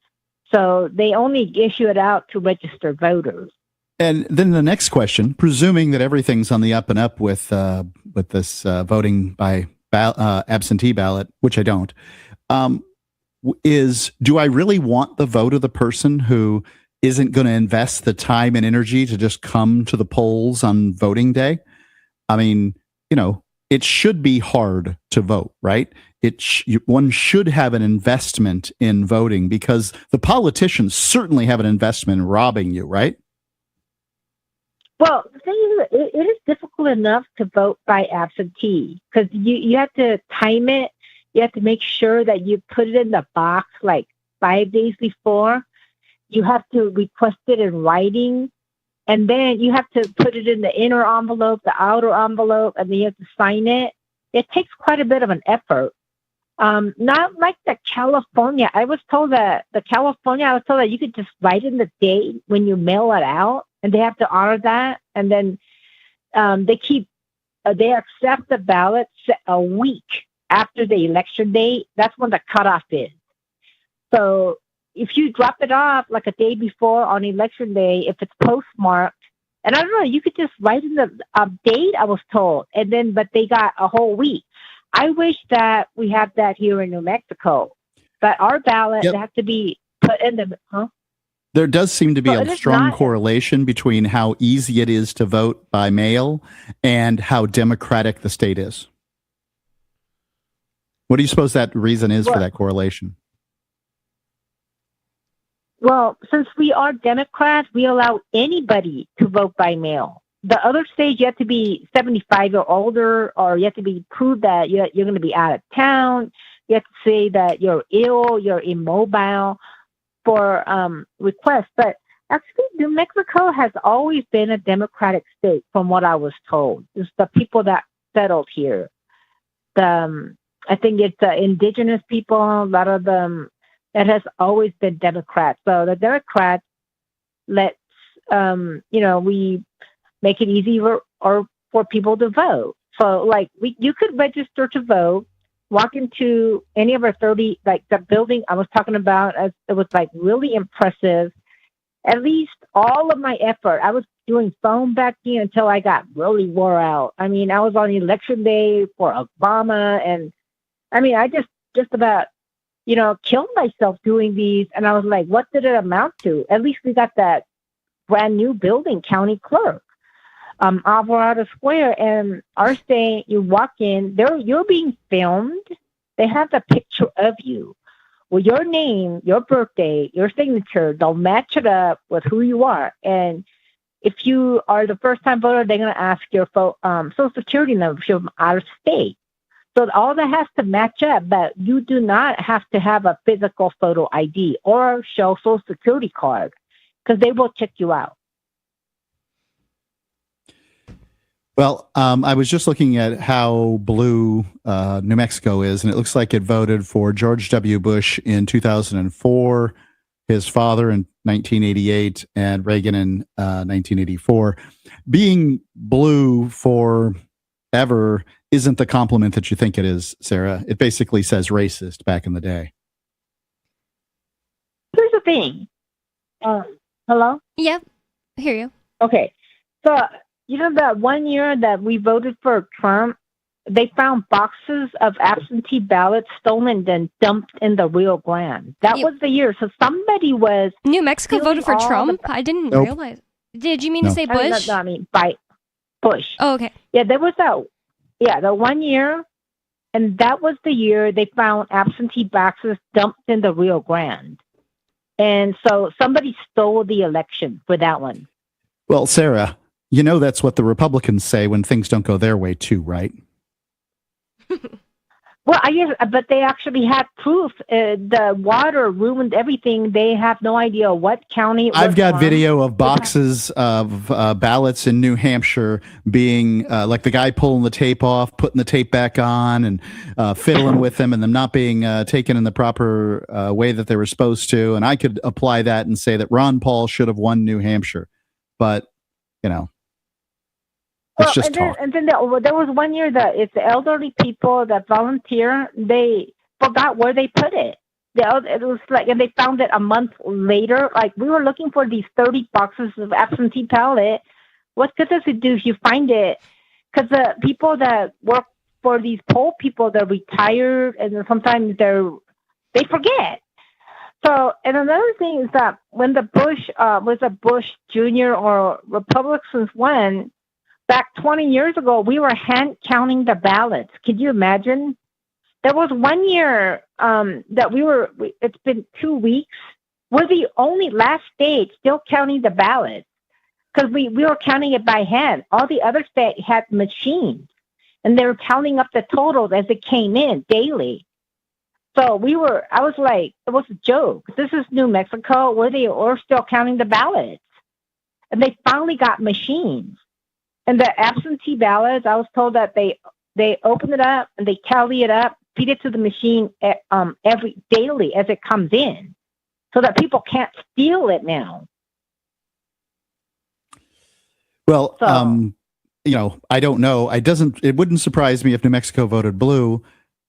So they only issue it out to registered voters. And then the next question, presuming that everything's on the up and up with this voting by absentee ballot, which I don't, is do I really want the vote of the person who isn't going to invest the time and energy to just come to the polls on voting day? I mean, it should be hard to vote, right? One should have an investment in voting because the politicians certainly have an investment in robbing you, right? Well, the thing is, it is difficult enough to vote by absentee because you have to time it. You have to make sure that you put it in the box 5 days before. You have to request it in writing. And then you have to put it in the inner envelope, the outer envelope, and then you have to sign it. It takes quite a bit of an effort. Not like the California. I was told that you could just write in the date when you mail it out, and they have to honor that. And then they accept the ballots a week after the election date. That's when the cutoff is. So if you drop it off a day before on election day, if it's postmarked, and I don't know, you could just write in the date, I was told, but they got a whole week. I wish that we have that here in New Mexico, but our ballot has to be put in the, There does seem to be Well, a it's strong not- correlation between how easy it is to vote by mail and how democratic the state is. What do you suppose that reason is for Well- that correlation? Well, since we are Democrats, we allow anybody to vote by mail. The other states, you have to be 75 or older, or you have to be prove that you're going to be out of town. You have to say that you're ill, you're immobile for requests. But actually, New Mexico has always been a Democratic state, from what I was told. It's the people that settled here. I think it's indigenous people, a lot of them. It has always been Democrats. So the Democrats let we make it easier for people to vote. So like you could register to vote, walk into any of our 30, like the building I was talking about, as it was like really impressive. At least all of my effort, I was doing phone banking until I got really wore out. I mean, I was on election day for Obama, and I mean, I just about killed myself doing these. And I was like, what did it amount to? At least we got that brand new building, county clerk, Alvarado Square. And our state, you walk in, you're being filmed. They have the picture of you. Well, your name, your birthday, your signature, they'll match it up with who you are. And if you are the first-time voter, they're going to ask your Social Security number if you're from out of state. So all that has to match up, but you do not have to have a physical photo ID or show Social Security card, because they will check you out. Well, I was just looking at how blue New Mexico is, and it looks like it voted for George W. Bush in 2004, his father in 1988, and Reagan in 1984. Being blue forever isn't the compliment that you think it is, Sarah. It basically says racist back in the day. Here's the thing. Hello? Yeah, I hear you. Okay. So, that 1 year that we voted for Trump, they found boxes of absentee ballots stolen and dumped in the Rio Grande. That was the year. So somebody was... New Mexico stealing voted for all Trump? the- I didn't Nope. realize. Did you mean to say Bush? No, I mean, by Bush. Oh, okay. Yeah, there was the 1 year, and that was the year they found absentee boxes dumped in the Rio Grande. And so somebody stole the election for that one. Well, Sarah, that's what the Republicans say when things don't go their way too, right? Well, I guess, but they actually had proof. The water ruined everything. They have no idea what county it was I've got from. video of boxes of ballots in New Hampshire being like the guy pulling the tape off, putting the tape back on, and fiddling with them, and them not being taken in the proper way that they were supposed to. And I could apply that and say that Ron Paul should have won New Hampshire, but it's just talk. And then there was 1 year that it's the elderly people that volunteer. They forgot where they put it. It was like, and they found it a month later. Like, we were looking for these 30 boxes of absentee ballot. What good does it do if you find it? Because the people that work for these poll people, they're retired, and then sometimes they forget. So, and another thing is that when the Bush was a Bush Jr. or Republicans won, back 20 years ago, we were hand counting the ballots. Could you imagine? There was 1 year that it's been 2 weeks. We're the only last state still counting the ballots, because we were counting it by hand. All the other states had machines, and they were counting up the totals as it came in daily. So I was like, it was a joke. This is New Mexico. We're still counting the ballots. And they finally got machines. And the absentee ballots, I was told that they open it up and they tally it up, feed it to the machine daily as it comes in, so that people can't steal it now. Well, I don't know. It wouldn't surprise me if New Mexico voted blue,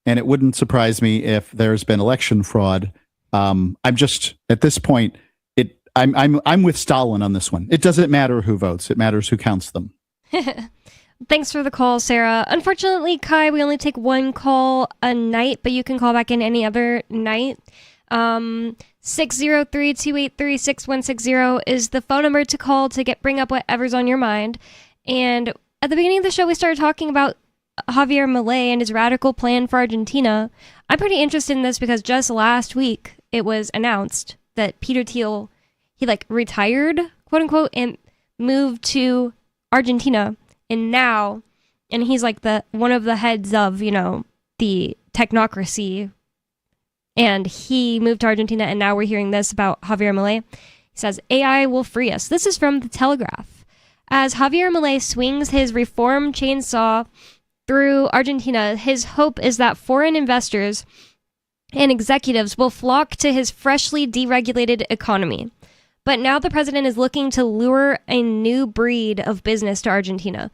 and it wouldn't surprise me if there's been election fraud. I'm just at this point, I'm with Stalin on this one. It doesn't matter who votes; it matters who counts them. Thanks for the call, Sarah. Unfortunately, Kai, we only take one call a night, but you can call back in any other night. 603-283-6160 is the phone number to call to bring up whatever's on your mind. And at the beginning of the show, we started talking about Javier Milei and his radical plan for Argentina. I'm pretty interested in this because just last week it was announced that Peter Thiel, he retired, quote unquote, and moved to Argentina. And he's one of the heads of, the technocracy. And he moved to Argentina, and now we're hearing this about Javier Milei. He says, AI will free us. This is from The Telegraph. As Javier Milei swings his reform chainsaw through Argentina, his hope is that foreign investors and executives will flock to his freshly deregulated economy. But now the president is looking to lure a new breed of business to Argentina.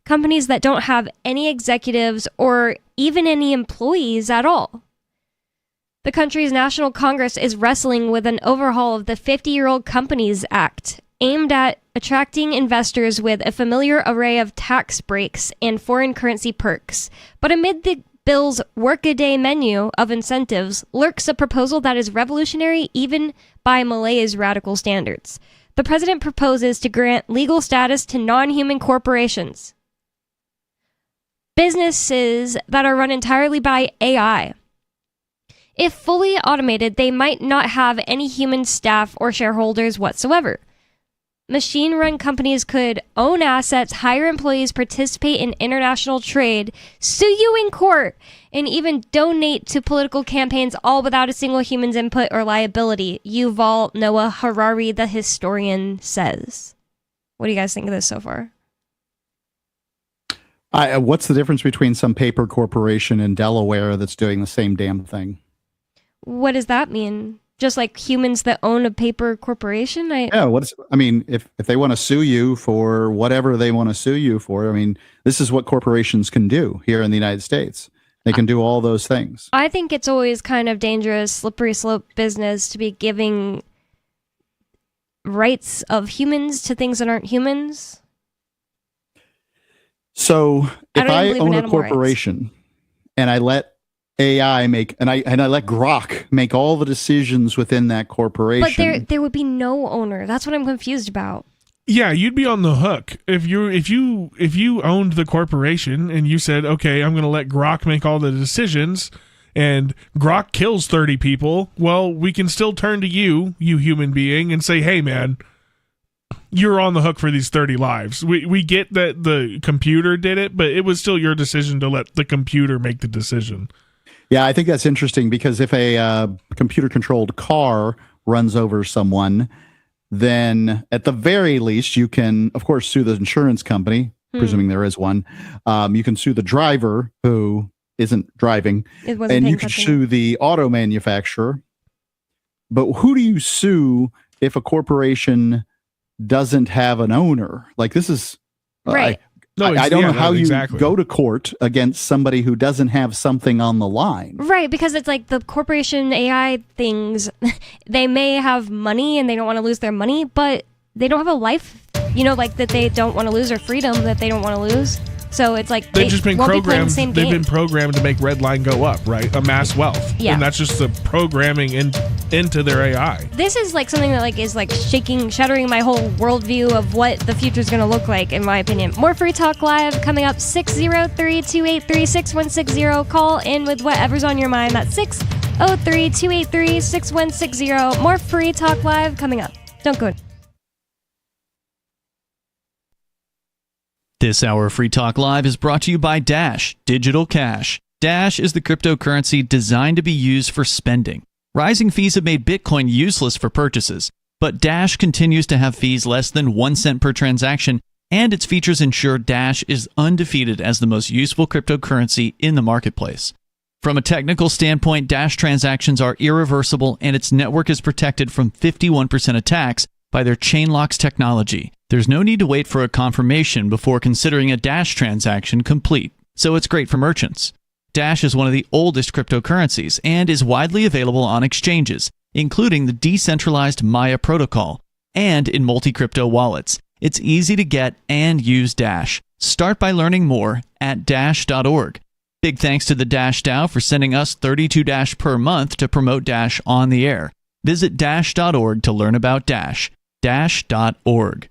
Companies that don't have any executives or even any employees at all. The country's National Congress is wrestling with an overhaul of the 50-Year-Old Companies Act, aimed at attracting investors with a familiar array of tax breaks and foreign currency perks. But amid the bill's workaday menu of incentives lurks a proposal that is revolutionary even by Milei's radical standards. The president proposes to grant legal status to non-human corporations, businesses that are run entirely by AI. If fully automated, they might not have any human staff or shareholders whatsoever. Machine-run companies could own assets, hire employees, participate in international trade, sue you in court, and even donate to political campaigns, all without a single human's input or liability, Yuval Noah Harari, the historian, says. What do you guys think of this so far? What's the difference between some paper corporation in Delaware that's doing the same damn thing? What does that mean? Just like humans that own a paper corporation? If they want to sue you for whatever they want to sue you for, this is what corporations can do here in the United States. They can do all those things. I think it's always kind of dangerous, slippery slope business to be giving rights of humans to things that aren't humans. So if I own a corporation and I let AI make, and I let Grok make all the decisions within that corporation. But there would be no owner. That's what I'm confused about. Yeah, you'd be on the hook if you owned the corporation and you said, okay, I'm going to let Grok make all the decisions, and Grok kills 30 people. Well, we can still turn to you human being, and say, hey, man, you're on the hook for these 30 lives. We get that the computer did it, but it was still your decision to let the computer make the decision. Yeah, I think that's interesting because if a computer-controlled car runs over someone, then at the very least you can, of course, sue the insurance company, presuming there is one. You can sue the driver who isn't driving, and you can sue the auto manufacturer. But who do you sue if a corporation doesn't have an owner? Like, this is right. I don't know how you go to court against somebody who doesn't have something on the line. Right, because it's like the corporation AI things, they may have money and they don't want to lose their money, but they don't have a life, that they don't want to lose, or freedom that they don't want to lose. So it's like they've just been programmed. They've been programmed to make Redline go up, right? Amass wealth. Yeah, and that's just the programming into their AI. This is like something that is shattering my whole worldview of what the future is going to look like, in my opinion. More Free Talk Live coming up. 603-283-6160. Call in with whatever's on your mind. That's 603-283-6160. More Free Talk Live coming up. Don't go. This hour of Free Talk Live is brought to you by Dash Digital Cash. Dash is the cryptocurrency designed to be used for spending. Rising fees have made Bitcoin useless for purchases, but Dash continues to have fees less than 1 cent per transaction, and its features ensure Dash is undefeated as the most useful cryptocurrency in the marketplace. From a technical standpoint, Dash transactions are irreversible, and its network is protected from 51% attacks by their Chainlocks technology. There's no need to wait for a confirmation before considering a Dash transaction complete, so it's great for merchants. Dash is one of the oldest cryptocurrencies and is widely available on exchanges, including the decentralized Maya protocol, and in multi-crypto wallets. It's easy to get and use Dash. Start by learning more at Dash.org. Big thanks to the Dash DAO for sending us 32 Dash per month to promote Dash on the air. Visit dash.org to learn about Dash. Dash.org.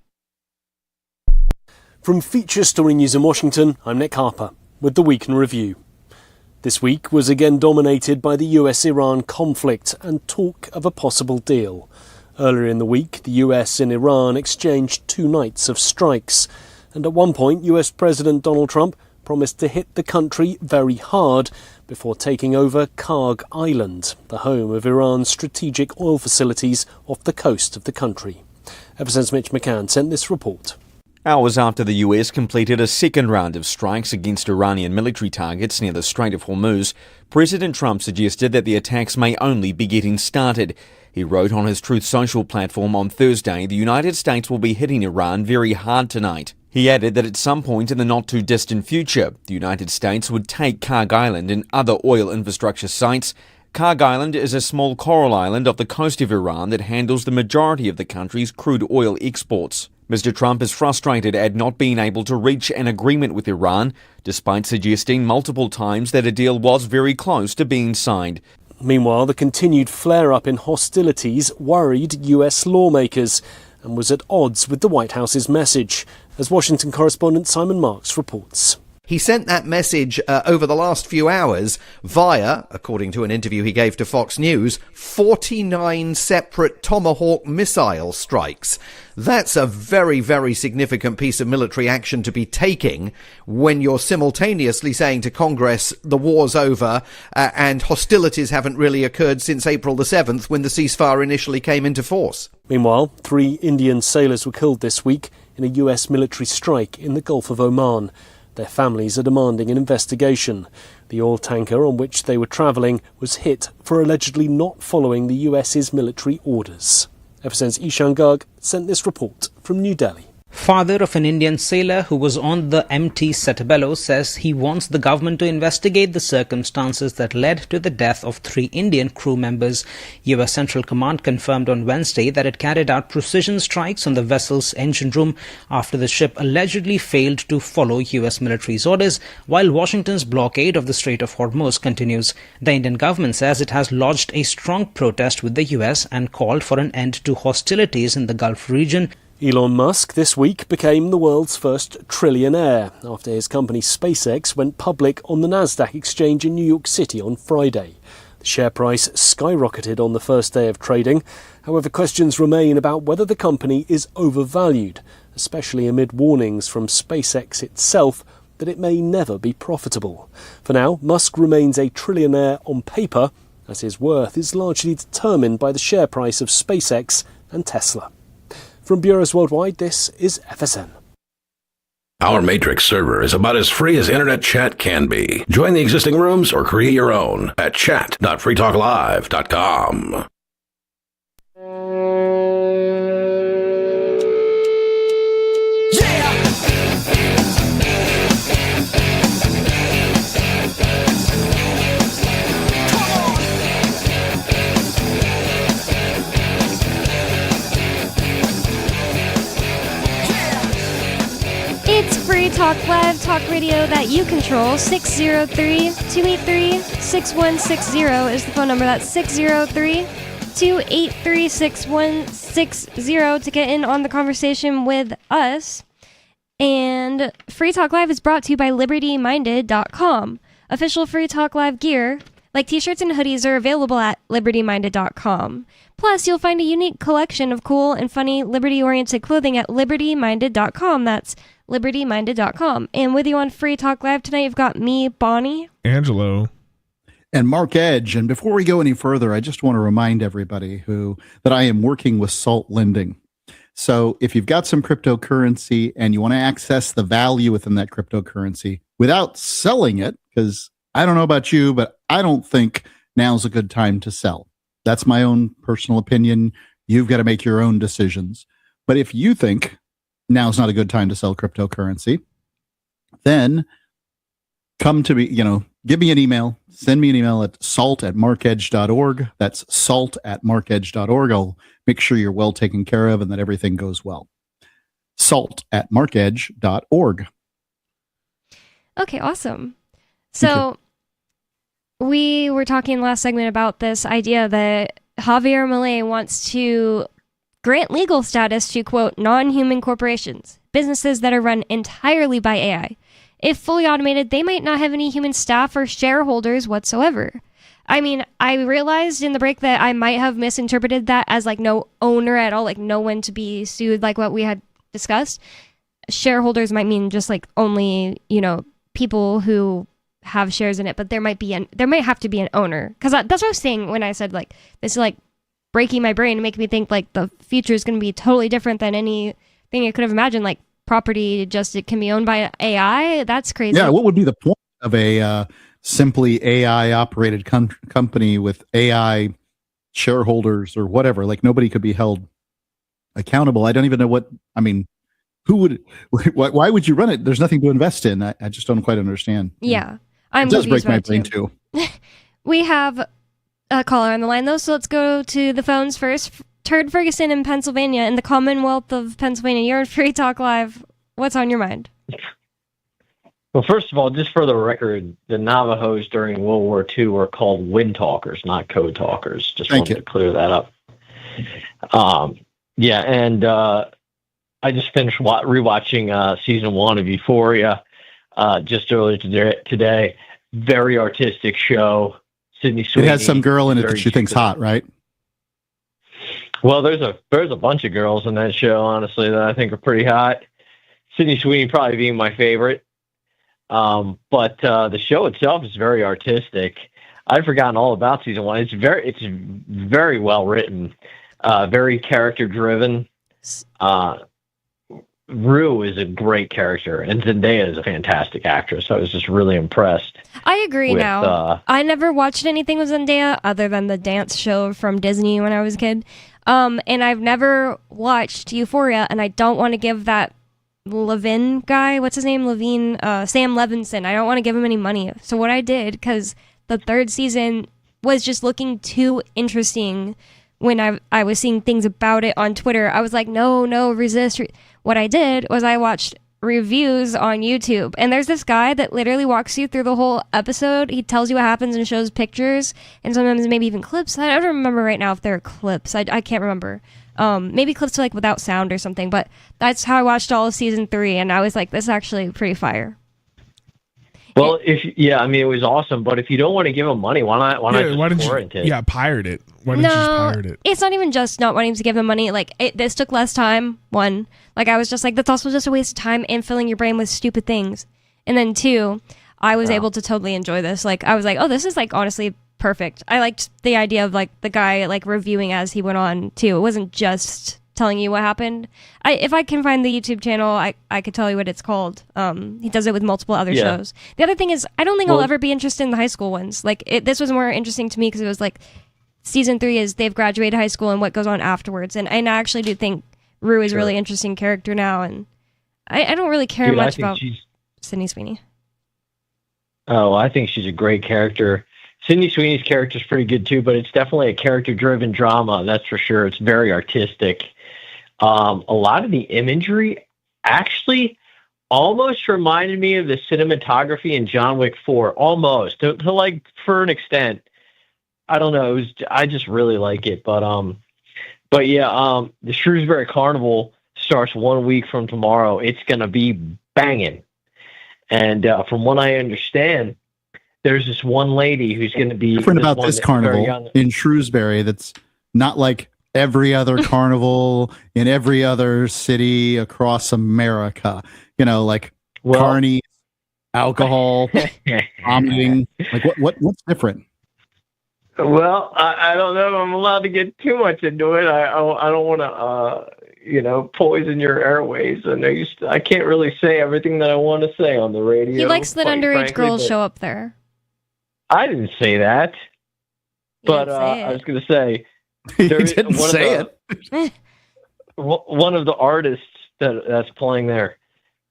From Feature Story News in Washington, I'm Nick Harper with the Week in Review. This week was again dominated by the US-Iran conflict and talk of a possible deal. Earlier in the week, the US and Iran exchanged 2 nights of strikes. And at one point, US President Donald Trump promised to hit the country very hard before taking over Karg Island, the home of Iran's strategic oil facilities off the coast of the country. FSN's Mitch McCann sent this report. Hours after the US completed a second round of strikes against Iranian military targets near the Strait of Hormuz, President Trump suggested that the attacks may only be getting started. He wrote on his Truth Social platform on Thursday, the United States will be hitting Iran very hard tonight. He added that at some point in the not-too-distant future, the United States would take Karg Island and other oil infrastructure sites. Karg Island is a small coral island off the coast of Iran that handles the majority of the country's crude oil exports. Mr. Trump is frustrated at not being able to reach an agreement with Iran, despite suggesting multiple times that a deal was very close to being signed. Meanwhile, the continued flare-up in hostilities worried US lawmakers and was at odds with the White House's message, as Washington correspondent Simon Marks reports. He sent that message over the last few hours via, according to an interview he gave to Fox News, 49 separate Tomahawk missile strikes. That's a very, very significant piece of military action to be taking when you're simultaneously saying to Congress the war's over and hostilities haven't really occurred since April the 7th when the ceasefire initially came into force. Meanwhile, 3 Indian sailors were killed this week in a US military strike in the Gulf of Oman. Their families are demanding an investigation. The oil tanker on which they were travelling was hit for allegedly not following the US's military orders. FSN's Ishan Garg sent this report from New Delhi. Father of an Indian sailor who was on the MT Setabelo says he wants the government to investigate the circumstances that led to the death of 3 Indian crew members. US Central Command confirmed on Wednesday that it carried out precision strikes on the vessel's engine room after the ship allegedly failed to follow US military's orders, while Washington's blockade of the Strait of Hormuz continues. The Indian government says it has lodged a strong protest with the US and called for an end to hostilities in the Gulf region. Elon Musk this week became the world's first trillionaire after his company SpaceX went public on the Nasdaq exchange in New York City on Friday. The share price skyrocketed on the first day of trading. However, questions remain about whether the company is overvalued, especially amid warnings from SpaceX itself that it may never be profitable. For now, Musk remains a trillionaire on paper, as his worth is largely determined by the share price of SpaceX and Tesla. From Bureaus Worldwide, this is FSN. Our Matrix server is about as free as internet chat can be. Join the existing rooms or create your own at chat.freetalklive.com. It's Free Talk Live, talk radio that you control. 603-283-6160 is the phone number. That's 603-283-6160 to get in on the conversation with us. And Free Talk Live is brought to you by LibertyMinded.com. Official Free Talk Live gear, like t-shirts and hoodies, are available at LibertyMinded.com. Plus, you'll find a unique collection of cool and funny liberty-oriented clothing at LibertyMinded.com. That's LibertyMinded.com. And with you on Free Talk Live tonight, you've got me, Bonnie, Angelo, and Mark Edge. And before we go any further, I just want to remind everybody that I am working with Salt Lending. So if you've got some cryptocurrency and you want to access the value within that cryptocurrency without selling it, because I don't know about you, but I don't think now's a good time to sell. That's my own personal opinion. You've got to make your own decisions. But if you think now's not a good time to sell cryptocurrency, then come to me, give me an email, send me an email at salt@markedge.org. That's salt@markedge.org. I'll make sure you're well taken care of and that everything goes well. Salt@markedge.org. Okay, awesome. So we were talking last segment about this idea that Javier Milei wants to grant legal status to, quote, non-human corporations, businesses that are run entirely by AI. If fully automated, they might not have any human staff or shareholders whatsoever. I mean, I realized in the break that I might have misinterpreted that as like no owner at all, like no one to be sued, like what we had discussed. Shareholders might mean just like only, people who have shares in it, but there might have to be an owner. Because that's what I was saying when I said like this is like breaking my brain and making me think like the future is going to be totally different than anything I could have imagined. Like property it can be owned by AI. That's crazy. Yeah, what would be the point of a simply AI operated company with AI shareholders or whatever? Like nobody could be held accountable. I don't even know who would, why would you run it? There's nothing to invest in. I just don't quite understand. Yeah. It does break my brain too. We have a caller on the line though, so let's go to the phones first. Turd Ferguson in Pennsylvania, in the Commonwealth of Pennsylvania. You're on Free Talk Live. What's on your mind? Well, first of all, just for the record, the Navajos during World War II were called wind talkers, not code talkers. Just wanted to clear that up. I just finished rewatching season 1 of Euphoria just earlier today. Very artistic show. Sydney Sweeney. It has some girl in it that she thinks hot, right? Well, there's a bunch of girls in that show, honestly, that I think are pretty hot. Sydney Sweeney probably being my favorite. But the show itself is very artistic. I'd forgotten all about season 1. It's very well written, very character driven. Rue is a great character, and Zendaya is a fantastic actress. I was just really impressed. I agree now. I never watched anything with Zendaya other than the dance show from Disney when I was a kid. And I've never watched Euphoria, and I don't want to give that Levin guy, what's his name? Sam Levinson. I don't want to give him any money. So what I did, because the 3rd season was just looking too interesting when I was seeing things about it on Twitter, I was like, no, resist. What I did was I watched reviews on YouTube, and there's this guy that literally walks you through the whole episode. He tells you what happens and shows pictures, and sometimes maybe even clips. I don't remember right now if there are clips. I can't remember. Maybe clips like without sound or something, but that's how I watched all of season 3, and I was like, this is actually pretty fire. Well, it was awesome, but if you don't want to give them money, why not just torrent it? Yeah, pirate it. Why don't you just pirate it? It's not even just not wanting to give them money. Like, this took less time, 1. Like, I was just like, that's also just a waste of time and filling your brain with stupid things. And then 2, I was able to totally enjoy this. Like, I was like, oh, this is, like, honestly perfect. I liked the idea of, like, the guy, like, reviewing as he went on, too. It wasn't just telling you what happened. If I can find the YouTube channel, I could tell you what it's called. He does it with multiple other shows. The other thing is, I don't think I'll ever be interested in the high school ones. Like, this was more interesting to me because it was like season 3 is they've graduated high school and what goes on afterwards. And I actually do think Rue is a really interesting character now, and I don't really care much about Sydney Sweeney. Oh, I think she's a great character. Sydney Sweeney's character is pretty good too, but it's definitely a character-driven drama, that's for sure. It's very artistic. A lot of the imagery actually almost reminded me of the cinematography in John Wick 4, almost to like for an extent. I don't know. I just really like it, the Shrewsbury Carnival starts 1 week from tomorrow. It's gonna be banging, and from what I understand, there's this one lady who's going to be different about this carnival in Shrewsbury. That's not like every other carnival in every other city across America. Like carnies, alcohol, vomiting. Like what's different? Well, I don't know if I'm allowed to get too much into it. I don't want to, poison your airways. And I can't really say everything that I want to say on the radio. He likes that underage girls show up there. I didn't say that, but I was going to say you didn't say it. One of the artists that's playing there,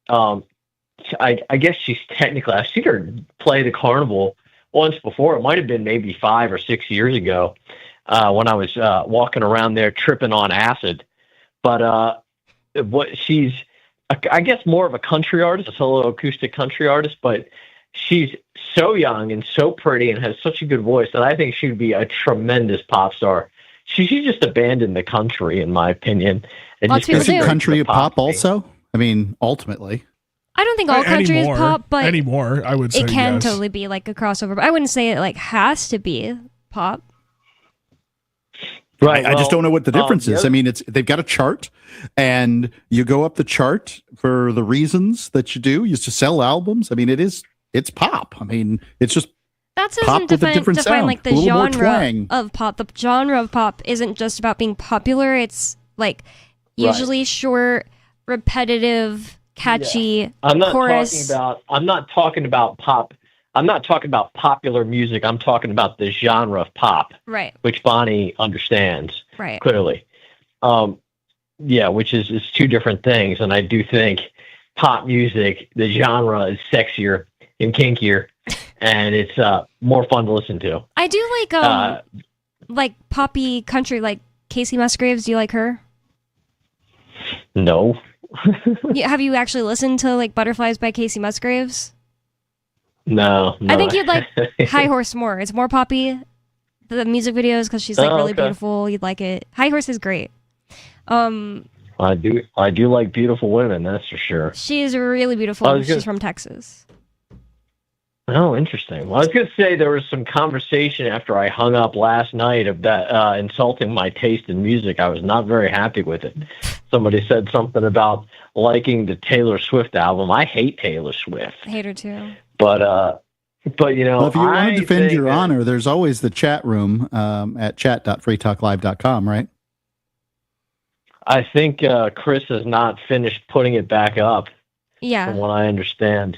I guess she's technically. I've seen her play the carnival once before. It might have been maybe 5 or 6 years ago when I was walking around there tripping on acid. But she's, I guess, more of a country artist, a solo acoustic country artist, but she's so young and so pretty and has such a good voice that I think she would be a tremendous pop star. she should just abandon the country, in my opinion. And Lots of people go do. Country pop thing. also? I mean, ultimately. I don't think all country is pop, but anymore, I would say it can yes. totally be like a crossover. But I wouldn't say it like has to be pop. Right. I just don't know what the difference is. yeah. I mean, they've got a chart, and you go up the chart for the reasons that you do. You used to sell albums. I mean, it's pop. I mean, it's just That pop doesn't with a define different sound, like a the little more genre twang. of pop. The genre of pop isn't just about being popular. It's like usually short, repetitive, catchy chorus. I'm not talking about pop. I'm not talking about popular music. I'm talking about the genre of pop, Right. which Bonnie understands Right. clearly. Which is two different things. And I do think pop music, the genre is sexier and kinkier, and it's more fun to listen to. I do like poppy country, like Casey Musgraves. Do you like her? No. Have you actually listened to like Butterflies by Casey Musgraves? No. I think you'd like High Horse more. It's more poppy. The music videos, because she's like really beautiful. You'd like it. High Horse is great. I do like beautiful women, that's for sure. She is really beautiful. She's from Texas. Oh, interesting. Well, I was going to say there was some conversation after I hung up last night of that insulting my taste in music. I was not very happy with it. Somebody said something about liking the Taylor Swift album. I hate Taylor Swift. I hate her too. But you know, Well, if you want I to defend think your that- honor, there's always the chat room at chat.freetalklive.com, right? I think Chris has not finished putting it back up. Yeah. From what I understand.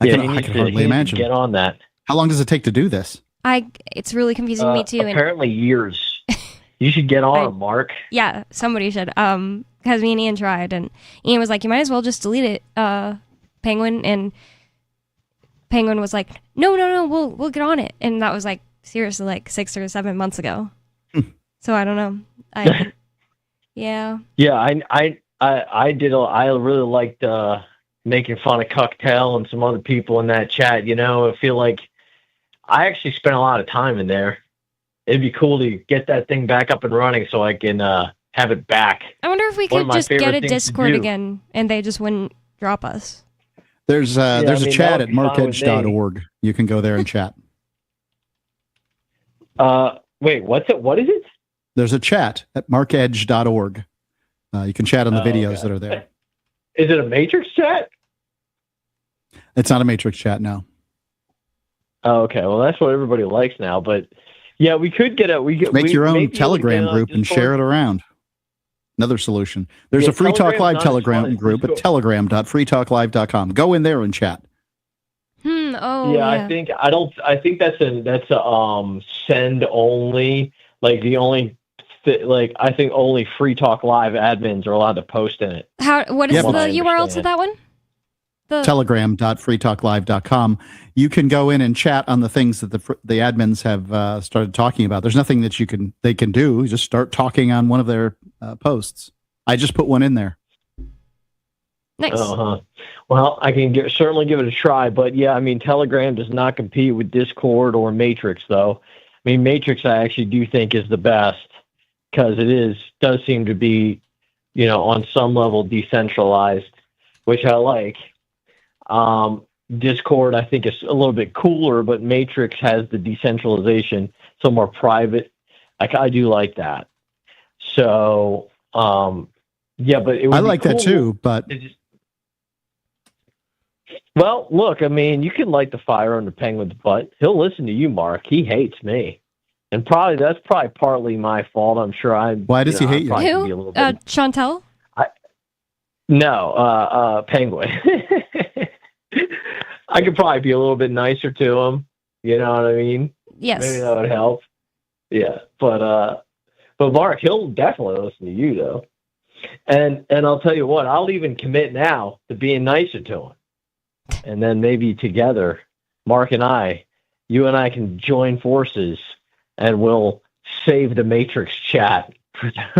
I he can needs hardly he needs to imagine. get on that. How long does it take to do this? It's really confusing me too. And Apparently years. You should get on, Mark. yeah, somebody should. Because me and Ian tried, and Ian was like, "You might as well just delete it, Penguin." And Penguin was like, "No, we'll get on it." And that was like seriously like 6 or 7 months ago. So I don't know. Yeah. Yeah, I did. I really liked making fun of Cocktail and some other people in that chat. You know, I feel like I actually spent a lot of time in there. It'd be cool to get that thing back up and running so I can have it back. I wonder if we One of could my just get favorite a things to Discord do. again, and they just wouldn't drop us. There's I a mean, chat that at would be fine with me. markedge.org. You can go there and chat. Wait, what's it? What is it? There's a chat at markedge.org. You can chat on the videos okay. that are there. Is it a Matrix chat? It's not a Matrix chat now. Oh, okay. Well, that's what everybody likes now. But yeah, we could get a Make your own maybe we Telegram could get a group and Discord. share it around. Another solution. There's Yeah, a Free Talk Telegram's Live not as Telegram fun as group at Discord. telegram.freetalklive.com. Go in there and chat. Oh, yeah, I think that's a send only. Like the only, I think only Free Talk Live admins are allowed to post in it. What is Yeah, the but- URL to that one? Telegram.freetalklive.com. You can go in and chat on the things that the admins have started talking about. There's nothing that they can do. Just start talking on one of their posts. I just put one in there. Nice. Well, I can certainly give it a try, but yeah, I mean, Telegram does not compete with Discord or Matrix, though. I mean, Matrix I actually do think is the best because does seem to be, on some level decentralized, which I like. Discord I think is a little bit cooler, but Matrix has the decentralization, so more private. I do like that. So, yeah, but it would I be like that cool too, but to just- Well, look, I mean, you can light the fire under Penguin's butt. He'll listen to you, Mark. He hates me. And that's partly my fault. I'm sure Why does he hate you? Who? Chantel? No, Penguin. I could probably be a little bit nicer to him. You know what I mean? Yes. Maybe that would help. Yeah, but Mark, he'll definitely listen to you though. And I'll tell you what, I'll even commit now to being nicer to him. And then maybe together, Mark and you and I can join forces and we'll save the Matrix chat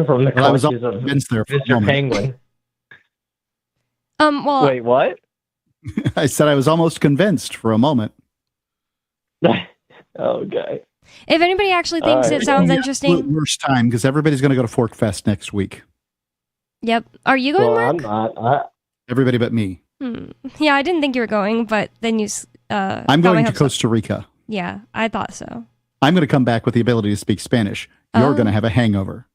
from the I was clutches of convinced there for a Mr. moment. Penguin. Well, Wait, what? I said I was almost convinced for a moment. Okay. If anybody actually thinks it sounds interesting, Worst time because everybody's going to go to Fork Fest next week. yep. Are you going, Mark? I'm not. Everybody but me. Yeah, I didn't think you were going, but then you. I'm going to Costa Rica. Yeah, I thought so. I'm going to come back with the ability to speak Spanish. You're going to have a hangover.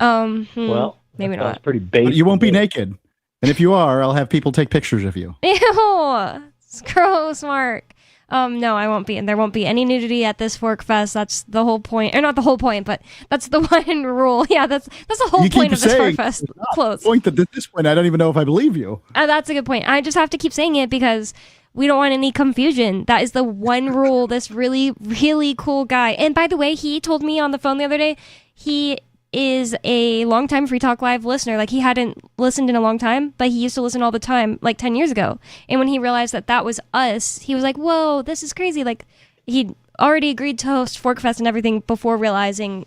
Well, maybe not. Pretty basic. But you won't be naked. And if you are, I'll have people take pictures of you. Ew, it's gross, Mark. No, I won't be, and there won't be any nudity at this Fork Fest. That's the whole point, or not the whole point, but that's the one rule. Yeah, that's the whole point of this Fork Fest. Close. Point that at this point, I don't even know if I believe you. That's a good point. I just have to keep saying it because we don't want any confusion. That is the one rule. This really, really cool guy. And by the way, he told me on the phone the other day, he is a longtime Free Talk Live listener. Like, he hadn't listened in a long time, but he used to listen all the time, like 10 years ago. And when he realized that that was us, he was like, whoa, this is crazy. Like, he'd already agreed to host Fork Fest and everything before realizing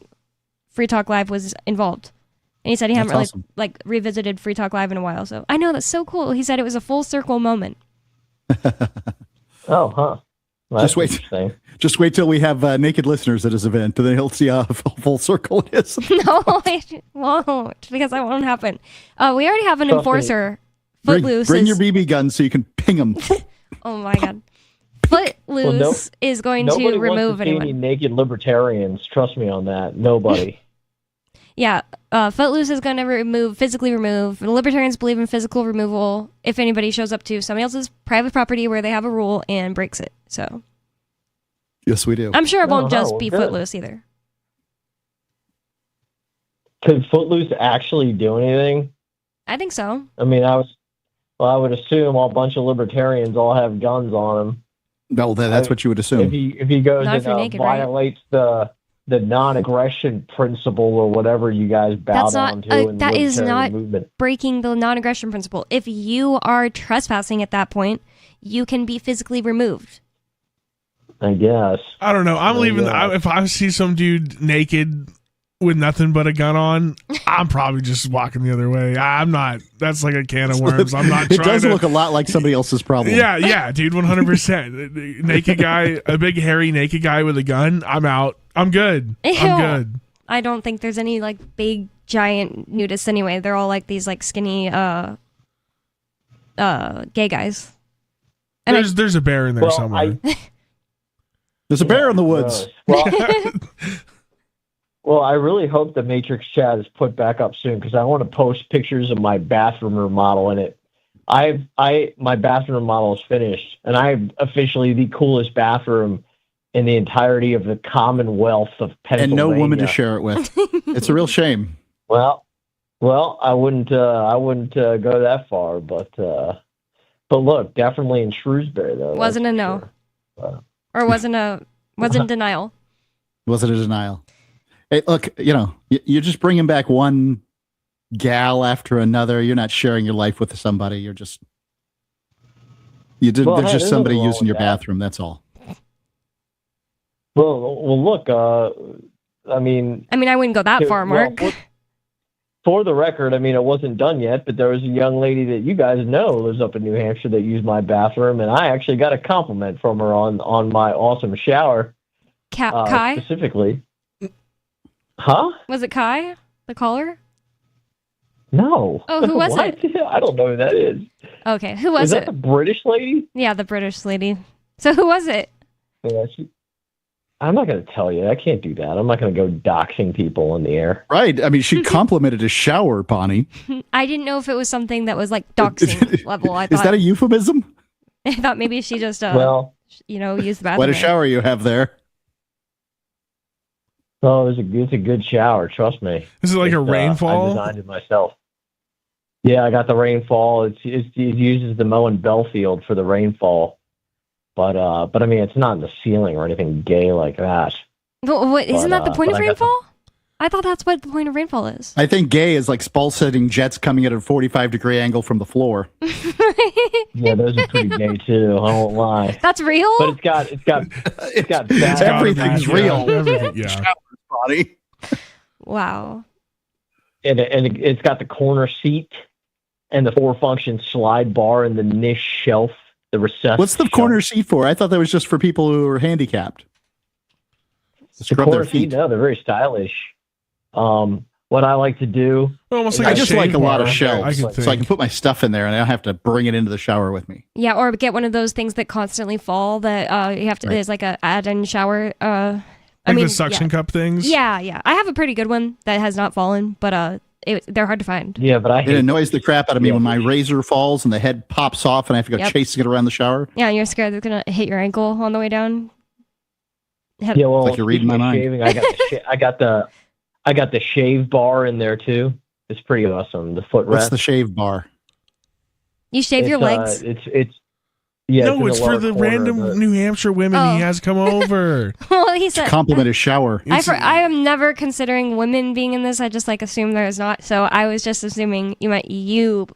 Free Talk Live was involved. And he said he hadn't really revisited Free Talk Live in a while. So I know, that's so cool. He said it was a full circle moment. Oh, huh. Well, just wait till we have naked listeners at his event, and then he'll see how full circle it is. No, it won't, because that won't happen. We already have an enforcer. Footloose. Bring your BB gun so you can ping them. Oh my God. Footloose is going to remove anyone. Any naked libertarians. Trust me on that. Nobody. Yeah, Footloose is going to physically remove. The libertarians believe in physical removal if anybody shows up to somebody else's private property where they have a rule and breaks it. So, yes, we do. I'm sure it won't just be Footloose either. Could Footloose actually do anything? I think so. I mean, I would assume a bunch of libertarians all have guns on them. No, that's what you would assume. If he goes and violates the non-aggression principle or whatever you guys bow down to. That is not breaking the non-aggression principle. If you are trespassing at that point, you can be physically removed. I guess. I don't know. I'm leaving. If I see some dude naked with nothing but a gun on, I'm probably just walking the other way. I'm not. That's like a can of worms. I'm not. It does look a lot like somebody else's problem. Yeah, dude, 100%. Naked guy, a big hairy naked guy with a gun. I'm out. I'm good. Ew. I'm good. I don't think there's any like big giant nudists anyway. They're all like these like skinny gay guys. And there's a bear in there somewhere. There's a bear in the woods. Well, I really hope the Matrix chat is put back up soon because I want to post pictures of my bathroom remodel in it. My bathroom remodel is finished, and I have officially the coolest bathroom in the entirety of the Commonwealth of Pennsylvania. And no woman to share it with. It's a real shame. Well, I wouldn't go that far, but look, definitely in Shrewsbury though. Wasn't a no, or wasn't denial. Wasn't a denial. Hey, look, you're just bringing back one gal after another. You're not sharing your life with somebody. You're just there's just somebody using your bathroom. That's all. Well, look. I mean, I wouldn't go that far, Mark. For the record, it wasn't done yet, but there was a young lady that you guys know lives up in New Hampshire that used my bathroom, and I actually got a compliment from her on my awesome shower. Kai? Specifically. Huh? Was it Kai, the caller? No. Oh, who was it? I don't know who that is. Okay, who was it? Was that the British lady? Yeah, the British lady. So who was it? Yeah, I'm not going to tell you. I can't do that. I'm not going to go doxing people on the air. Right. She complimented his shower, Bonnie. I didn't know if it was something that was like doxing level. Is that a euphemism? I thought maybe she just, used the bathroom. What a shower you have there. Oh, it's a good shower. Trust me. Is it like a rainfall? I designed it myself. Yeah, I got the rainfall. It uses the Moen Belfield for the rainfall, but it's not in the ceiling or anything gay like that. Isn't that the point of rainfall? I thought that's what the point of rainfall is. I think gay is like spall-setting jets coming at a 45-degree angle from the floor. Yeah, those are pretty gay too. I won't lie. That's real. But it's got everything's real. Everything, yeah. Body. Wow. And it's got the corner seat and the 4-function slide bar and the niche shelf, the recessed. What's the corner seat for? I thought that was just for people who are handicapped. scrub their feet. No, they're very stylish. What I like to do, almost I just like a lot of shelves, I so I can put my stuff in there, and I don't have to bring it into the shower with me. Yeah, or get one of those things that constantly fall that you have to. Right. There's like a add-in shower. Like the suction cup things. Yeah. I have a pretty good one that has not fallen, but they're hard to find. Yeah, but it annoys the crap out of me when my razor falls and the head pops off, and I have to go chasing it around the shower. Yeah, and you're scared it's gonna hit your ankle on the way down. Yeah, well, it's like you're reading my mind. Shaving, I got the shave bar in there too. It's pretty awesome. The footrest. What's the shave bar? You shave your legs? No, it's for the random New Hampshire women he has come over. Well, he said compliment his shower. I am never considering women being in this. I just assume there is not. So I was just assuming you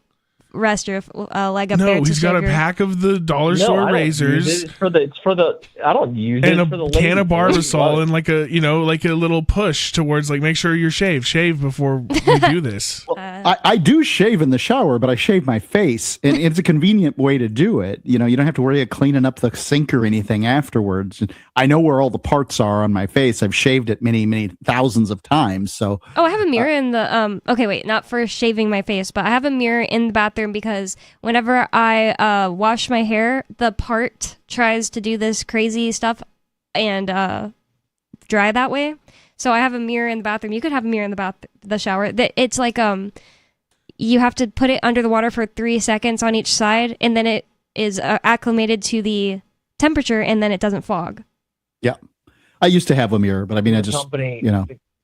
rest your leg up there. No, he's got a pack of the dollar store razors. It's for the. I don't use and it for the a can of ladies. Barbasol and like a little push towards make sure you're shave before we do this. I do shave in the shower, but I shave my face, and it's a convenient way to do it. You don't have to worry about cleaning up the sink or anything afterwards. I know where all the parts are on my face. I've shaved it many, many thousands of times. So I have a mirror in the okay, wait, not for shaving my face, but I have a mirror in the bathroom because whenever I wash my hair, the part tries to do this crazy stuff and dry that way. So I have a mirror in the bathroom. You could have a mirror in the shower. It's like you have to put it under the water for 3 seconds on each side, and then it is acclimated to the temperature, and then it doesn't fog. Yeah, I used to have a mirror, but I mean, I just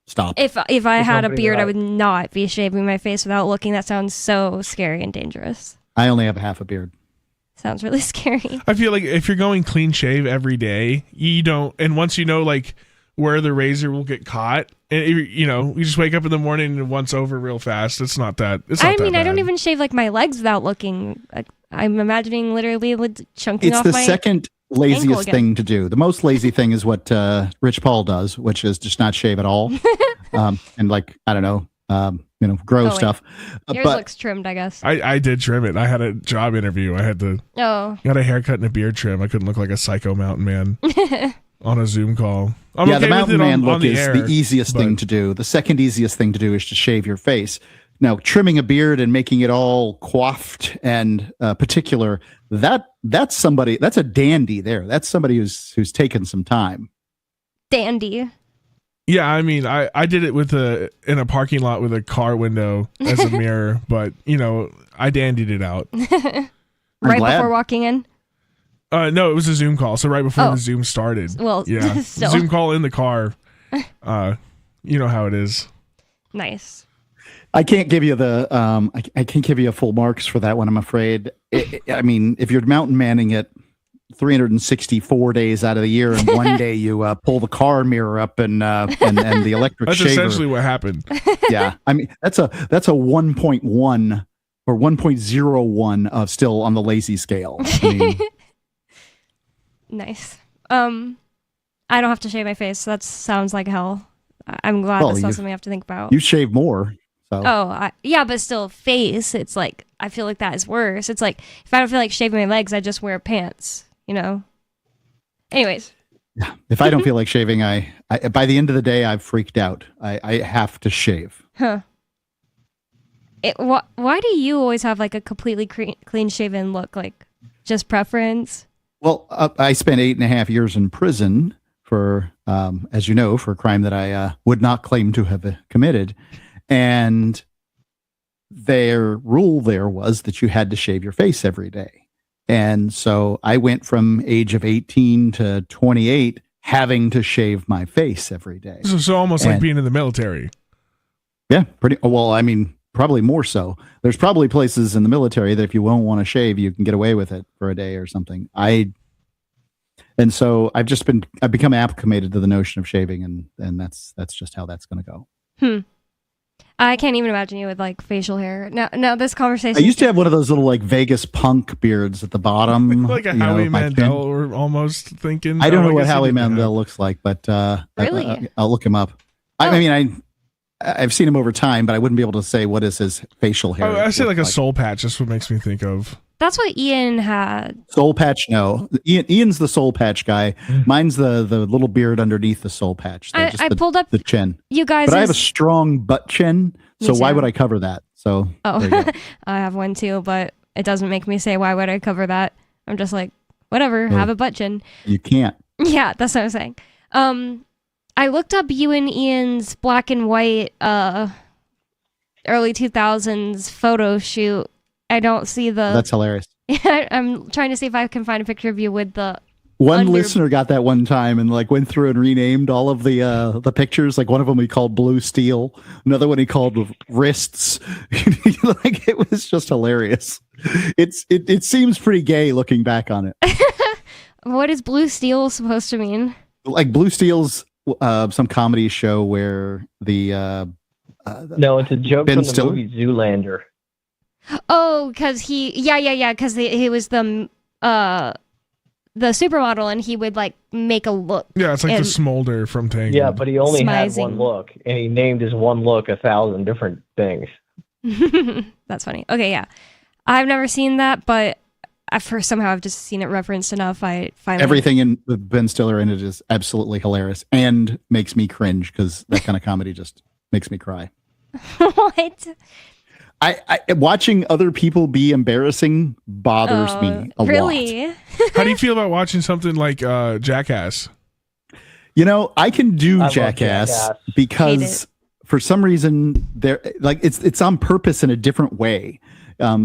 stop. If I had a beard, I would not be shaving my face without looking. That sounds so scary and dangerous. I only have half a beard. Sounds really scary. I feel like if you're going clean shave every day, you don't, and once you know where the razor will get caught, and you just wake up in the morning and once over real fast. It's not that. I don't even shave my legs without looking. I'm imagining literally chunking off my. It's the second laziest thing to do. The most lazy thing is what Rich Paul does, which is just not shave at all, and I don't know, grow stuff. Yours looks trimmed, I guess. I did trim it. I had a job interview. I had to. Got a haircut and a beard trim. I couldn't look like a psycho mountain man on a Zoom call. The mountain man look is the easiest thing to do. The second easiest thing to do is to shave your face. Now, trimming a beard and making it all coiffed and particular, that's a dandy there. That's somebody who's taken some time. Dandy. Yeah, I mean, I did it in a parking lot with a car window as a mirror, but I dandied it out. Right before walking in? No, it was a Zoom call, so right before the Zoom started. Well, yeah, still. Zoom call in the car. You know how it is. Nice. I can't give you I can't give you full marks for that one, I'm afraid. I mean, if you're mountain manning it 364 days out of the year, and one day you pull the car mirror up and the electric That's shaver. essentially what happened. Yeah, I mean that's a 1.1 or 1.01 of still on the lazy scale. I mean, nice. I don't have to shave my face, so that sounds like hell. I'm glad that's not something I have to think about. You shave more. So. Yeah, but still face. It's I feel like that is worse. It's if I don't feel like shaving my legs, I just wear pants, Anyways. If I don't feel like shaving, I by the end of the day, I've freaked out. I have to shave. Huh. Why do you always have a completely clean shaven look? Just preference? Well, I spent 8.5 years in prison for, as you know, for a crime that I would not claim to have committed. And their rule there was that you had to shave your face every day. And so I went from age of 18 to 28 having to shave my face every day. So almost like being in the military. Yeah, pretty well. I mean, probably more so. There's probably places in the military that if you won't want to shave, you can get away with it for a day or something. And so I've become acclimated to the notion of shaving, and that's just how that's going to go. I can't even imagine you with facial hair. Now this conversation. I used to have one of those little Vegas punk beards at the bottom, like a Howie Mandel, or almost thinking. I don't know what Howie Mandel looks like, but really, I'll look him up. I mean, I've seen him over time, but I wouldn't be able to say what is his facial hair. I say a soul patch. That's what makes me think of. That's what Ian had. Soul patch, no. Ian's the soul patch guy. Mine's the little beard underneath the soul patch. I pulled up the chin. You guys, but I have a strong butt chin, so why would I cover that? So I have one too, but it doesn't make me say why would I cover that. I'm just like, whatever, have a butt chin. You can't. Yeah, that's what I'm saying. I looked up you and Ian's black and white early 2000s photo shoot. I don't see the... That's hilarious. I'm trying to see if I can find a picture of you with the... One listener got that one time and like went through and renamed all of the pictures. Like one of them he called Blue Steel. Another one he called Wrists. Like it was just hilarious. It seems pretty gay looking back on it. What is Blue Steel supposed to mean? Like Blue Steel's some comedy show where the... no, it's a joke Ben from the Stiller? movie Zoolander. Oh, because because he was the supermodel and he would like make a look. Yeah, it's like the Smolder from Tangled. Yeah, but he only had Smizing. one look, and he named his one look 1,000 different things. That's funny. Okay, yeah. I've never seen that, but somehow I've just seen it referenced enough. I finally... Everything in with Ben Stiller in it is absolutely hilarious and makes me cringe because that kind of comedy just makes me cry. What? I watching other people be embarrassing bothers me a really? lot. How do you feel about watching something like Jackass? You know, I can do I love Jackass Jackass. because for some reason it's on purpose in a different way.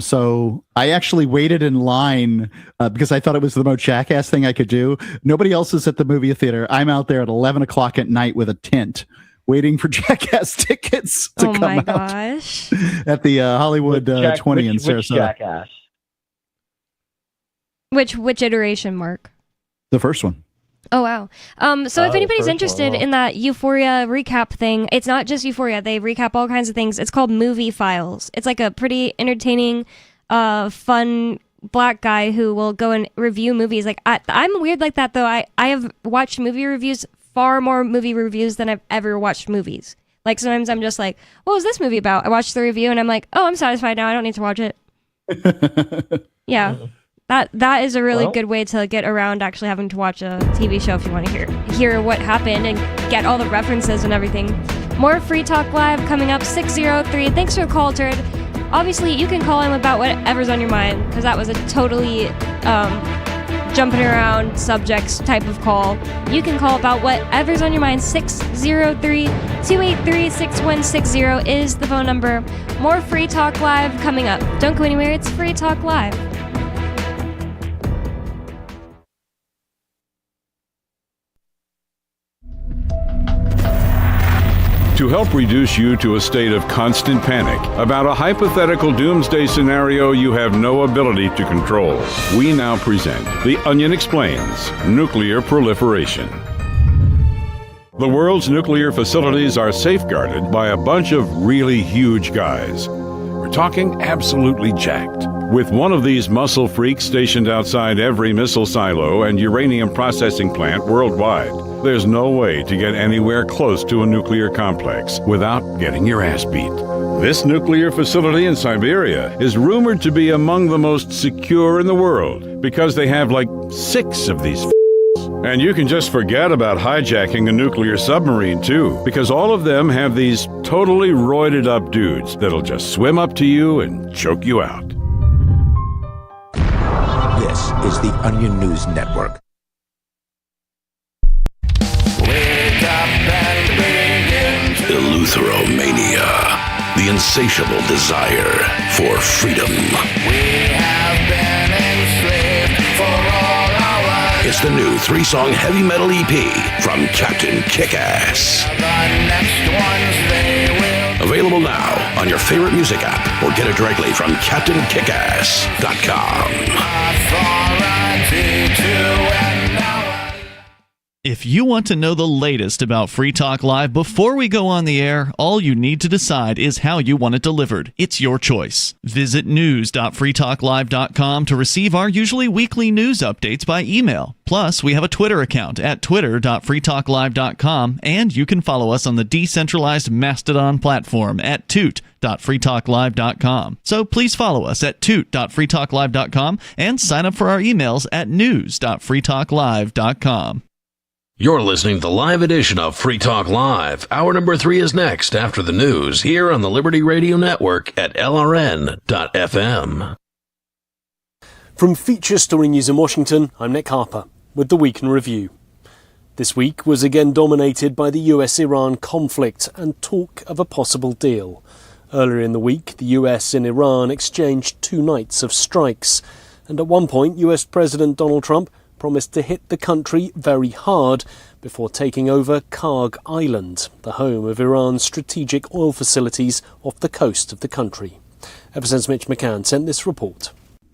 So I actually waited in line because I thought it was the most Jackass thing I could do. Nobody else is at the movie theater. I'm out there at 11 o'clock at night with a tent waiting for Jackass tickets to come out gosh. at the Hollywood 20 in Sarasota. Which Jackass? Which iteration, Mark? The first one. Oh, wow. So if the anybody's first interested one, wow. in that Euphoria recap thing, it's not just Euphoria. They recap all kinds of things. It's called Movie Files. It's like a pretty entertaining, fun black guy who will go and review movies. Like I'm weird like that, though. I have watched movie reviews, far more movie reviews than I've ever watched movies. Like sometimes I'm just like, what was this movie about? I watched the review and I'm like, oh, I'm satisfied now. I don't need to watch it. Yeah. That is a really good way to get around actually having to watch a TV show if you want to hear what happened and get all the references and everything. More Free Talk Live coming up, 603. Thanks for the call, Turd. Obviously, you can call him about whatever's on your mind, because that was a totally jumping around subjects type of call. You can call about whatever's on your mind. 603-283-6160 is the phone number. More Free Talk Live coming up. Don't go anywhere. It's Free Talk Live. To help reduce you to a state of constant panic about a hypothetical doomsday scenario you have no ability to control, we now present The Onion Explains Nuclear Proliferation. The world's nuclear facilities are safeguarded by a bunch of really huge guys. We're talking absolutely jacked. With one of these muscle freaks stationed outside every missile silo and uranium processing plant worldwide, there's no way to get anywhere close to a nuclear complex without getting your ass beat. This nuclear facility in Siberia is rumored to be among the most secure in the world because they have like 6 of these and you can just forget about hijacking a nuclear submarine too, because all of them have these totally roided up dudes that'll just swim up to you and choke you out. This is the Onion News Network. Eleutheromania, the insatiable desire for freedom. It's the new 3-song heavy metal EP from Captain Kickass. Available now on your favorite music app or get it directly from CaptainKickass.com. If you want to know the latest about Free Talk Live before we go on the air, all you need to decide is how you want it delivered. It's your choice. Visit news.freetalklive.com to receive our usually weekly news updates by email. Plus, we have a Twitter account at twitter.freetalklive.com, and you can follow us on the decentralized Mastodon platform at toot.freetalklive.com. So please follow us at toot.freetalklive.com and sign up for our emails at news.freetalklive.com. You're listening to the live edition of Free Talk Live. Hour number 3 is next after the news here on the Liberty Radio Network at LRN.FM. From Feature Story News in Washington, I'm Nick Harper with the Week in Review. This week was again dominated by the US-Iran conflict and talk of a possible deal. Earlier in the week, the US and Iran exchanged 2 nights of strikes, and at one point US President Donald Trump promised to hit the country very hard before taking over Karg Island, the home of Iran's strategic oil facilities off the coast of the country. FSN's Mitch McCann sent this report.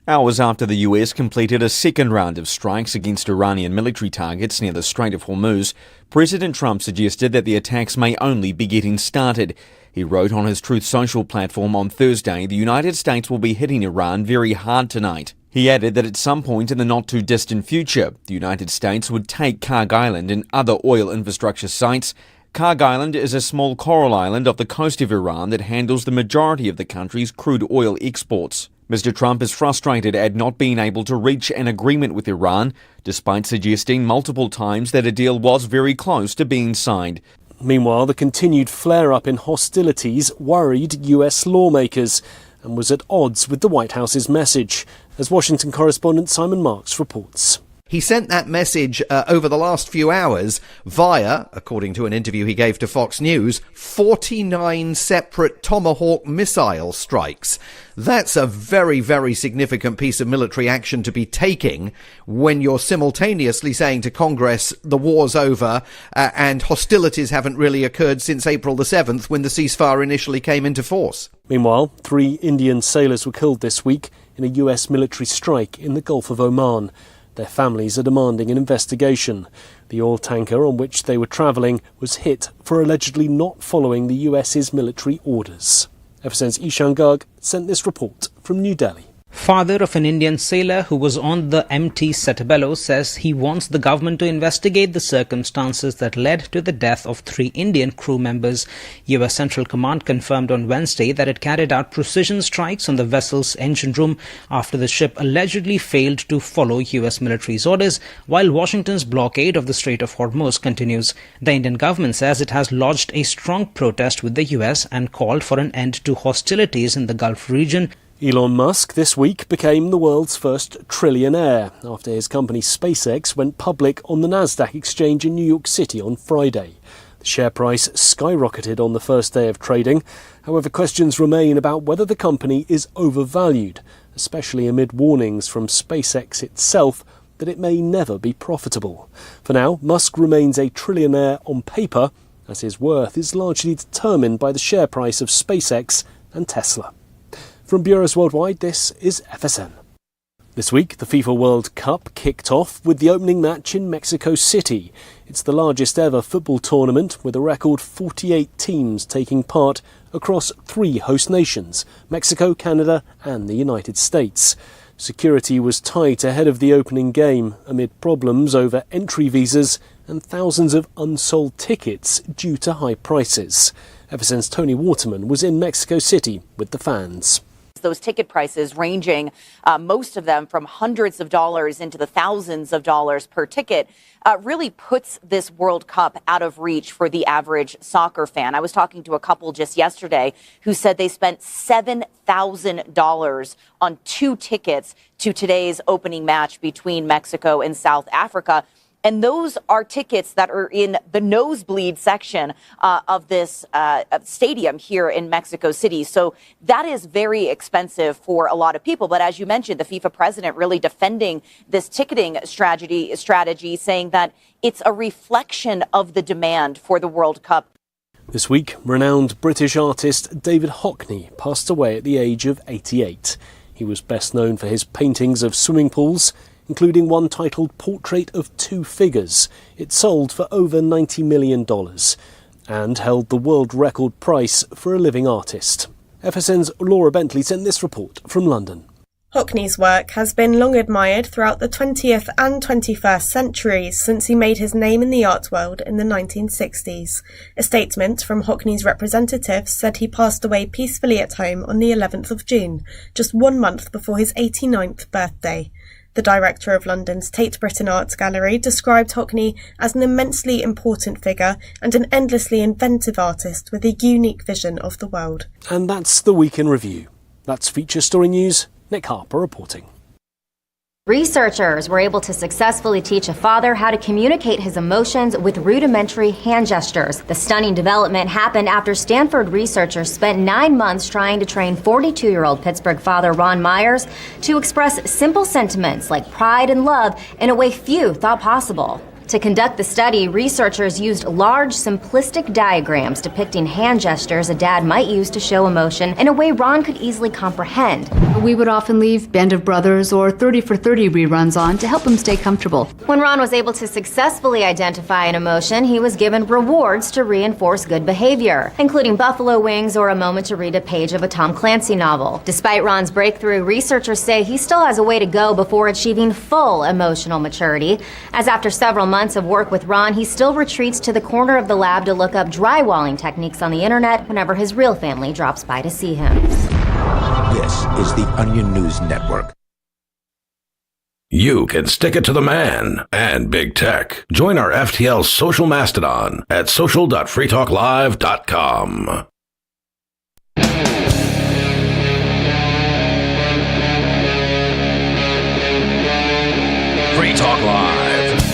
Hours after the US completed a second round of strikes against Iranian military targets near the Strait of Hormuz, President Trump suggested that the attacks may only be getting started. He wrote on his Truth Social platform on Thursday, the United States will be hitting Iran very hard tonight. He added that at some point in the not-too-distant future, the United States would take Karg Island and other oil infrastructure sites. Karg Island is a small coral island off the coast of Iran that handles the majority of the country's crude oil exports. Mr. Trump is frustrated at not being able to reach an agreement with Iran, despite suggesting multiple times that a deal was very close to being signed. Meanwhile, the continued flare-up in hostilities worried US lawmakers and was at odds with the White House's message, as Washington correspondent Simon Marks reports. He sent that message over the last few hours via, according to an interview he gave to Fox News, 49 separate Tomahawk missile strikes. That's a very, very significant piece of military action to be taking when you're simultaneously saying to Congress the war's over and hostilities haven't really occurred since April the 7th when the ceasefire initially came into force. Meanwhile, 3 Indian sailors were killed this week in a US military strike in the Gulf of Oman. Their families are demanding an investigation. The oil tanker on which they were travelling was hit for allegedly not following the US's military orders. FSN's Ishan Garg sent this report from New Delhi. Father of an Indian sailor who was on the MT Setabelo says he wants the government to investigate the circumstances that led to the death of 3 Indian crew members. US Central Command confirmed on Wednesday that it carried out precision strikes on the vessel's engine room after the ship allegedly failed to follow US military's orders, while Washington's blockade of the Strait of Hormuz continues. The Indian government says it has lodged a strong protest with the US and called for an end to hostilities in the Gulf region. Elon Musk this week became the world's first trillionaire after his company SpaceX went public on the Nasdaq exchange in New York City on Friday. The share price skyrocketed on the first day of trading. However, questions remain about whether the company is overvalued, especially amid warnings from SpaceX itself that it may never be profitable. For now, Musk remains a trillionaire on paper, as his worth is largely determined by the share price of SpaceX and Tesla. From Bureaus Worldwide, this is FSN. This week, the FIFA World Cup kicked off with the opening match in Mexico City. It's the largest ever football tournament with a record 48 teams taking part across 3 host nations, Mexico, Canada and the United States. Security was tight ahead of the opening game amid problems over entry visas and thousands of unsold tickets due to high prices. FSN's Tony Waterman was in Mexico City with the fans. Those ticket prices ranging, most of them from hundreds of dollars into the thousands of dollars per ticket, really puts this World Cup out of reach for the average soccer fan. I was talking to a couple just yesterday who said they spent $7,000 on 2 tickets to today's opening match between Mexico and South Africa. And those are tickets that are in the nosebleed section of this stadium here in Mexico City. So that is very expensive for a lot of people. But as you mentioned, the FIFA president really defending this ticketing strategy, saying that it's a reflection of the demand for the World Cup. This week, renowned British artist David Hockney passed away at the age of 88. He was best known for his paintings of swimming pools, including one titled Portrait of Two Figures. It sold for over $90 million and held the world record price for a living artist. FSN's Laura Bentley sent this report from London. Hockney's work has been long admired throughout the 20th and 21st centuries since he made his name in the art world in the 1960s. A statement from Hockney's representatives said he passed away peacefully at home on the 11th of June, just 1 month before his 89th birthday. The director of London's Tate Britain Art Gallery described Hockney as an immensely important figure and an endlessly inventive artist with a unique vision of the world. And that's the Week in Review. That's Feature Story News. Nick Harper reporting. Researchers were able to successfully teach a father how to communicate his emotions with rudimentary hand gestures. The stunning development happened after Stanford researchers spent 9 months trying to train 42-year-old Pittsburgh father Ron Myers to express simple sentiments like pride and love in a way few thought possible. To conduct the study, researchers used large, simplistic diagrams depicting hand gestures a dad might use to show emotion in a way Ron could easily comprehend. We would often leave Band of Brothers or 30 for 30 reruns on to help him stay comfortable. When Ron was able to successfully identify an emotion, he was given rewards to reinforce good behavior, including buffalo wings or a moment to read a page of a Tom Clancy novel. Despite Ron's breakthrough, researchers say he still has a way to go before achieving full emotional maturity, as after several months of work with Ron, he still retreats to the corner of the lab to look up drywalling techniques on the internet whenever his real family drops by to see him. This is the Onion News Network. You can stick it to the man and big tech. Join our FTL social mastodon at social.freetalklive.com. Free Talk Live.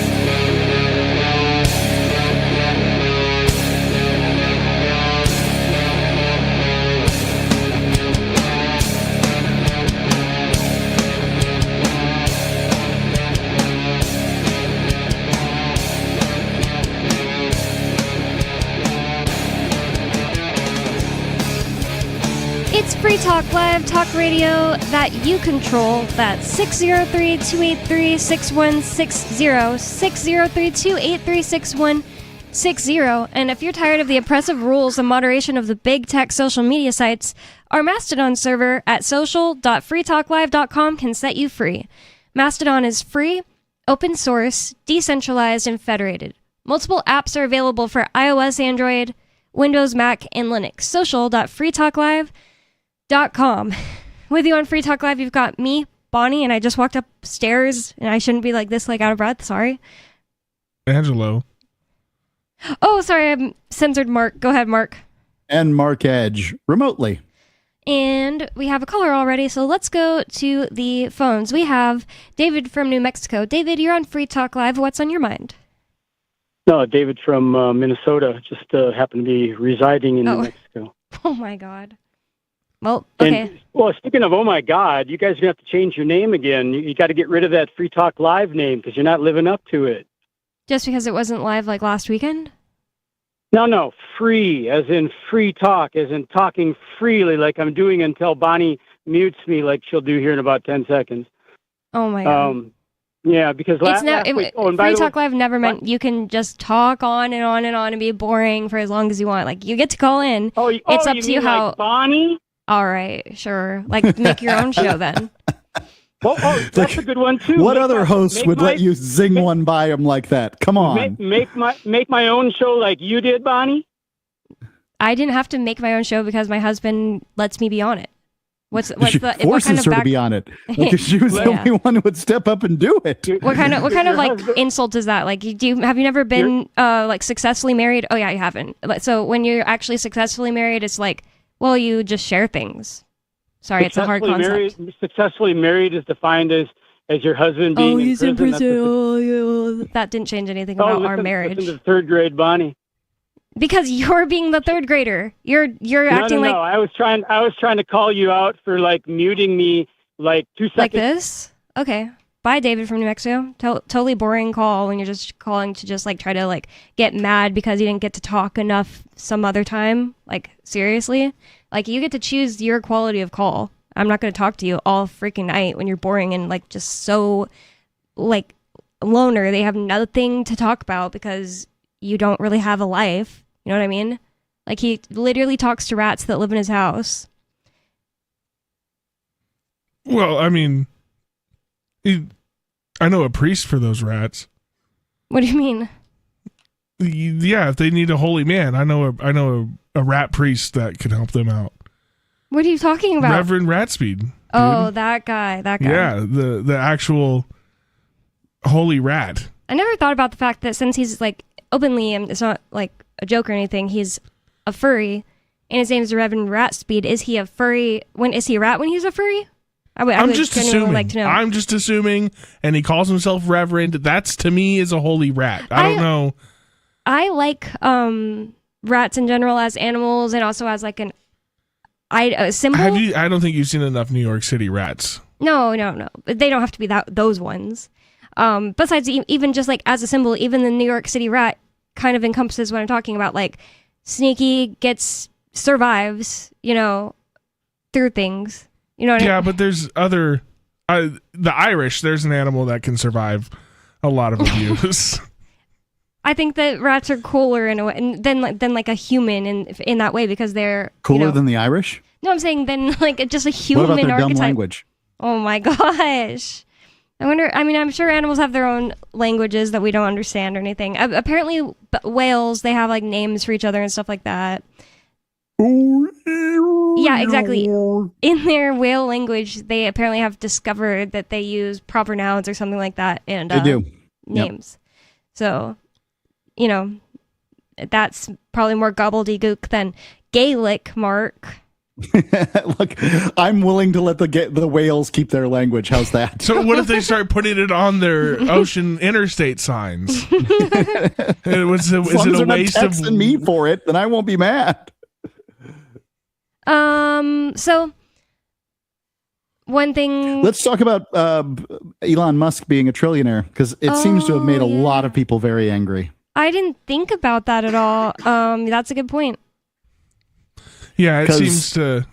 It's Free Talk Live, talk radio that you control. That's 603-283-6160, 603-283-6160. And if you're tired of the oppressive rules and moderation of the big tech social media sites, our Mastodon server at social.freetalklive.com can set you free. Mastodon is free, open source, decentralized, and federated. Multiple apps are available for iOS, Android, Windows, Mac, and Linux. Social.freetalklive.com. With you on Free Talk Live, you've got me, Bonnie, and I just walked upstairs, and I shouldn't be like this, like out of breath. Sorry. Angelo. Oh, sorry, I censored Mark. Go ahead, Mark. And Mark Edge remotely. And we have a caller already, so let's go to the phones. We have David from New Mexico. David, you're on Free Talk Live. What's on your mind? No, David from Minnesota. Just happened to be residing in New Mexico. Oh, my God. Well, okay. And, speaking of, oh, my God, you guys are going to have to change your name again. You got to get rid of that Free Talk Live name because you're not living up to it. Just because it wasn't live like last weekend? No, free, as in free talk, as in talking freely like I'm doing until Bonnie mutes me like she'll do here in about 10 seconds. Oh, my God. Yeah, because last week... Free Talk Live never meant you can just talk on and on and on and be boring for as long as you want. Like, you get to call in. It's up to you how... Like Bonnie? All right, sure. Like, make your own show then. That's a good one, too. What other host would let you zing one by him like that? Come on. Make my own show like you did, Bonnie? I didn't have to make my own show because my husband lets me be on it. Forces her to be on it because she was the only one who would step up and do it. What kind of like insult is that? Like, have you never been like successfully married? Oh yeah, you haven't. So when you're actually successfully married, it's like, well, you just share things. Sorry, it's a hard concept. Successfully married is defined as your husband being he's in prison. That didn't change anything about our marriage. Listen to third grade Bonnie. Because you're being the third grader. You're acting like... No, I was trying to call you out for like muting me like 2 seconds. Like this? Okay. Bye, David from New Mexico. Totally boring call when you're just calling to just like try to like get mad because you didn't get to talk enough some other time. Like, seriously? Like, you get to choose your quality of call. I'm not going to talk to you all freaking night when you're boring and like just so like loner. They have nothing to talk about because you don't really have a life. You know what I mean? Like, he literally talks to rats that live in his house. Well, I mean, I know a priest for those rats. What do you mean? Yeah, if they need a holy man, I know a rat priest that can help them out. What are you talking about? Reverend Ratspeed. Dude. Oh, that guy. Yeah, the actual holy rat. I never thought about the fact that since he's like openly, and it's not like a joke or anything, he's a furry, and his name is Reverend Ratspeed. Is he a furry? Is he a rat when he's a furry? I'm just assuming. Like to know. I'm just assuming, and he calls himself Reverend. That's to me is a holy rat. I don't know. I like rats in general as animals, and also as like a symbol. I don't think you've seen enough New York City rats. No. They don't have to be those ones. Besides, even just like as a symbol, even the New York City rat kind of encompasses what I'm talking about. Like, sneaky, survives, through things. You know what I mean? Yeah, but there's other... the Irish, there's an animal that can survive a lot of abuse. I think that rats are cooler in a way than like a human in that way, because they're... Cooler than the Irish? No, I'm saying than like just a human archetype. What about their archetype. dumb language? Oh my gosh. I'm sure animals have their own languages that we don't understand or anything. Apparently, whales, they have like names for each other and stuff like that. Yeah, exactly. In their whale language, they apparently have discovered that they use proper nouns or something like that and they do. Names. Yep. So, that's probably more gobbledygook than Gaelic, Mark. Look, I'm willing to let the whales keep their language. How's that? So what if they start putting it on their ocean interstate signs? Is it a waste of texting me for it? Then I won't be mad. So one thing. Let's talk about Elon Musk being a trillionaire, because it seems to have made a lot of people very angry. I didn't think about that at all. That's a good point. Yeah, it seems to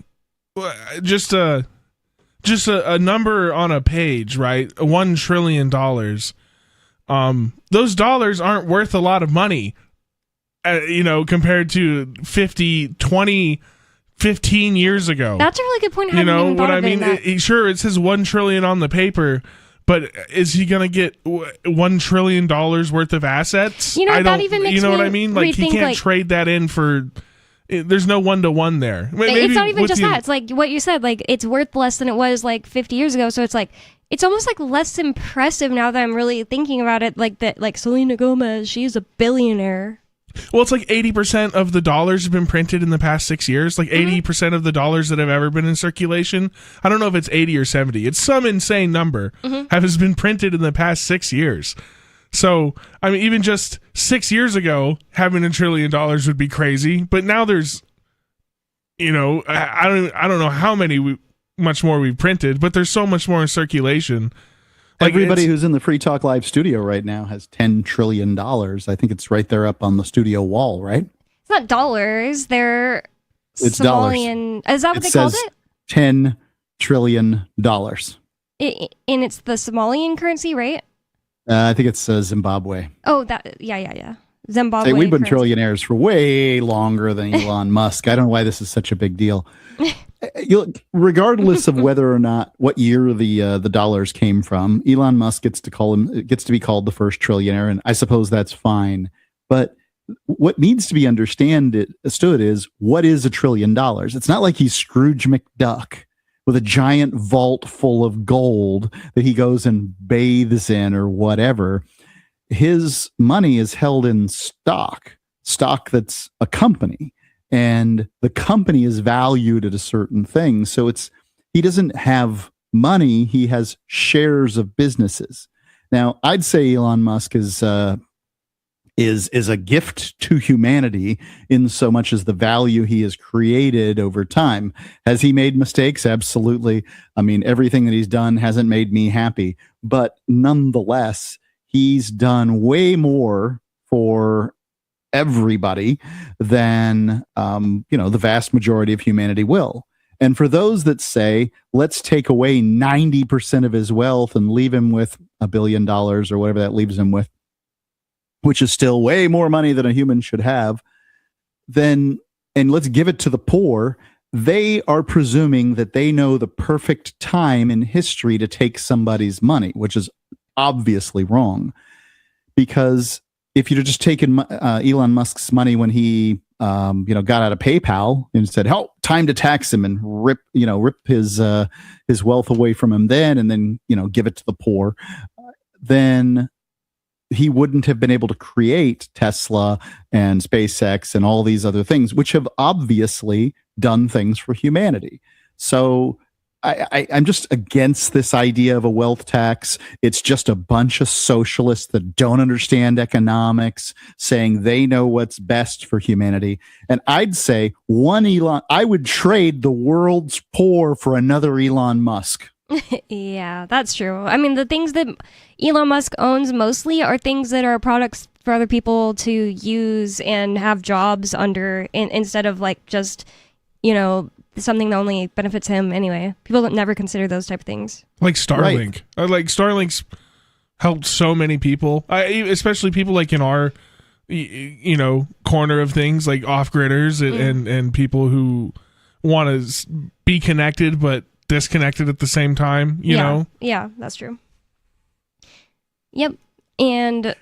just a number on a page, right? $1 trillion. Those dollars aren't worth a lot of money, compared to 15 years ago. That's a really good point. Sure, it says 1 trillion on the paper, but is he going to get $1 trillion worth of assets? That even makes what I mean? Like, he can't trade that in for. There's no 1-to-1 there. It's not even just that. It's like what you said. Like, it's worth less than it was like 50 years ago. So it's like it's almost like less impressive now that I'm really thinking about it. Like that. Like Selena Gomez, she's a billionaire. Well, it's like 80% of the dollars have been printed in the past 6 years. Like 80% of the dollars that have ever been in circulation. I don't know if it's 80 or 70. It's some insane number has been printed in the past 6 years. So, I mean, even just 6 years ago, having $1 trillion would be crazy. But now there's, I don't know how much more we've printed, but there's so much more in circulation. Like, everybody who's in the Free Talk Live studio right now has $10 trillion. I think it's right there up on the studio wall, right? It's not dollars. It's Somalian. Dollars. Is that what they called it? $10 trillion. And it's the Somalian currency, right? I think it's Zimbabwe. Oh, yeah. Zimbabwe. We've been trillionaires for way longer than Elon Musk. I don't know why this is such a big deal. Regardless of whether or not what year the dollars came from, Elon Musk gets to be called the first trillionaire, and I suppose that's fine. But what needs to be understood is, what is $1 trillion? It's not like he's Scrooge McDuck with a giant vault full of gold that he goes and bathes in or whatever. His money is held in stock that's a company, and the company is valued at a certain thing. So he doesn't have money, he has shares of businesses. Now, I'd say Elon Musk is a gift to humanity in so much as the value he has created over time. Has he made mistakes? Absolutely. I mean, everything that he's done hasn't made me happy, but nonetheless, he's done way more for everybody than, the vast majority of humanity will. And for those that say, let's take away 90% of his wealth and leave him with $1 billion or whatever that leaves him with, which is still way more money than a human should have, then, and let's give it to the poor, they are presuming that they know the perfect time in history to take somebody's money, which is obviously wrong. Because if you'd have just taken Elon Musk's money when he got out of PayPal and said, "Oh, time to tax him and rip his wealth away from him," and then give it to the poor, then he wouldn't have been able to create Tesla and SpaceX and all these other things, which have obviously done things for humanity. So I'm just against this idea of a wealth tax. It's just a bunch of socialists that don't understand economics saying they know what's best for humanity. And I'd say I would trade the world's poor for another Elon Musk. Yeah, that's true. I mean, the things that Elon Musk owns mostly are things that are products for other people to use and have jobs under, instead of like just, something that only benefits him anyway. People don't never consider those type of things. Like Starlink. Right. Like Starlink's helped so many people, especially people like in our, corner of things, like off-gridders and people who want to be connected but disconnected at the same time, you know? Yeah, that's true. Yep. And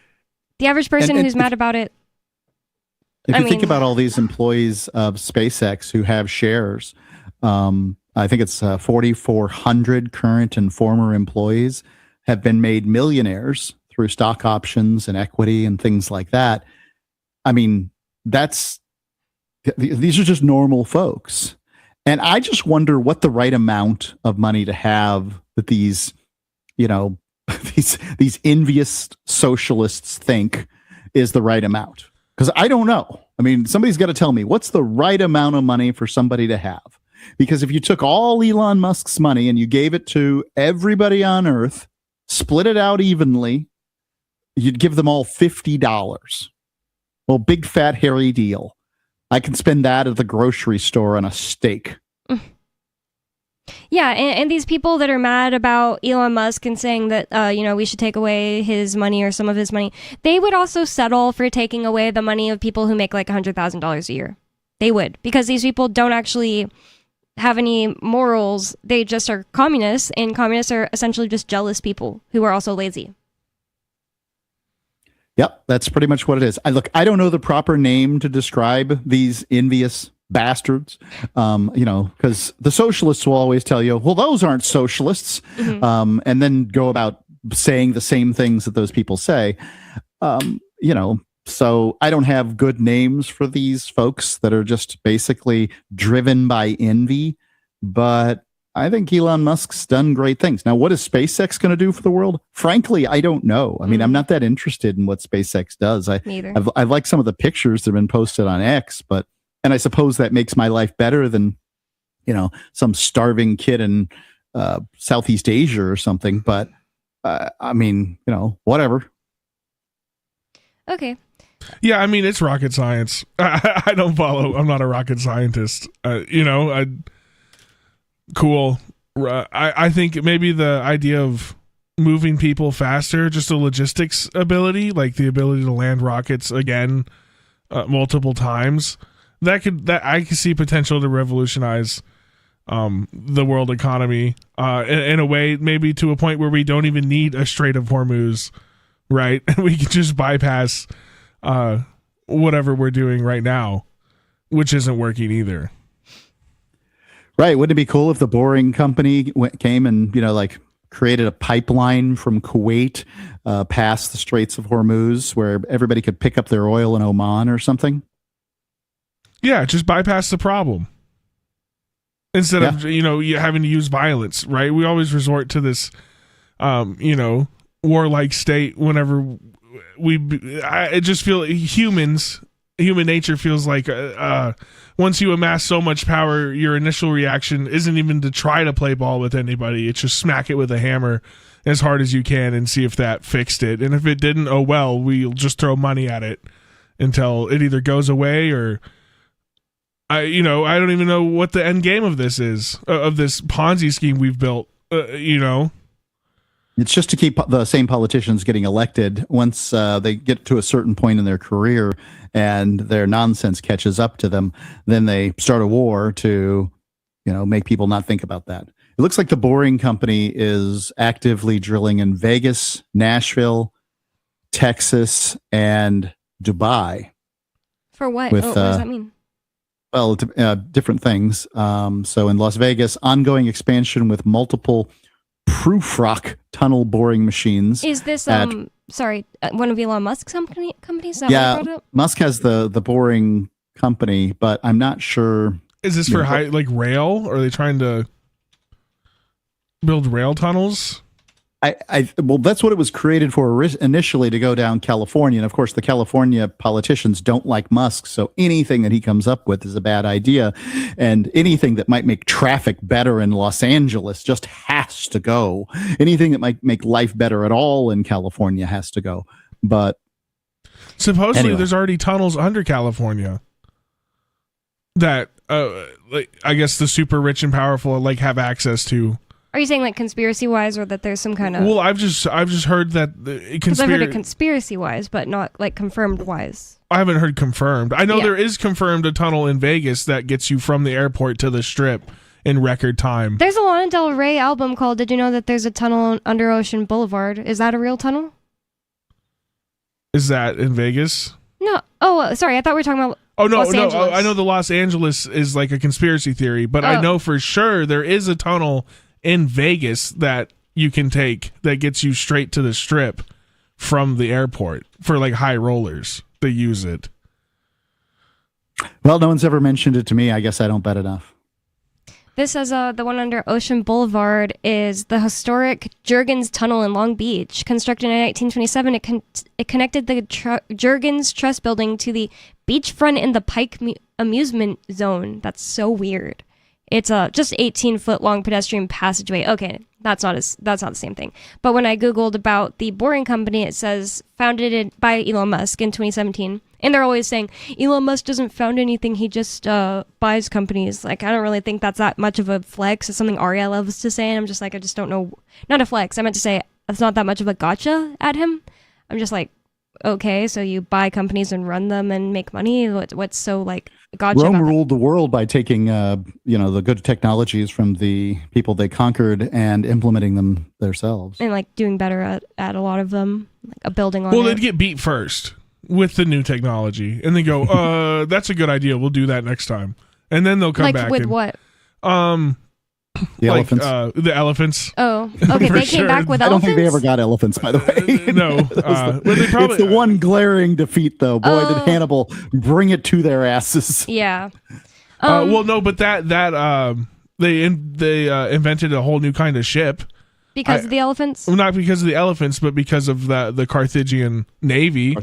the average person who's mad about it. If you think about all these employees of SpaceX who have shares, I think it's 4,400 current and former employees have been made millionaires through stock options and equity and things like that. I mean, these are just normal folks. And I just wonder what the right amount of money to have that these, these envious socialists think is the right amount. Because I don't know. I mean, somebody's got to tell me what's the right amount of money for somebody to have. Because if you took all Elon Musk's money and you gave it to everybody on Earth, split it out evenly, you'd give them all $50. Well, big fat hairy deal. I can spend that at the grocery store on a steak. Yeah, and these people that are mad about Elon Musk and saying that, we should take away his money or some of his money, they would also settle for taking away the money of people who make like $100,000 a year. They would, because these people don't actually have any morals. They just are communists, and communists are essentially just jealous people who are also lazy. Yep, that's pretty much what it is. I don't know the proper name to describe these envious bastards, because the socialists will always tell you, well, those aren't socialists, and then go about saying the same things that those people say. So I don't have good names for these folks that are just basically driven by envy, but I think Elon Musk's done great things. Now, what is SpaceX going to do for the world? Frankly, I don't know. I mean, I'm not that interested in what SpaceX does. I like some of the pictures that have been posted on X, and I suppose that makes my life better than, some starving kid in Southeast Asia or something. But I mean, whatever. Okay. Yeah, I mean, it's rocket science. I don't follow. I'm not a rocket scientist. Cool. I think maybe the idea of moving people faster, just a logistics ability, like the ability to land rockets again multiple times, that I can see potential to revolutionize the world economy in a way, maybe to a point where we don't even need a Strait of Hormuz, right? We can just bypass whatever we're doing right now, which isn't working either. Right. Wouldn't it be cool if the Boring Company came and, created a pipeline from Kuwait past the Straits of Hormuz where everybody could pick up their oil in Oman or something? Yeah, just bypass the problem. Instead of, you having to use violence, right? We always resort to this, warlike state whenever it just feels human nature feels like once you amass so much power, your initial reaction isn't even to try to play ball with anybody. It's just smack it with a hammer as hard as you can and see if that fixed it. And if it didn't, oh well, we'll just throw money at it until it either goes away or I don't even know what the end game of this is, of this Ponzi scheme we've built. It's just to keep the same politicians getting elected. Once they get to a certain point in their career and their nonsense catches up to them, then they start a war to, make people not think about that. It looks like the Boring Company is actively drilling in Vegas, Nashville, Texas, and Dubai. For what? What does that mean? Well, different things. So in Las Vegas, ongoing expansion with multiple Prufrock tunnel boring machines. Is this one of Elon Musk's companies? Is that Yeah, what I brought up? Musk has the boring company, but I'm not sure. Is this for rail? Or are they trying to build rail tunnels? Well, that's what it was created for initially, to go down California. And of course, the California politicians don't like Musk. So anything that he comes up with is a bad idea. And anything that might make traffic better in Los Angeles just has to go. Anything that might make life better at all in California has to go. But supposedly there's already tunnels under California that I guess the super rich and powerful have access to. Are you saying conspiracy wise, or that there's some kind of? Well, I've just heard that because I've heard it conspiracy wise, but not confirmed wise. I haven't heard confirmed. I know there is confirmed a tunnel in Vegas that gets you from the airport to the Strip in record time. There's a Lana Del Rey album called "Did You Know That There's a Tunnel Under Ocean Boulevard?" Is that a real tunnel? Is that in Vegas? No. Oh, sorry. I thought we were talking about. Oh no, Los Angeles. I know the Los Angeles is a conspiracy theory, but I know for sure there is a tunnel in Vegas that you can take that gets you straight to the Strip from the airport for high rollers. They use it. Well, no one's ever mentioned it to me. I guess I don't bet enough. This says the one under Ocean Boulevard is the historic Jurgens Tunnel in Long Beach. Constructed in 1927, it connected the Jurgens Trust Building to the beachfront in the Pike Amusement Zone. That's so weird. It's a just 18-foot long pedestrian passageway. Okay, that's not the same thing. But when I Googled about the Boring Company, it says founded by Elon Musk in 2017. And they're always saying, Elon Musk doesn't found anything, he just buys companies. I don't really think that's that much of a flex. It's something Arya loves to say, and I'm just I just don't know. Not a flex, I meant to say it's not that much of a gotcha at him. I'm just okay, so you buy companies and run them and make money? What's so gotcha Rome about ruled the world by taking the good technologies from the people they conquered and implementing them themselves. And doing better at a lot of them, building on Well, it. they'd get beat first with the new technology, and they go, that's a good idea, we'll do that next time. And then they'll come back with and, what? The elephants. The elephants. Oh, okay. They came back with elephants? I don't think they ever got elephants, by the way. No. It's the one glaring defeat, though. Boy, did Hannibal bring it to their asses. Yeah. Well, no, but they invented a whole new kind of ship. Because of the elephants? Well, not because of the elephants, but because of the Carthaginian navy.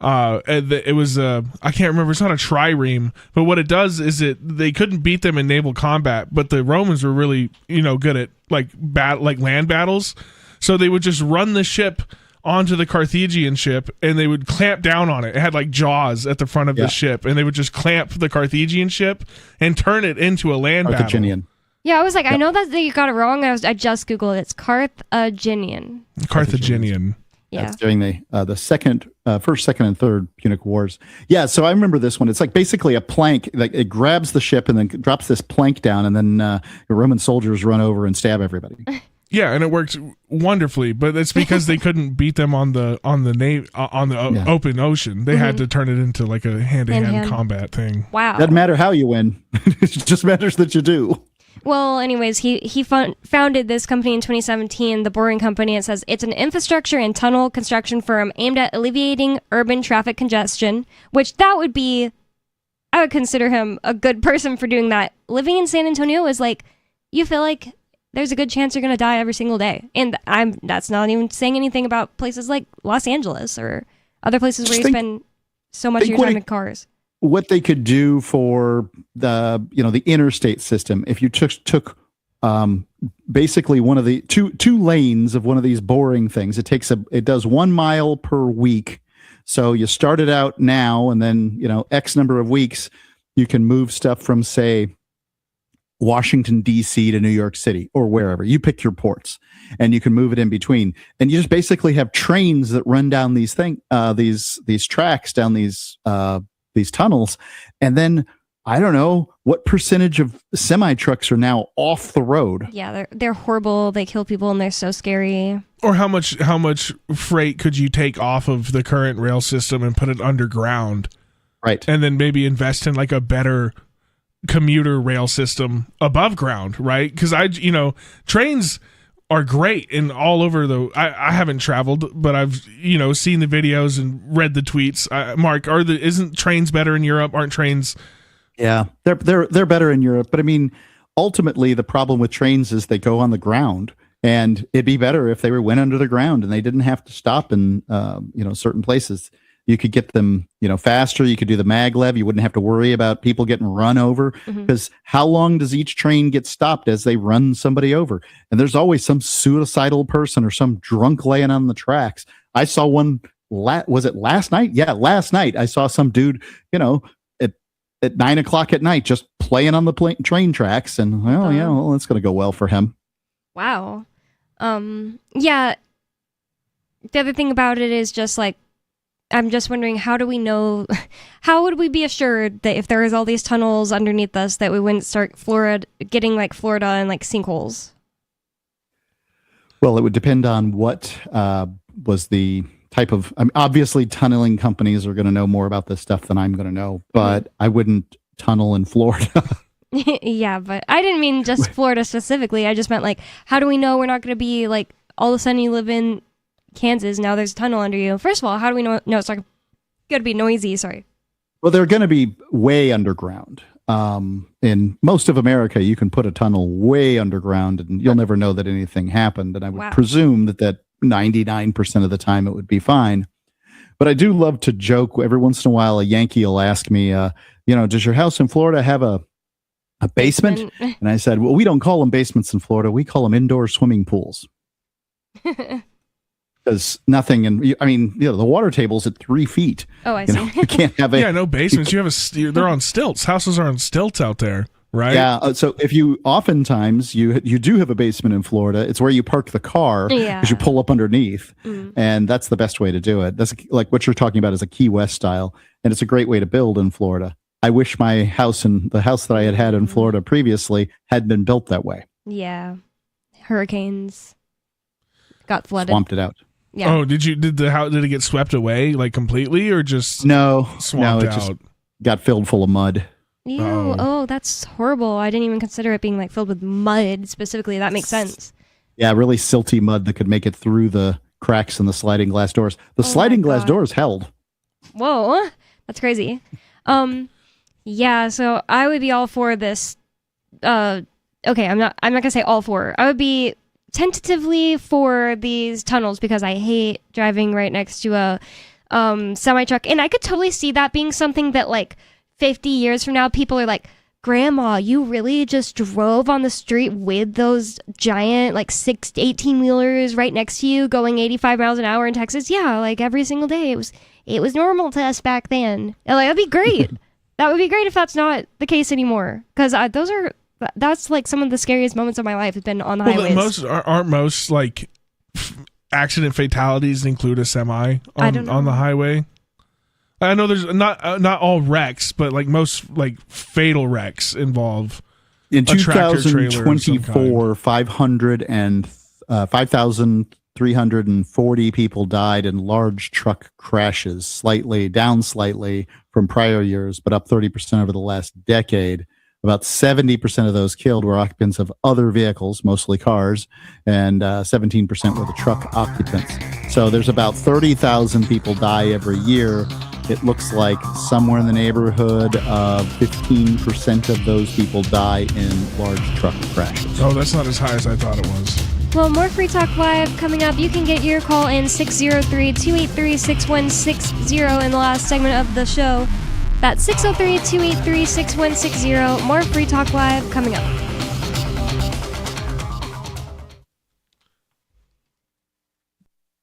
It was I can't remember. It's not a trireme, but what it does is they couldn't beat them in naval combat, but the Romans were really good at land battles, so they would just run the ship onto the Carthaginian ship and they would clamp down on it. It had jaws at the front of the ship, and they would just clamp the Carthaginian ship and turn it into a land battle. Yeah, I was I know that you got it wrong. I just Googled it. It's Carthaginian. Carthaginian. Yeah. That's during the first, second, and third Punic Wars. Yeah, so I remember this one. It's basically a plank. It grabs the ship and then drops this plank down, and then the Roman soldiers run over and stab everybody. Yeah, and it worked wonderfully, but it's because they couldn't beat them on the open ocean. They had to turn it into a hand-to-hand combat thing. Wow. Doesn't matter how you win; it just matters that you do. Well, anyways, he founded this company in 2017, the Boring Company. It says it's an infrastructure and tunnel construction firm aimed at alleviating urban traffic congestion, which I would consider him a good person for doing that. Living in San Antonio is you feel like there's a good chance you're going to die every single day. And that's not even saying anything about places like Los Angeles or other places where you spend so much of your time in cars. What they could do for the interstate system, if you took basically one of the two lanes of one of these boring things, it does 1 mile per week. So you start it out now, and then X number of weeks, you can move stuff from, say, Washington, D.C. to New York City or wherever. You pick your ports and you can move it in between. And you just basically have trains that run down these tracks down these tunnels. And then I don't know what percentage of semi trucks are now off the road. Yeah, they're horrible. They kill people and they're so scary. Or how much freight could you take off of the current rail system and put it underground? Right. And then maybe invest in like a better commuter rail system above ground, right? Because trains are great and all over I haven't traveled, but I've seen the videos and read the tweets. Mark, isn't trains better in Europe? Aren't trains? Yeah, they're better in Europe, but I mean, ultimately the problem with trains is they go on the ground, and it'd be better if they went under the ground and they didn't have to stop in certain places. You could get them, faster. You could do the maglev. You wouldn't have to worry about people getting run over, because how long does each train get stopped as they run somebody over? And there's always some suicidal person or some drunk laying on the tracks. I saw one. Was it last night? Yeah, last night I saw some dude, at 9 o'clock at night, just playing on the train tracks, and that's going to go well for him. Wow. Yeah. The other thing about it is just like, I'm just wondering, how do we know, how would we be assured that if there is all these tunnels underneath us that we wouldn't start getting like Florida and like sinkholes? Well, it would depend on what was the type of, obviously tunneling companies are going to know more about this stuff than I'm going to know, but I wouldn't tunnel in Florida. Yeah, but I didn't mean just Florida specifically. I just meant like, how do we know we're not going to be like, all of a sudden you live in Kansas, now there's a tunnel under you? First of all, how do we know it's not going to be noisy? Sorry. Well, they're going to be way underground. In most of America, you can put a tunnel way underground and you'll never know that anything happened. And I would presume that 99% of the time it would be fine. But I do love to joke. Every once in a while, a Yankee will ask me, does your house in Florida have a basement? And I said, well, we don't call them basements in Florida. We call them indoor swimming pools. Because nothing, the water table's at 3 feet. Oh, I see. You can't have no basements. You have they're on stilts. Houses are on stilts out there, right? Yeah. So if oftentimes you do have a basement in Florida, it's where you park the car because you pull up underneath, and that's the best way to do it. That's like what you're talking about is a Key West style, and it's a great way to build in Florida. I wish my house and the house that I had in Florida previously had been built that way. Yeah, hurricanes got flooded, swamped it out. Yeah. Oh, did it get swept away like completely, or just swamped out? Just got filled full of mud. Ew. Oh, that's horrible. I didn't even consider it being like filled with mud specifically. That makes sense. Yeah, really silty mud that could make it through the cracks in the sliding glass doors. The sliding glass doors held. Whoa, that's crazy. Yeah, so I would be all for this. Okay, I'm not gonna say all for. I would be tentatively for these tunnels because I hate driving right next to a semi truck, and I could totally see that being something that like 50 years from now people are like, Grandma, you really just drove on the street with those giant like 6 to 18 wheelers right next to you going 85 miles an hour in Texas? Yeah, like every single day. It was normal to us back then. And, like, that'd be great. That would be great if that's not the case anymore, because that's like some of the scariest moments of my life has been on the highways. Aren't most like accident fatalities include a semi on the highway? I know there's not all wrecks, but like most like fatal wrecks involve in a tractor trailer 2024 5,340 people died in large truck crashes, down slightly from prior years, but up 30% over the last decade. About 70% of those killed were occupants of other vehicles, mostly cars, and 17% were the truck occupants. So there's about 30,000 people die every year. It looks like somewhere in the neighborhood of 15% of those people die in large truck crashes. Oh, that's not as high as I thought it was. Well, more Free Talk Live coming up. You can get your call in 603-283-6160 in the last segment of the show. That's 603-283-6160. More Free Talk Live coming up.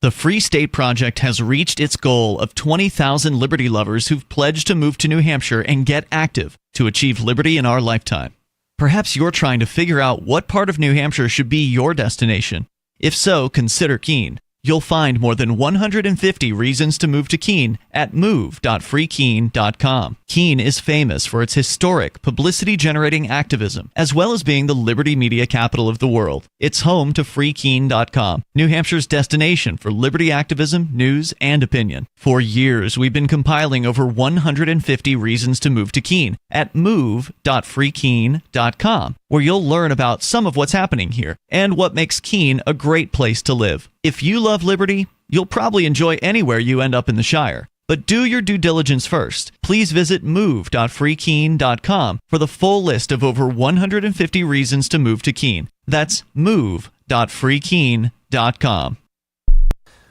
The Free State Project has reached its goal of 20,000 liberty lovers who've pledged to move to New Hampshire and get active to achieve liberty in our lifetime. Perhaps you're trying to figure out what part of New Hampshire should be your destination. If so, consider Keene. You'll find more than 150 reasons to move to Keene at move.freekeene.com. Keene is famous for its historic, publicity-generating activism, as well as being the liberty media capital of the world. It's home to freekeene.com, New Hampshire's destination for liberty activism, news, and opinion. For years, we've been compiling over 150 reasons to move to Keene at move.freekeene.com, where you'll learn about some of what's happening here and what makes Keene a great place to live. If you love liberty, you'll probably enjoy anywhere you end up in the Shire. But do your due diligence first. Please visit move.freekeene.com for the full list of over 150 reasons to move to Keene. That's move.freekeene.com.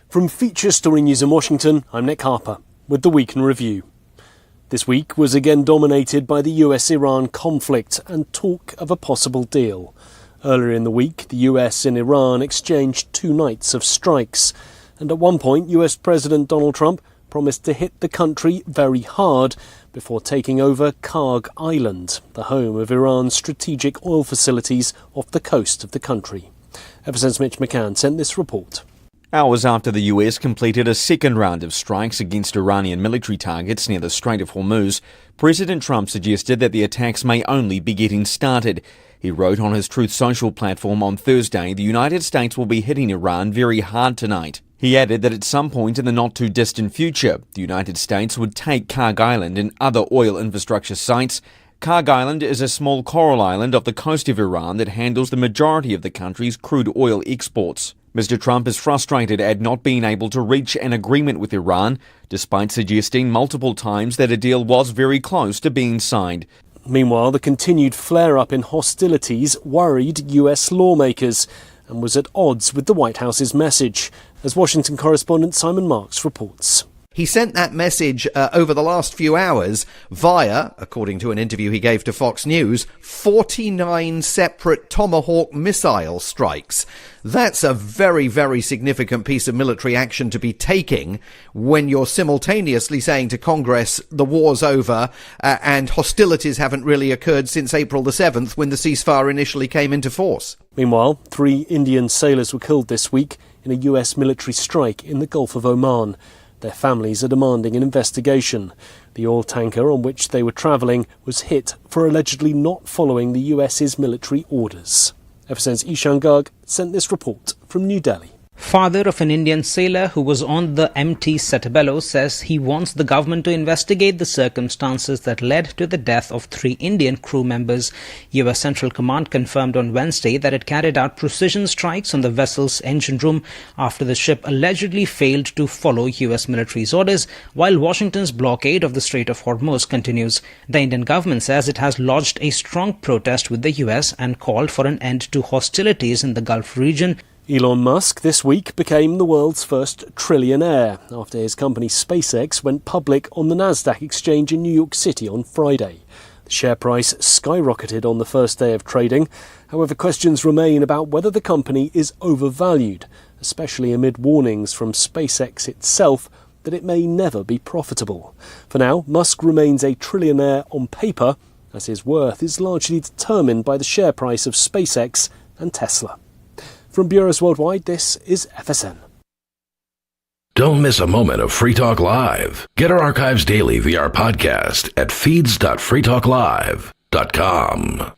From Feature Story News in Washington, I'm Nick Harper with the Week in Review. This week was again dominated by the US-Iran conflict and talk of a possible deal. Earlier in the week, the US and Iran exchanged 2 nights of strikes, and at one point US President Donald Trump promised to hit the country very hard before taking over Karg Island, the home of Iran's strategic oil facilities off the coast of the country. FSN's Mitch McCann sent this report. Hours after the US completed a second round of strikes against Iranian military targets near the Strait of Hormuz, President Trump suggested that the attacks may only be getting started. He wrote on his Truth Social platform on Thursday, the United States will be hitting Iran very hard tonight. He added that at some point in the not-too-distant future, the United States would take Karg Island and other oil infrastructure sites. Karg Island is a small coral island off the coast of Iran that handles the majority of the country's crude oil exports. Mr. Trump is frustrated at not being able to reach an agreement with Iran, despite suggesting multiple times that a deal was very close to being signed. Meanwhile, the continued flare-up in hostilities worried US lawmakers and was at odds with the White House's message, as Washington correspondent Simon Marks reports. He sent that message over the last few hours via, according to an interview he gave to Fox News, 49 separate Tomahawk missile strikes. That's a very, very significant piece of military action to be taking when you're simultaneously saying to Congress the war's over and hostilities haven't really occurred since April the 7th when the ceasefire initially came into force. Meanwhile, 3 Indian sailors were killed this week in a US military strike in the Gulf of Oman. Their families are demanding an investigation. The oil tanker on which they were travelling was hit for allegedly not following the US's military orders. FSN's Ishan Garg sent this report from New Delhi. Father of an Indian sailor who was on the MT Setebello says he wants the government to investigate the circumstances that led to the death of 3 Indian crew members. US Central Command confirmed on Wednesday that it carried out precision strikes on the vessel's engine room after the ship allegedly failed to follow US military's orders, while Washington's blockade of the Strait of Hormuz continues. The Indian government says it has lodged a strong protest with the US and called for an end to hostilities in the Gulf region. Elon Musk this week became the world's first trillionaire after his company SpaceX went public on the Nasdaq exchange in New York City on Friday. The share price skyrocketed on the first day of trading. However, questions remain about whether the company is overvalued, especially amid warnings from SpaceX itself that it may never be profitable. For now, Musk remains a trillionaire on paper, as his worth is largely determined by the share price of SpaceX and Tesla. From Bureaus Worldwide, this is FSN. Don't miss a moment of Free Talk Live. Get our archives daily via our podcast at feeds.freetalklive.com.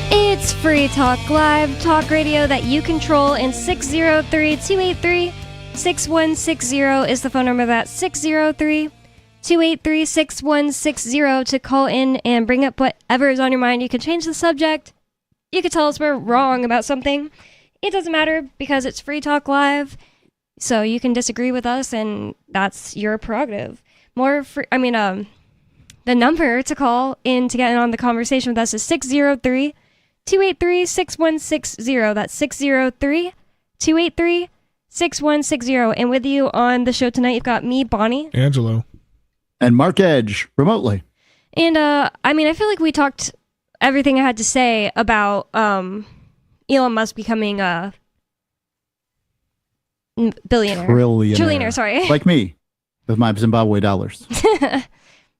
It's Free Talk Live, talk radio that you control, and 603-283-6160 is the phone number. That's 603-283-6160 to call in and bring up whatever is on your mind. You can change the subject. You can tell us we're wrong about something. It doesn't matter because it's Free Talk Live. So you can disagree with us, and that's your prerogative. The number to call in to get in on the conversation with us is 603-283-6160. That's 603-283-6160. And with you on the show tonight, you've got me, Bonnie. Angelo. And Mark Edge, remotely. And, I feel like we talked everything I had to say about Elon Musk becoming a billionaire. Trillionaire, sorry. Like me, with my Zimbabwe dollars.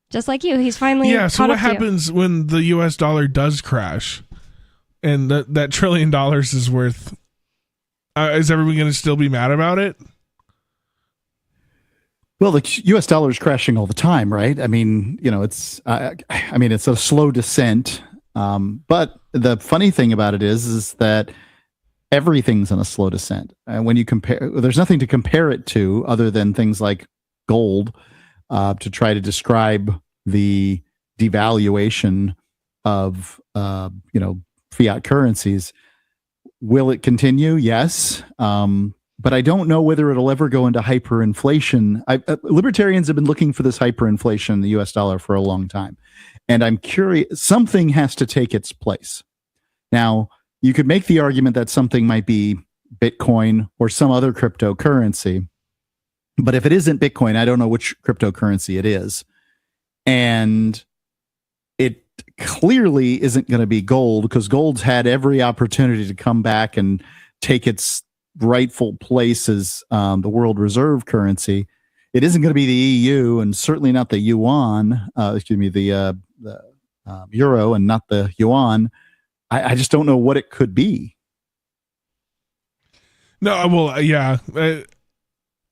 Just like you, he's finally so what happens when the US dollar does crash and that $1 trillion is worth is everyone going to still be mad about it? Well, the US dollar is crashing all the time, right? I mean, it's it's a slow descent. But the funny thing about it is that everything's in a slow descent. And when you compare, there's nothing to compare it to other than things like gold, to try to describe the devaluation of, fiat currencies. Will it continue? Yes. But I don't know whether it'll ever go into hyperinflation. Libertarians have been looking for this hyperinflation in the US dollar for a long time. And I'm curious, something has to take its place. Now, you could make the argument that something might be Bitcoin or some other cryptocurrency. But if it isn't Bitcoin, I don't know which cryptocurrency it is. And it clearly isn't going to be gold, because gold's had every opportunity to come back and take its rightful place as the world reserve currency. It isn't going to be the EU, and certainly not the yuan. The euro, and not the yuan. I just don't know what it could be. No, well, yeah.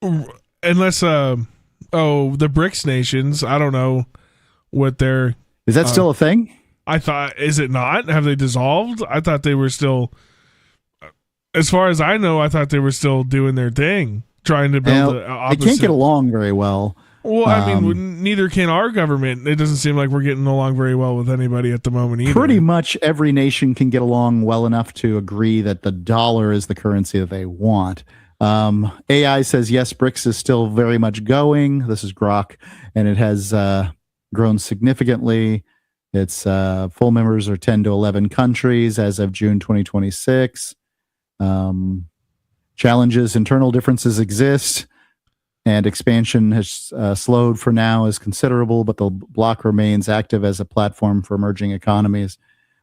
Unless, the BRICS nations, I don't know what they're... Is that still a thing? I thought, is it not? Have they dissolved? I thought they were still... As far as I know, I thought they were still doing their thing, trying to build the opposite. They can't get along very well. Well, neither can our government. It doesn't seem like we're getting along very well with anybody at the moment either. Pretty much every nation can get along well enough to agree that the dollar is the currency that they want. AI says, yes, BRICS is still very much going. This is Grok, and it has grown significantly. Its full members are 10 to 11 countries as of June 2026. Challenges, internal differences exist, and expansion has slowed for now, is considerable, but the bloc remains active as a platform for emerging economies.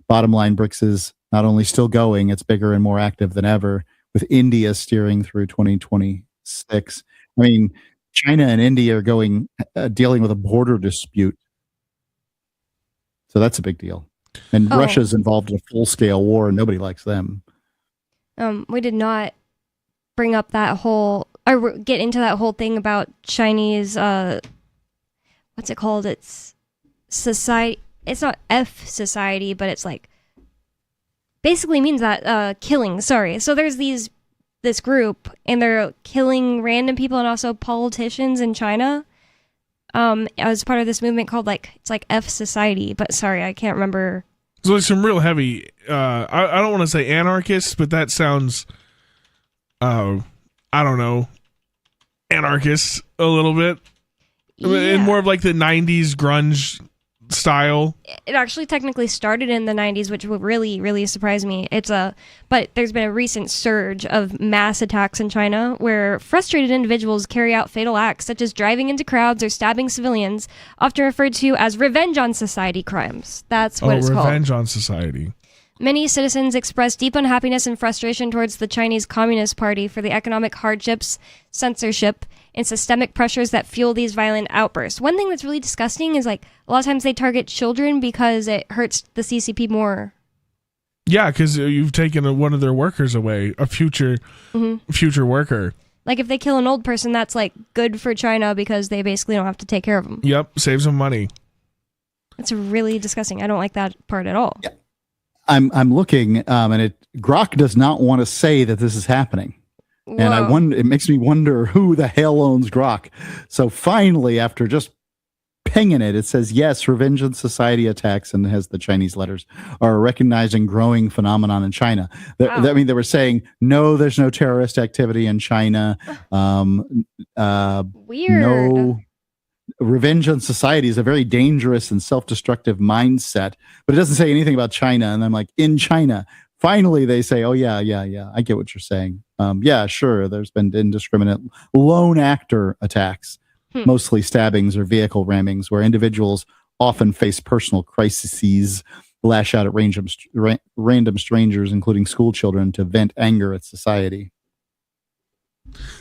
Bottom line, BRICS is not only still going, it's bigger and more active than ever, with India steering through 2026. I mean, China and India are dealing with a border dispute. So that's a big deal. And Russia's involved in a full-scale war, and nobody likes them. We did not bring up that whole, or get into that whole thing about Chinese, what's it called? It's society. It's not F society, but it's like, basically means that, killing, sorry. So there's this group, and they're killing random people and also politicians in China. As part of this movement called it's like F society, but sorry, I can't remember. So there's some real heavy, I don't want to say anarchists, but that sounds, I don't know, anarchists a little bit. Yeah. And more of like the 90s grunge style. It actually technically started in the 90s, which would really, really surprise me. But there's been a recent surge of mass attacks in China where frustrated individuals carry out fatal acts such as driving into crowds or stabbing civilians, often referred to as revenge on society crimes. That's what it's called. Revenge on society. Many citizens expressed deep unhappiness and frustration towards the Chinese Communist Party for the economic hardships, censorship, and systemic pressures that fuel these violent outbursts. One thing that's really disgusting is a lot of times they target children because it hurts the CCP more. Yeah, because you've taken one of their workers away, a future worker. Like if they kill an old person, that's good for China because they basically don't have to take care of them. Yep, saves them money. It's really disgusting. I don't like that part at all. Yeah. I'm looking, and Grok does not want to say that this is happening. Whoa. And it makes me wonder who the hell owns Grok. So finally, after just Peng in it. It says, yes, revenge and society attacks, and it has the Chinese letters, are a recognized and growing phenomenon in China. I mean, they were saying, no, there's no terrorist activity in China. Weird. No, revenge on society is a very dangerous and self-destructive mindset, but it doesn't say anything about China. And I'm like, in China, finally they say, oh yeah, I get what you're saying. Yeah, sure, there's been indiscriminate lone actor attacks, mostly stabbings or vehicle rammings, where individuals often face personal crises, lash out at random strangers, including school children, to vent anger at society.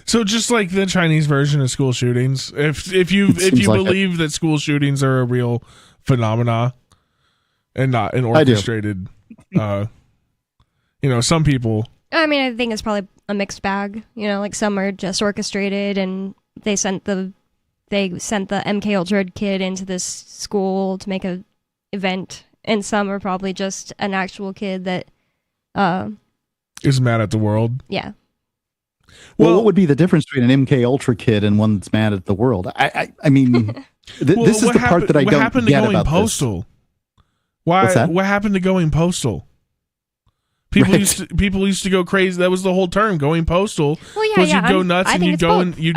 So just like the Chinese version of school shootings, if you believe that school shootings are a real phenomena and not an orchestrated, some people. I mean, I think it's probably a mixed bag. Like some are just orchestrated, and they sent the MK Ultra kid into this school to make a event, and some are probably just an actual kid that is mad at the world. Yeah. Well, what would be the difference between an MK Ultra kid and one that's mad at the world? I mean, this is the part that I don't get about this. What happened to going postal? What happened to going postal? People used to go crazy. That was the whole term, going postal. Well, yeah. You'd go nuts, and you'd go into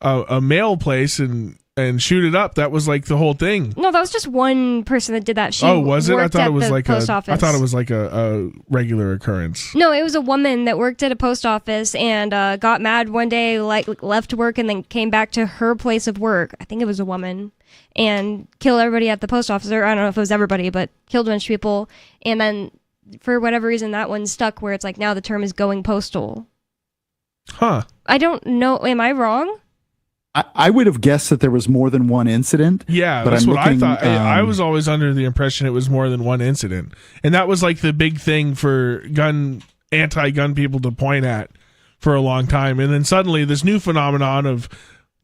a mail place and shoot it up. That was like the whole thing. No, that was just one person that did that. She was it? I thought it was like post office. I thought it was like a regular occurrence. No, it was a woman that worked at a post office and got mad one day, like left work and then came back to her place of work. I think it was a woman, and killed everybody at the post office. Or I don't know if it was everybody, but killed a bunch of people. And then for whatever reason, that one stuck where it's like now the term is going postal. Huh. I don't know. Am I wrong? I would have guessed that there was more than one incident. Yeah, but that's what I thought. I was always under the impression it was more than one incident. And that was like the big thing for anti-gun people to point at for a long time. And then suddenly this new phenomenon of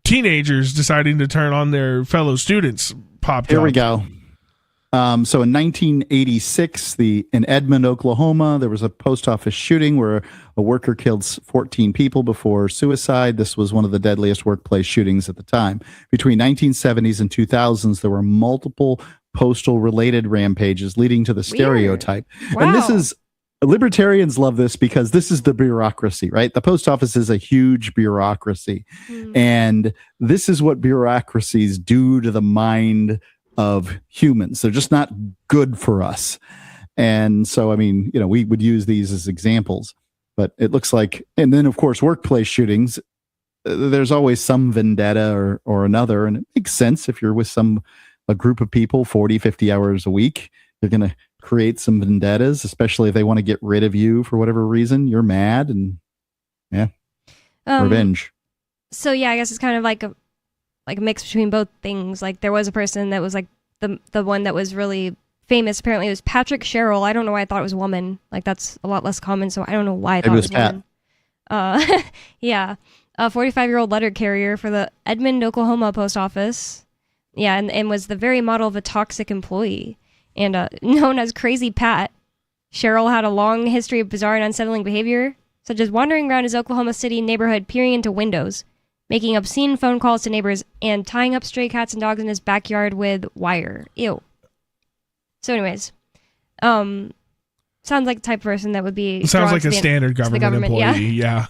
teenagers deciding to turn on their fellow students popped up. Here we go. So in 1986, in Edmond, Oklahoma, there was a post office shooting where a worker killed 14 people before suicide. This was one of the deadliest workplace shootings at the time. Between 1970s and 2000s, there were multiple postal-related rampages leading to the stereotype. Wow. And libertarians love this because this is the bureaucracy, right? The post office is a huge bureaucracy. And this is what bureaucracies do to the mind of humans. They're just not good for us. And so, I mean, we would use these as examples, but it looks like, and then of course, workplace shootings, there's always some vendetta or another. And it makes sense if you're with a group of people, 40, 50 hours a week, they're going to create some vendettas, especially if they want to get rid of you for whatever reason. You're mad and revenge. So yeah, I guess it's kind of like a mix between both things. Like there was a person that was like the one that was really famous. Apparently it was Patrick Sherrill. I don't know why I thought it was a woman. Like that's a lot less common. So I don't know why I thought it was a woman. Yeah. A 45-year-old letter carrier for the Edmond, Oklahoma post office. Yeah. And was the very model of a toxic employee and known as Crazy Pat. Sherrill had a long history of bizarre and unsettling behavior, such as wandering around his Oklahoma City neighborhood, peering into windows, making obscene phone calls to neighbors, and tying up stray cats and dogs in his backyard with wire. Ew. So anyways, sounds like the type of person that would be... Sounds like a standard government employee, yeah.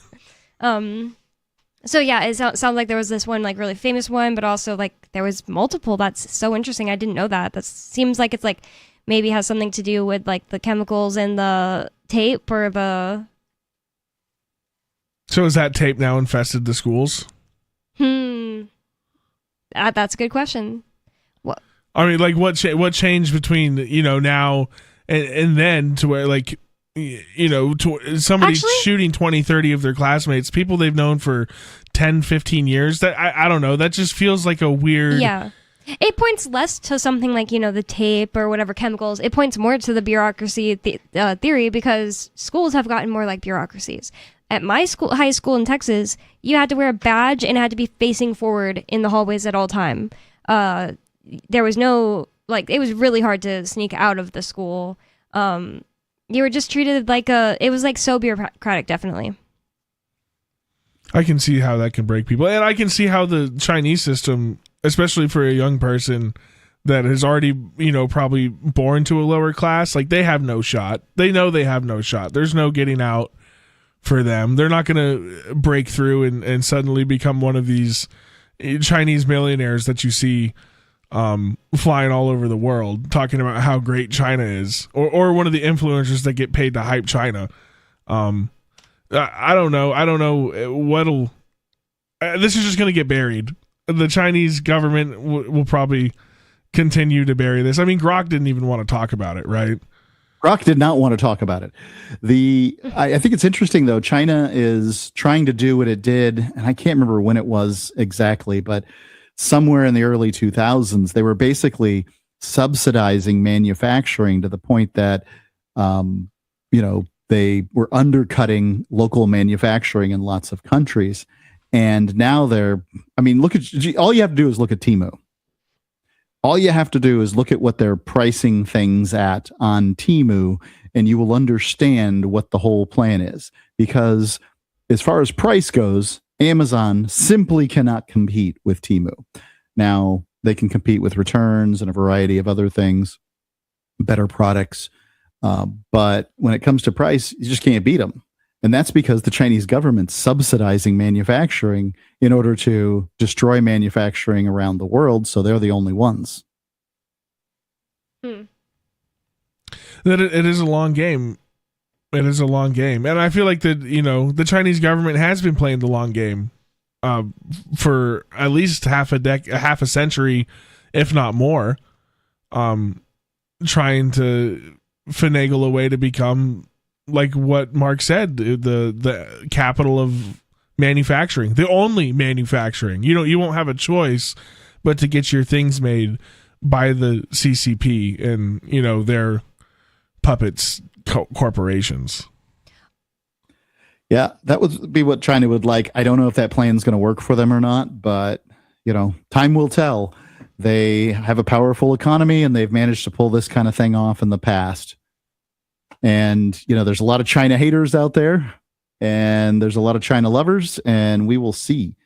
So yeah, it sounds like there was this one like really famous one, but also like there was multiple. That's so interesting. I didn't know that. That seems like it's like maybe has something to do with like the chemicals in the tape or the... So has that tape now infested the schools? That's a good question. What? I mean, like what changed between now and then to where like to somebody shooting 20, 30 of their classmates, people they've known for 10, 15 years. That I don't know. That just feels like a weird. Yeah. It points less to something like, the tape or whatever chemicals. It points more to the bureaucracy theory because schools have gotten more like bureaucracies. At my high school in Texas, you had to wear a badge and had to be facing forward in the hallways at all time. There was no, it was really hard to sneak out of the school. You were just treated like it was like so bureaucratic, definitely. I can see how that can break people, and I can see how the Chinese system, especially for a young person that is already, probably born to a lower class, like they have no shot. They know they have no shot. There's no getting out for them. They're not going to break through and suddenly become one of these Chinese millionaires that you see flying all over the world talking about how great China is, or one of the influencers that get paid to hype China. I don't know what'll. This is just going to get buried. The Chinese government will probably continue to bury this. I mean, Grok didn't even want to talk about it, right? Grok did not want to talk about it. I think it's interesting, though. China is trying to do what it did, and I can't remember when it was exactly, but somewhere in the early 2000s, they were basically subsidizing manufacturing to the point that, they were undercutting local manufacturing in lots of countries. And now all you have to do is look at Temu. All you have to do is look at what they're pricing things at on Temu, and you will understand what the whole plan is. Because as far as price goes, Amazon simply cannot compete with Temu. Now, they can compete with returns and a variety of other things, better products. But when it comes to price, you just can't beat them. And that's because the Chinese government's subsidizing manufacturing in order to destroy manufacturing around the world. So they're the only ones. That it is a long game. It is a long game. And I feel like the Chinese government has been playing the long game for at least half a century, if not more, trying to finagle a way to become, like what Mark said, the capital of manufacturing, the only manufacturing. You won't have a choice but to get your things made by the CCP and their puppets corporations. Yeah, that would be what China would like. I don't know if that plan is going to work for them or not, but time will tell. They have a powerful economy, and they've managed to pull this kind of thing off in the past. And, there's a lot of China haters out there, and there's a lot of China lovers, and we will see.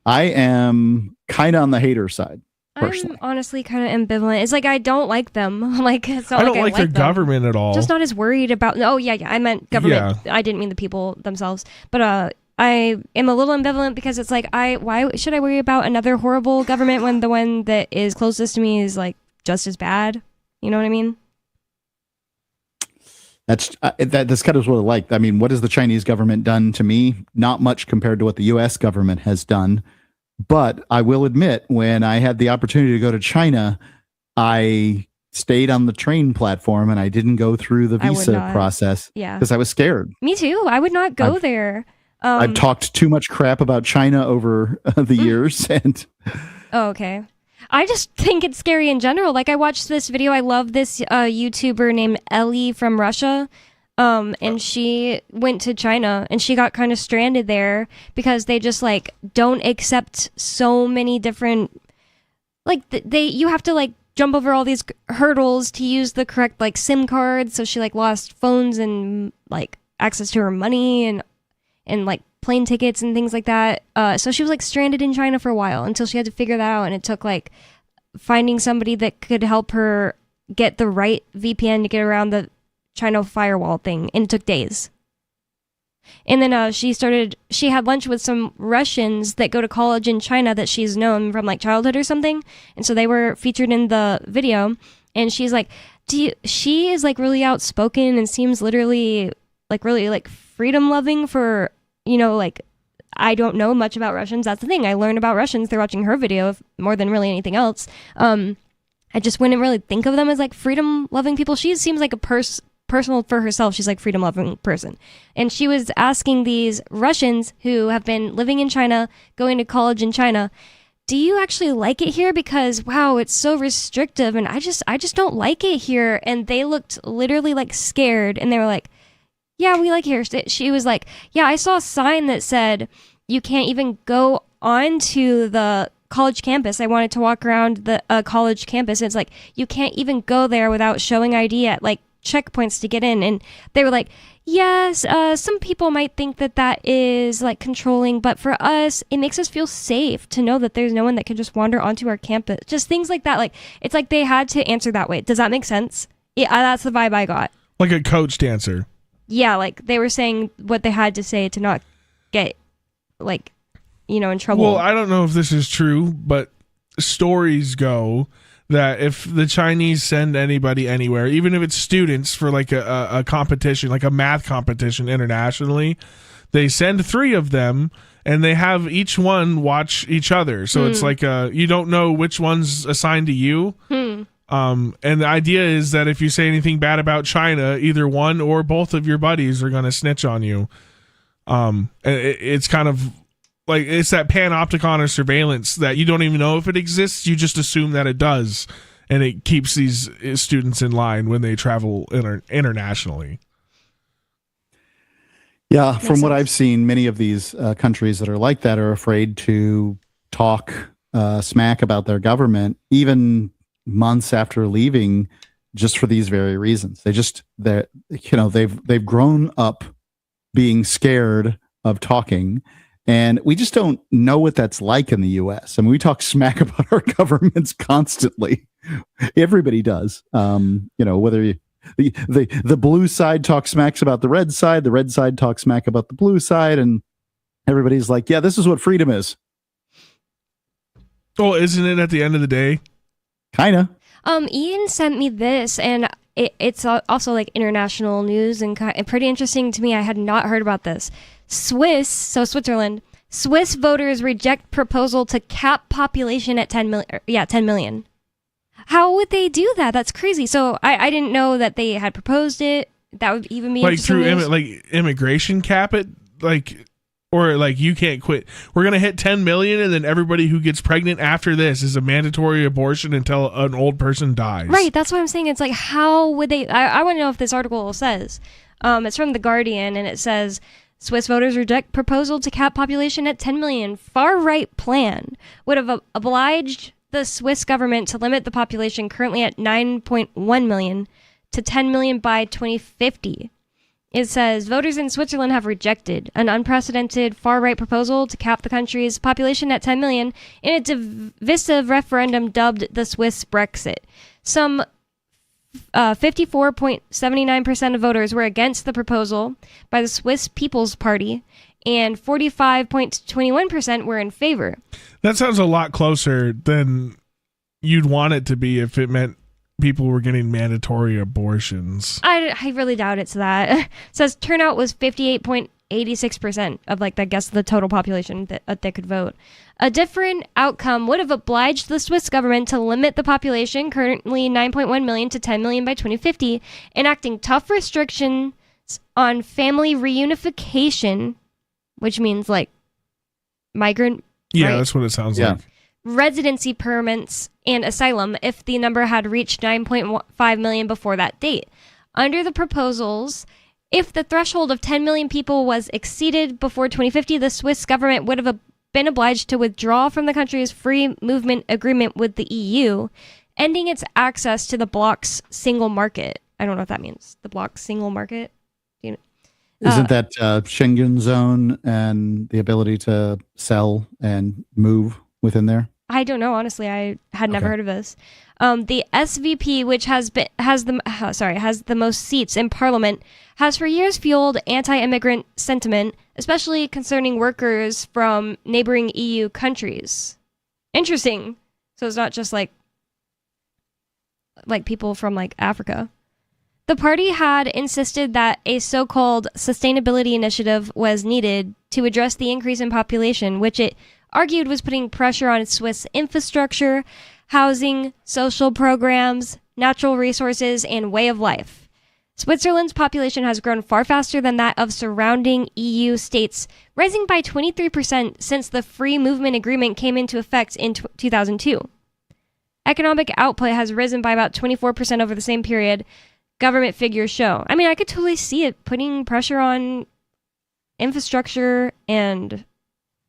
I am kind of on the hater side, personally. I'm honestly kind of ambivalent. It's like I don't like them. It's not I don't like their them. government at all. Just not as worried about. Oh, yeah. I meant government. Yeah. I didn't mean the people themselves. But I am a little ambivalent because it's like, why should I worry about another horrible government when the one that is closest to me is like just as bad? You know what I mean? That's kind of what I like. I mean, what has the Chinese government done to me? Not much compared to what the U.S. government has done. But I will admit, when I had the opportunity to go to China, I stayed on the train platform and I didn't go through the visa process because I was scared. Me too. I would not go there. I've talked too much crap about China over the years. And oh, okay. I just think it's scary in general. Like, I watched this video. I love this YouTuber named Ellie from Russia. And she went to China and she got kind of stranded there because they just don't accept so many different, you have to jump over all these hurdles to use the correct SIM card. So she lost phones and access to her money and plane tickets and things like that. So she was stranded in China for a while until she had to figure that out. And it took finding somebody that could help her get the right VPN to get around the China firewall thing, and it took days. And then she had lunch with some Russians that go to college in China that she's known from childhood or something, and so they were featured in the video. And she's she is really outspoken and seems literally really freedom loving for I don't know much about Russians. That's the thing. I learned about Russians through watching her video more than really anything else. I just wouldn't really think of them as freedom loving people. She seems like a personal for herself. She's freedom loving person. And she was asking these Russians who have been living in China, going to college in China, do you actually like it here? Because wow, it's so restrictive and I just don't like it here. And they looked literally scared, and they were yeah, we like it here. She was yeah, I saw a sign that said you can't even go onto the college campus. I wanted to walk around the college campus. It's you can't even go there without showing ID at checkpoints to get in. And they were like, yes, some people might think that is like controlling, but for us, it makes us feel safe to know that there's no one that can just wander onto our campus. Just things like that. Like, it's like they had to answer that way. Does that make sense? Yeah, that's the vibe I got. Like a coached answer. Yeah, like they were saying what they had to say to not get, like, in trouble. Well, I don't know if this is true, but stories go that if the Chinese send anybody anywhere, even if it's students for like a competition, like a math competition internationally, they send 3 of them and they have each one watch each other. So it's like you don't know which one's assigned to you. And the idea is that if you say anything bad about China, either one or both of your buddies are going to snitch on you. It's kind of like, it's that panopticon or surveillance that you don't even know if it exists. You just assume that it does. And it keeps these students in line when they travel internationally. Yeah, from what I've seen, many of these countries that are like that are afraid to talk smack about their government, even months after leaving, just for these very reasons. They've grown up being scared of talking, and we just don't know what that's like in the U.S. I mean, we talk smack about our governments constantly. Everybody does. Whether the blue side talks smacks about the red side talks smack about the blue side, and everybody's like, yeah, this is what freedom is. Oh, isn't it at the end of the day? Kinda. Ian sent me this, and it's also like international news and pretty interesting to me. I had not heard about this. Switzerland. Swiss voters reject proposal to cap population at 10 million. 10 million. How would they do that? That's crazy. So I didn't know that they had proposed it. That would even be like through immigration cap it, or you can't quit. We're gonna hit 10 million, and then everybody who gets pregnant after this is a mandatory abortion until an old person dies. Right. That's what I'm saying. It's like, how would they? I want to know if this article says. It's from The Guardian, and it says, Swiss voters reject proposal to cap population at 10 million. Far-right plan would have obliged the Swiss government to limit the population currently at 9.1 million to 10 million by 2050. It says, voters in Switzerland have rejected an unprecedented far-right proposal to cap the country's population at 10 million in a divisive referendum dubbed the Swiss Brexit. Some 54.79% of voters were against the proposal by the Swiss People's Party, and 45.21% were in favor. That sounds a lot closer than you'd want it to be if it meant people were getting mandatory abortions. I really doubt it's that. It says turnout was 58.86% of the total population that could vote. A different outcome would have obliged the Swiss government to limit the population, currently 9.1 million, to 10 million by 2050, enacting tough restrictions on family reunification, which means migrant. Yeah, right? That's what it sounds like. Residency permits and asylum if the number had reached 9.5 million before that date. Under the proposals, if the threshold of 10 million people was exceeded before 2050, the Swiss government would have been obliged to withdraw from the country's free movement agreement with the EU, ending its access to the bloc's single market. I don't know what that means. The bloc's single market? Isn't that Schengen zone and the ability to sell and move within there? I don't know, honestly. I had never heard of this. The SVP, which has the most seats in Parliament, has for years fueled anti-immigrant sentiment, especially concerning workers from neighboring EU countries. Interesting. So it's not just like people from Africa. The party had insisted that a so-called sustainability initiative was needed to address the increase in population, which it argued was putting pressure on Swiss infrastructure, housing, social programs, natural resources, and way of life. Switzerland's population has grown far faster than that of surrounding EU states, rising by 23% since the Free Movement Agreement came into effect in 2002. Economic output has risen by about 24% over the same period, government figures show. I mean, I could totally see it putting pressure on infrastructure and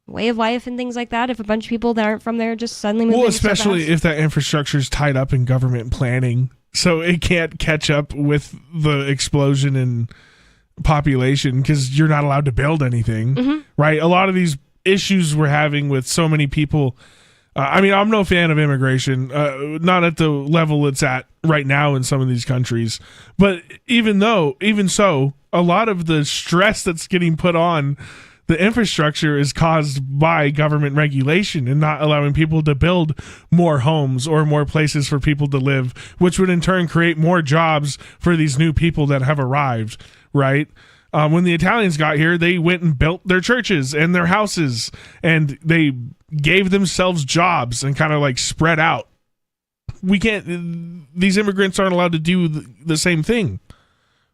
way of life and things like that if a bunch of people that aren't from there just suddenly move in. Well, especially if that infrastructure is tied up in government planning so it can't catch up with the explosion in population because you're not allowed to build anything, right? A lot of these issues we're having with so many people. I mean, I'm no fan of immigration, not at the level it's at right now in some of these countries. But even so, a lot of the stress that's getting put on the infrastructure is caused by government regulation and not allowing people to build more homes or more places for people to live, which would in turn create more jobs for these new people that have arrived, right? When the Italians got here, they went and built their churches and their houses, and they gave themselves jobs and kind of like spread out. These immigrants aren't allowed to do the same thing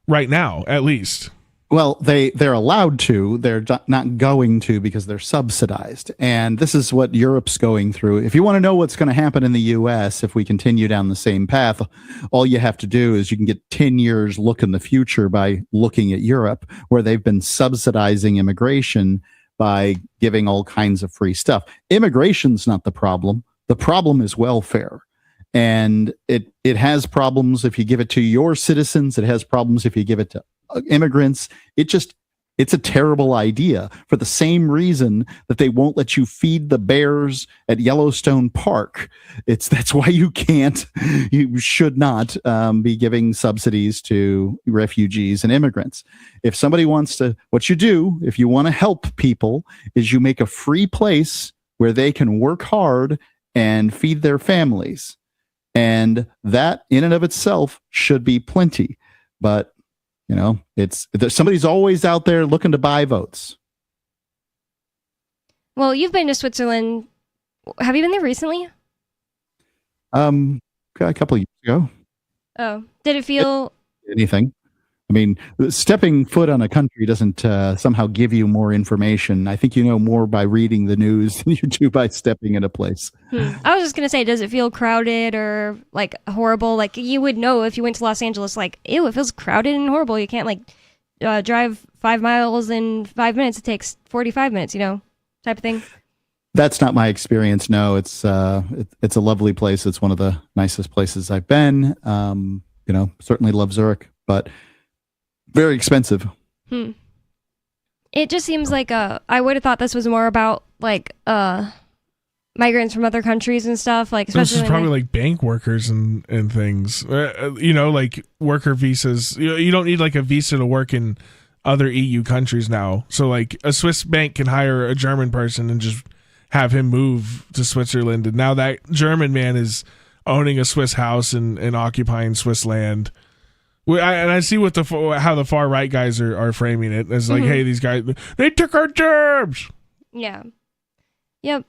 right now, at least. Well, they're allowed to. They're not going to because they're subsidized. And this is what Europe's going through. If you want to know what's going to happen in the U.S. if we continue down the same path, all you have to do is you can get 10 years look in the future by looking at Europe, where they've been subsidizing immigration by giving all kinds of free stuff. Immigration's not the problem. The problem is welfare. And it has problems if you give it to your citizens. It has problems if you give it to immigrants. It's a terrible idea for the same reason that they won't let you feed the bears at Yellowstone Park. That's why you should not be giving subsidies to refugees and immigrants. If somebody wants to, what you do, if you want to help people, is you make a free place where they can work hard and feed their families. And that in and of itself should be plenty. But somebody's always out there looking to buy votes. Well, you've been to Switzerland. Have you been there recently? A couple of years ago. Oh, did it feel anything? I mean, stepping foot on a country doesn't somehow give you more information. I think you know more by reading the news than you do by stepping in a place. I was just going to say, does it feel crowded or like horrible? Like you would know if you went to Los Angeles, like, ew, it feels crowded and horrible. You can't drive 5 miles in 5 minutes. It takes 45 minutes, type of thing. That's not my experience. No, it's a lovely place. It's one of the nicest places I've been. Certainly love Zurich, but very expensive. It just seems like I would have thought this was more about migrants from other countries and stuff. Like, especially this is probably like bank workers and things. Like worker visas. You don't need like a visa to work in other EU countries now. So like a Swiss bank can hire a German person and just have him move to Switzerland, and now that German man is owning a Swiss house and occupying Swiss land. I see how the far right guys are framing it as like, hey, these guys, they took our jobs. Yeah. Yep.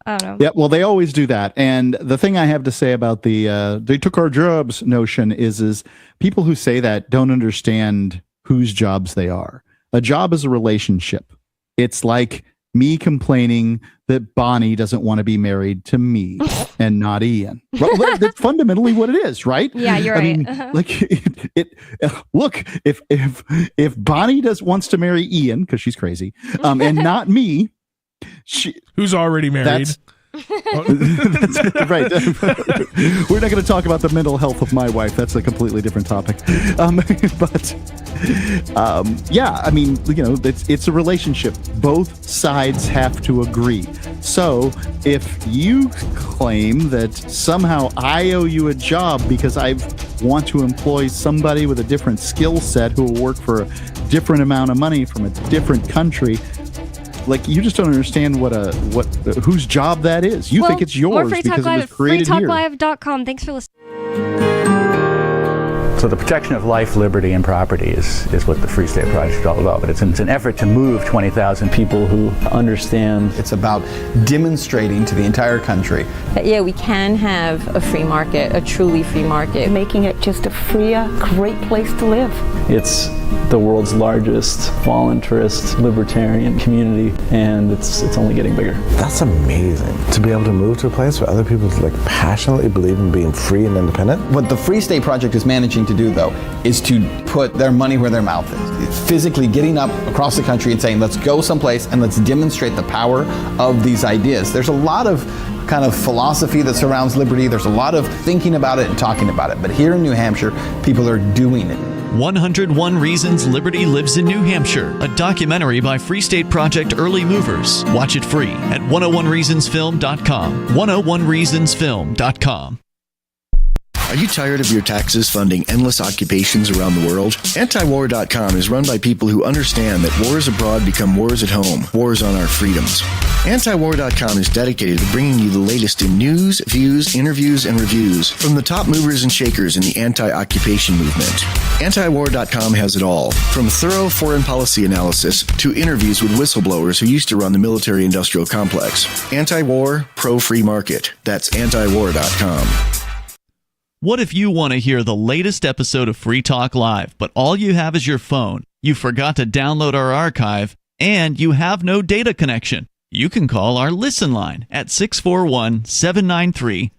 I don't know. Yeah. Well, they always do that. And the thing I have to say about the they took our jobs notion is people who say that don't understand whose jobs they are. A job is a relationship. It's like me complaining that Bonnie doesn't want to be married to me and not Ian. Well, that's fundamentally what it is, right? Yeah, you're right. Look, if Bonnie wants to marry Ian because she's crazy, and not me, who's already married. That's right. We're not going to talk about the mental health of my wife. That's a completely different topic. Yeah, I mean, it's a relationship. Both sides have to agree. So if you claim that somehow I owe you a job because I want to employ somebody with a different skill set who will work for a different amount of money from a different country, like, you just don't understand whose job that is. You think it's yours because it was created here. FreeTalkLive.com. Thanks for listening. So the protection of life, liberty, and property is what the Free State Project is all about. But it's an effort to move 20,000 people who understand. It's about demonstrating to the entire country that, yeah, we can have a free market, a truly free market. Making it just a freer, great place to live. It's the world's largest voluntarist libertarian community, and it's only getting bigger. That's amazing, to be able to move to a place where other people passionately believe in being free and independent. What the Free State Project is managing to do, though, is to put their money where their mouth is. It's physically getting up across the country and saying, let's go someplace and let's demonstrate the power of these ideas. There's a lot of kind of philosophy that surrounds liberty. There's a lot of thinking about it and talking about it. But here in New Hampshire, people are doing it. 101 Reasons Liberty Lives in New Hampshire, a documentary by Free State Project Early Movers. Watch it free at 101reasonsfilm.com. 101reasonsfilm.com. Are you tired of your taxes funding endless occupations around the world? Antiwar.com is run by people who understand that wars abroad become wars at home, wars on our freedoms. Antiwar.com is dedicated to bringing you the latest in news, views, interviews, and reviews from the top movers and shakers in the anti-occupation movement. Antiwar.com has it all, from thorough foreign policy analysis to interviews with whistleblowers who used to run the military-industrial complex. Anti-war, pro-free market. That's antiwar.com. What if you want to hear the latest episode of Free Talk Live, but all you have is your phone, you forgot to download our archive, and you have no data connection? You can call our Listen line at 641-793-0191.